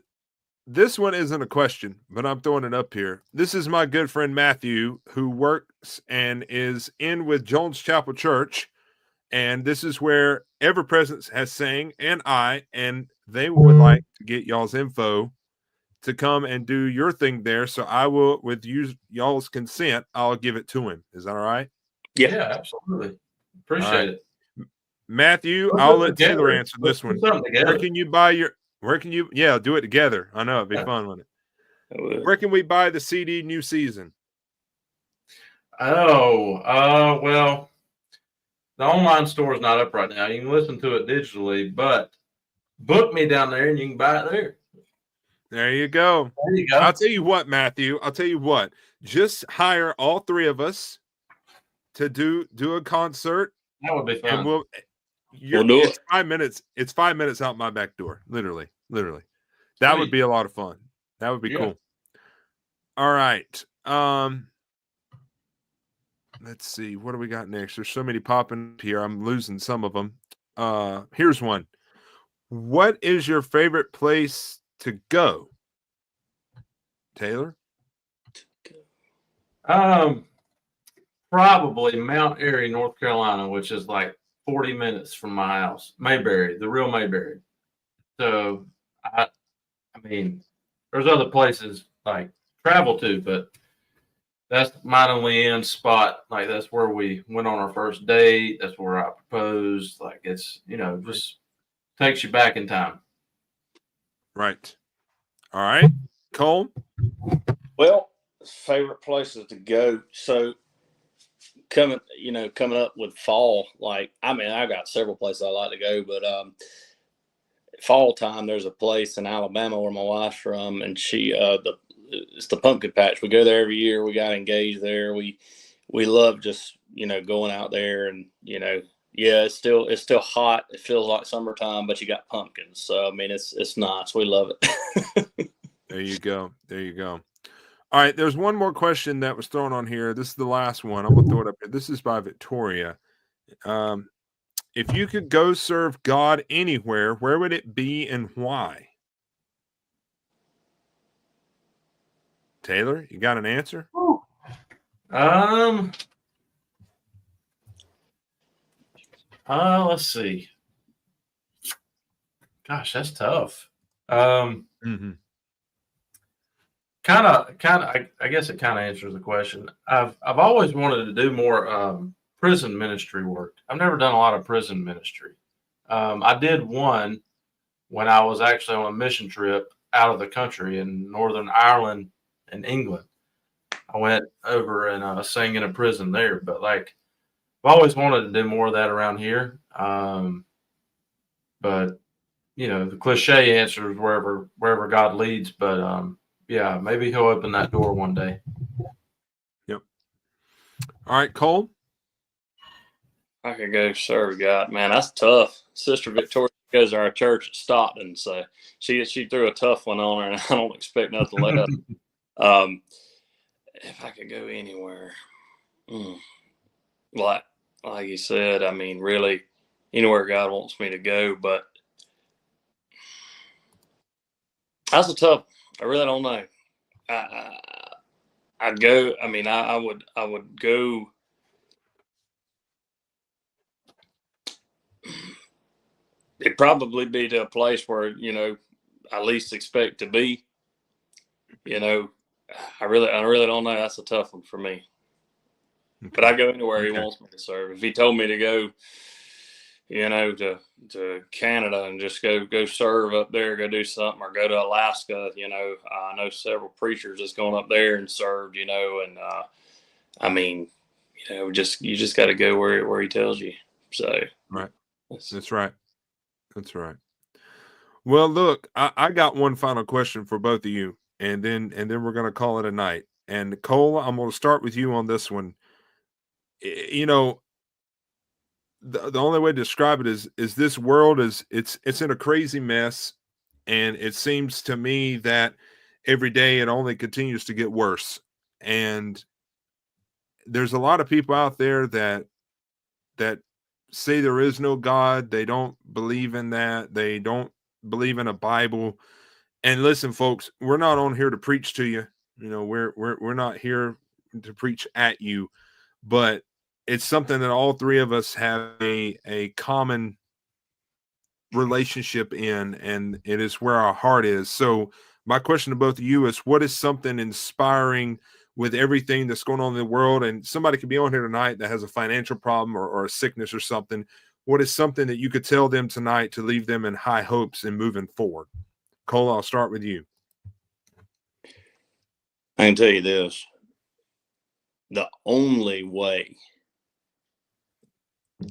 this one isn't a question, but I'm throwing it up here. This is my good friend Matthew, who works and is in with Jones Chapel Church, and this is where Ever Presence has sang, and they would like to get y'all's info to come and do your thing there. So I will, with y'all's consent, I'll give it to him. Is that all right? Yeah, absolutely. Appreciate it. Matthew, Let's I'll do it let Taylor together. answer Let's this do one. something together. Where can you do it together? I know it'd be fun, wouldn't it? Where can we buy the CD New Season? Well, the online store is not up right now. You can listen to it digitally, but book me down there and you can buy it there. There you go. There you go. I'll tell you what, Matthew. Just hire all three of us to do a concert. That would be fun. And we'll do it's 5 minutes. It's 5 minutes out my back door. Literally. That would be a lot of fun. That would be cool. All right. Let's see. What do we got next? There's so many popping here. I'm losing some of them. Here's one. What is your favorite place to go? Taylor? Probably Mount Airy, North Carolina, which is like 40 minutes from my house. Mayberry, the real Mayberry. So, I mean, there's other places like travel to, but that's my only end spot. Like, that's where we went on our first date. That's where I proposed. Like, it's, just takes you back in time. Right. All right. Cole? Well, favorite places to go. So coming up with fall, I got several places I like to go, but fall time, there's a place in Alabama where my wife's from, and it's the pumpkin patch. We go there every year. We got engaged there. We love just, going out there and, Yeah, it's still hot. It feels like summertime, but you got pumpkins. So I mean, it's nice. We love it. There you go. There you go. All right, there's one more question that was thrown on here. This is the last one. I'm gonna throw it up here. This is by Victoria. If you could go serve God anywhere, where would it be and why? Taylor, you got an answer? Let's see. Gosh, that's tough. I guess it kind of answers the question. I've always wanted to do more prison ministry work. I've never done a lot of prison ministry. I did one when I was actually on a mission trip out of the country in Northern Ireland and England. I went over and sang in a prison there, but like I've always wanted to do more of that around here. But you know, the cliche answer is wherever God leads. But yeah, maybe he'll open that door one day. Yep. All right, Cole. I could go serve God. Man, that's tough. Sister Victoria goes to our church at Stockton, so she threw a tough one on her, and I don't expect nothing less. If I could go anywhere, like you said, I mean, really, anywhere God wants me to go. But that's a tough. I really don't know. I'd go. I mean, I would go. It'd probably be to a place where, you know, I least expect to be. You know, I really don't know. That's a tough one for me. Okay. But I go anywhere he wants me to serve. If he told me to go, you know, to Canada and just go serve up there, go do something, or go to Alaska, you know, I know several preachers that's gone up there and served, you know, and I mean, you know, you just got to go where he tells you. So right, that's right. That's right. Well, look, I got one final question for both of you, and then we're going to call it a night. And Cole, I'm going to start with you on this one. You know, the only way to describe it is this world it's in a crazy mess, and it seems to me that every day it only continues to get worse. And there's a lot of people out there that say there is no God. They don't believe in that. They don't believe in a Bible. And listen, folks, we're not on here to preach to you. You know, we're not here to preach at you, but it's something that all three of us have a common relationship in, and it is where our heart is. So my question to both of you is, what is something inspiring with everything that's going on in the world? And somebody could be on here tonight that has a financial problem or a sickness or something. What is something that you could tell them tonight to leave them in high hopes and moving forward? Cole, I'll start with you. I can tell you this. The only way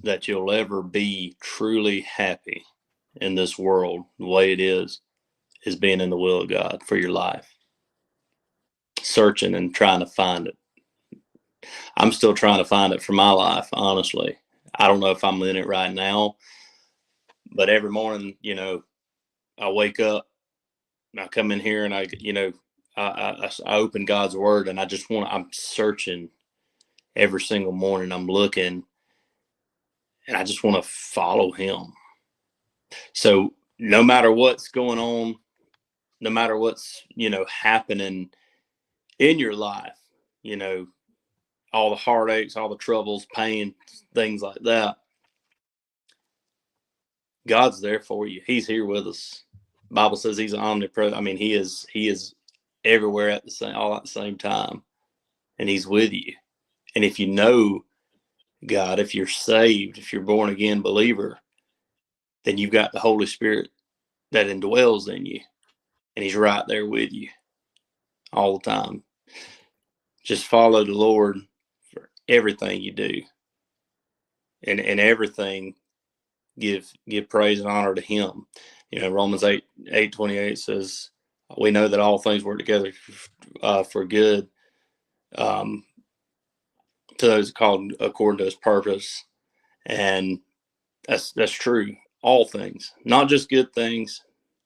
that you'll ever be truly happy in this world, the way it is being in the will of God for your life. Searching and trying to find it. I'm still trying to find it for my life, honestly. I don't know if I'm in it right now, but every morning, you know, I wake up, and I come in here, and I open God's word, and I'm searching every single morning. I'm looking, and I just want to follow him. So no matter what's going on, no matter what's, you know, happening in your life, you know, all the heartaches, all the troubles, pain, things like that, God's there for you. He's here with us. The Bible says he's omnipresent. I mean, he is everywhere all at the same time, and he's with you. And if you know God, if you're saved, if you're born again believer, then you've got the Holy Spirit that indwells in you, and he's right there with you all the time. Just follow the Lord for everything you do, and everything give praise and honor to him. You know, Romans 8:28 says, we know that all things work together for good to those called according to his purpose. And That's true. All things, not just good things,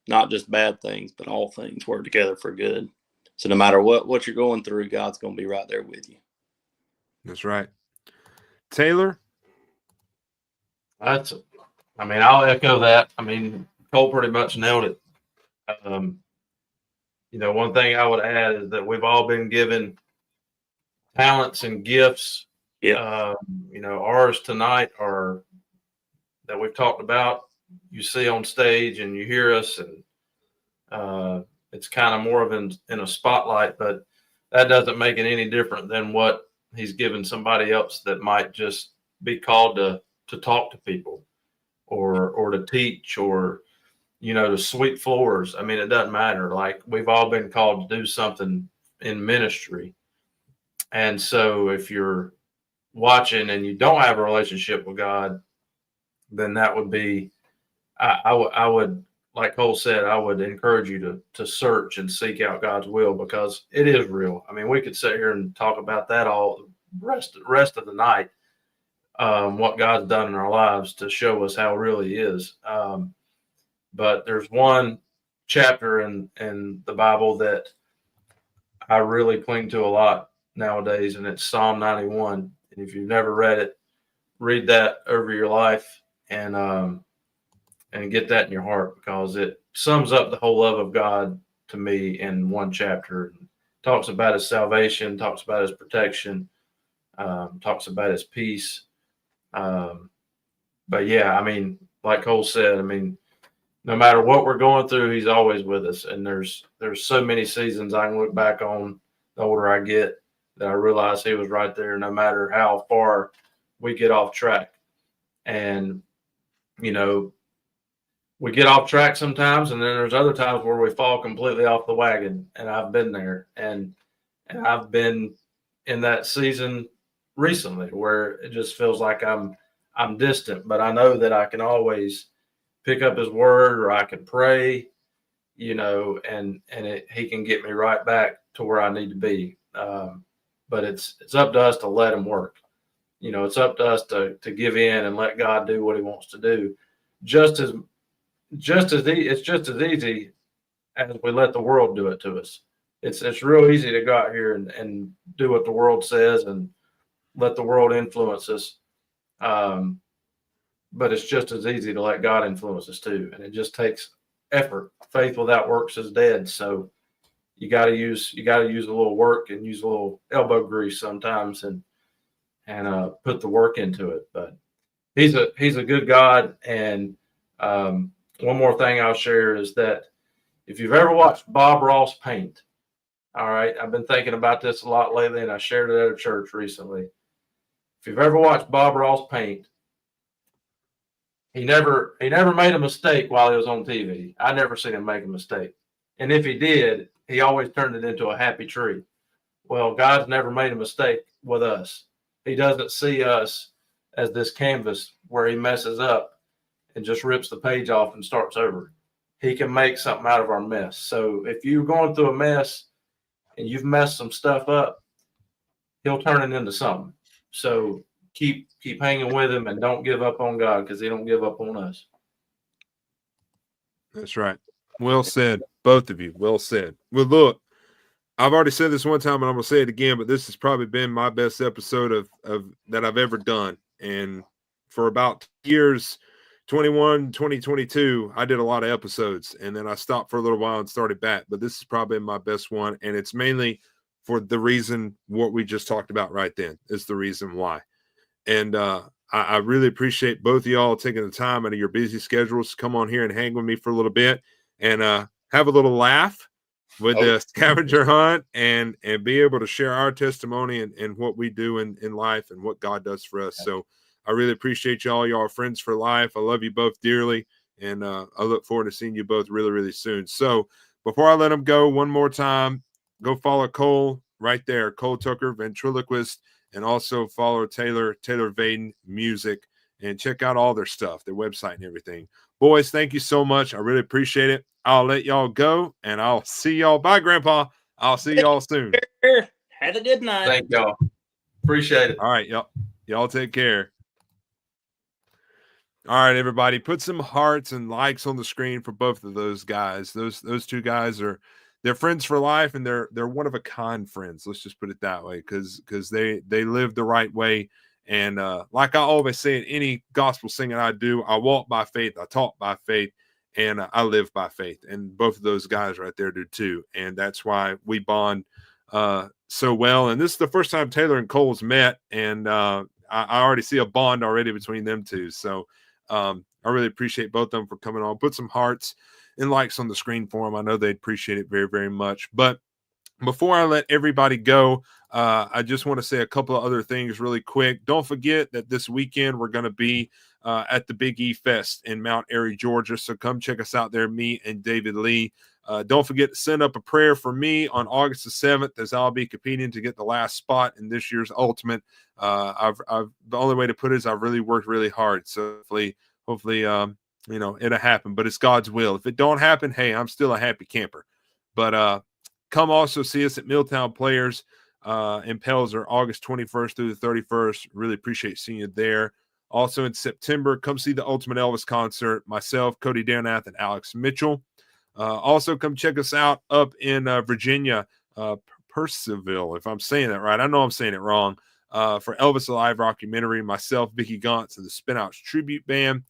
not just bad things, but all things work together for good. So no matter what you're going through, God's going to be right there with you. That's right. Taylor? I'll echo that. I mean, Cole pretty much nailed it. One thing I would add is that we've all been given talents and gifts. Yeah. Ours tonight are that we've talked about. You see on stage and you hear us, and it's kind of more of in a spotlight, but that doesn't make it any different than what he's given somebody else that might just be called to talk to people or to teach or, to sweep floors. I mean, it doesn't matter. Like, we've all been called to do something in ministry. And so if you're watching and you don't have a relationship with God, then that would be, I would, like Cole said, I would encourage you to search and seek out God's will, because it is real. I mean, we could sit here and talk about that all the rest of the night, what God's done in our lives to show us how real he is. But there's one chapter in the Bible that I really cling to a lot nowadays, and it's Psalm 91. And if you've never read it, read that over your life and get that in your heart, because it sums up the whole love of God to me in one chapter. It talks about his salvation, talks about his protection, talks about his peace. But yeah, I mean, like Cole said, I mean, no matter what we're going through, he's always with us. And there's so many seasons I can look back on, the older I get, that I realize he was right there, no matter how far we get off track. And, we get off track sometimes, and then there's other times where we fall completely off the wagon. And I've been there, and I've been in that season recently where it just feels like I'm distant, but I know that I can always pick up his word, or I can pray, and he can get me right back to where I need to be. But it's up to us to let him work. It's up to us to give in and let God do what he wants to do. It's just as easy as we let the world do it to us. It's real easy to go out here and do what the world says and let the world influence us. But it's just as easy to let God influence us too. And it just takes effort. Faith without works is dead. So you got to use a little work and use a little elbow grease sometimes and put the work into it. But he's a good God. And one more thing I'll share is that if you've ever watched Bob Ross paint, all right, I've been thinking about this a lot lately, and I shared it at a church recently. If you've ever watched Bob Ross paint, he never made a mistake while he was on TV. I never seen him make a mistake. And if he did, he always turned it into a happy tree. Well, God's never made a mistake with us. He doesn't see us as this canvas where he messes up and just rips the page off and starts over. He can make something out of our mess. So if you're going through a mess and you've messed some stuff up, he'll turn it into something. So keep hanging with him and don't give up on God, because he don't give up on us. That's right. Well said, both of you. Well said. Well, look, I've already said this one time, and I'm gonna say it again, but this has probably been my best episode of that I've ever done. And for about years, 21, 2022, I did a lot of episodes, and then I stopped for a little while and started back. But this is probably my best one, and it's mainly for the reason what we just talked about right then is the reason why. And I really appreciate both of y'all taking the time out of your busy schedules to come on here and hang with me for a little bit and have a little laugh with the scavenger hunt and be able to share our testimony and what we do in life and what God does for us. So I really appreciate y'all. Y'all are friends for life. I love you both dearly, and I look forward to seeing you both really, really soon. So before I let them go, one more time, go follow Cole right there, Cole Tucker, ventriloquist, and also follow Taylor Vaden Music, and check out all their stuff, their website and everything. Boys, thank you so much. I really appreciate it. I'll let y'all go, and I'll see y'all. Bye, Grandpa. I'll see y'all soon. Have a good night. Thank y'all. Appreciate it. All right, y'all take care. All right, everybody, put some hearts and likes on the screen for both of those guys. Those two guys they're friends for life, and they're one of a kind friends. Let's just put it that way, because they live the right way. And like I always say in any gospel singing I do, I walk by faith, I talk by faith, and I live by faith. And both of those guys right there do too. And that's why we bond so well. And this is the first time Taylor and Cole's met, and I already see a bond already between them two. So I really appreciate both of them for coming on. Put some hearts and likes on the screen for them. I know they'd appreciate it very, very much. But before I let everybody go, I just want to say a couple of other things really quick. Don't forget that this weekend we're going to be at the Big E Fest in Mount Airy, Georgia. So come check us out there, me and David Lee. Don't forget to send up a prayer for me on August the 7th, as I'll be competing to get the last spot in this year's Ultimate. The only way to put it is I've really worked really hard. So hopefully, it'll happen, but it's God's will. If it don't happen, hey, I'm still a happy camper. But come also see us at Milltown Players in Pelzer, August 21st through the 31st. Really appreciate seeing you there. Also in September, come see the Ultimate Elvis concert. Myself, Cody Darnath, and Alex Mitchell. Also, come check us out up in Virginia, Purcellville, if I'm saying that right. I know I'm saying it wrong. For Elvis Alive rockumentary, myself, Vicky Gauntz, and the Spinouts Tribute Band.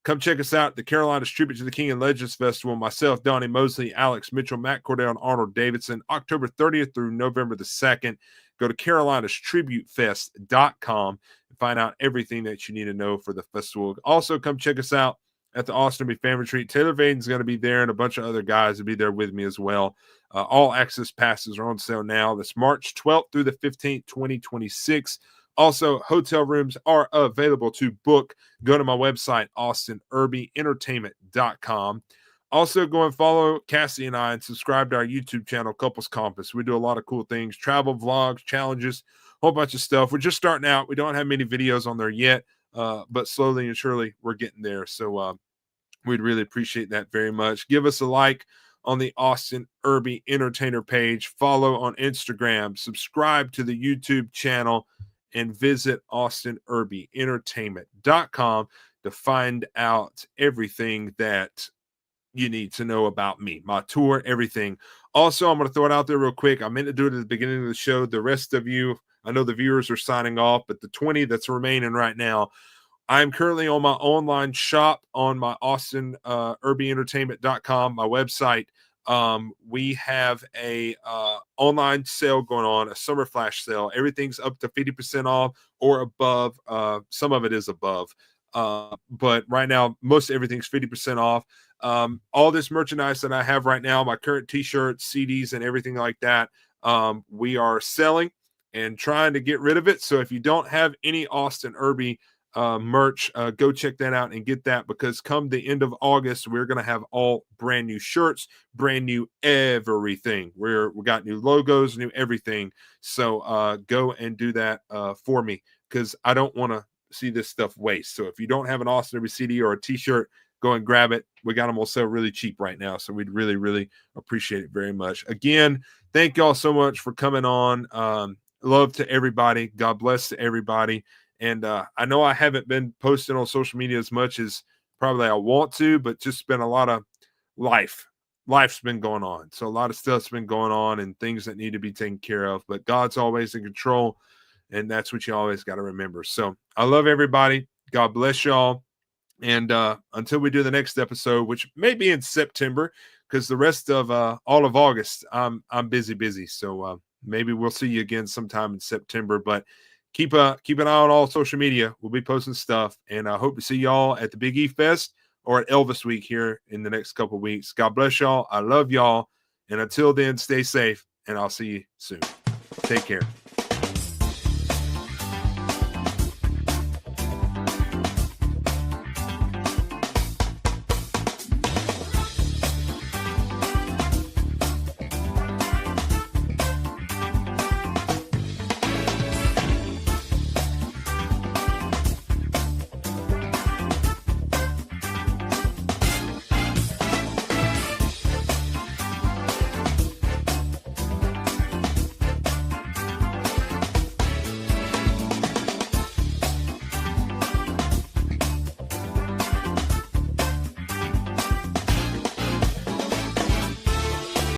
Come check us out at the Carolinas Tribute to the King and Legends Festival. Myself, Donnie Mosley, Alex Mitchell, Matt Cordell, and Arnold Davidson, October 30th through November the 2nd. Go to carolinastributefest.com and find out everything that you need to know for the festival. Also, come check us out at the Austin Be Fan Retreat. Taylor Vaden's going to be there, and a bunch of other guys will be there with me as well. All access passes are on sale now. That's March 12th through the 15th, 2026. Also, hotel rooms are available to book. Go to my website, austinirbyentertainment.com. Also, go and follow Cassie and I and subscribe to our YouTube channel, Couples Compass. We do a lot of cool things, travel vlogs, challenges, a whole bunch of stuff. We're just starting out. We don't have many videos on there yet, but slowly and surely we're getting there. So we'd really appreciate that very much. Give us a like on the Austin Irby Entertainer page. Follow on Instagram. Subscribe to the YouTube channel. And visit austinirbyentertainment.com to find out everything that you need to know about me, my tour, everything. Also, I'm going to throw it out there real quick. I meant to do it at the beginning of the show. The rest of you, I know the viewers are signing off, but the 20 that's remaining right now, I'm currently on my online shop on my austinirbyentertainment.com, my website. We have a online sale going on, a summer flash sale. Everything's up to 50% off or above. Some of it is above. But right now, most everything's 50% off. All this merchandise that I have right now, my current t-shirts, CDs, and everything like that, we are selling and trying to get rid of it. So if you don't have any Austin Irby merch, go check that out and get that, because come the end of August, we're going to have all brand new shirts, brand new everything. We got new logos, new everything. So go and do that for me, because I don't want to see this stuff waste. So if you don't have an Austin Irby CD or a t-shirt, go and grab it. We got them on sale really cheap right now. So we'd really, really appreciate it very much. Again, thank y'all so much for coming on. Love to everybody. God bless to everybody. And I know I haven't been posting on social media as much as probably I want to, but just been a lot of life. Life's been going on. So a lot of stuff's been going on and things that need to be taken care of. But God's always in control, and that's what you always got to remember. So I love everybody. God bless y'all. And until we do the next episode, which may be in September, because the rest of all of August, I'm busy. So maybe we'll see you again sometime in September. But keep an eye on all social media. We'll be posting stuff, and I hope to see y'all at the Big E Fest or at Elvis Week here in the next couple of weeks. God bless y'all. I love y'all. And until then, stay safe, and I'll see you soon. Take care.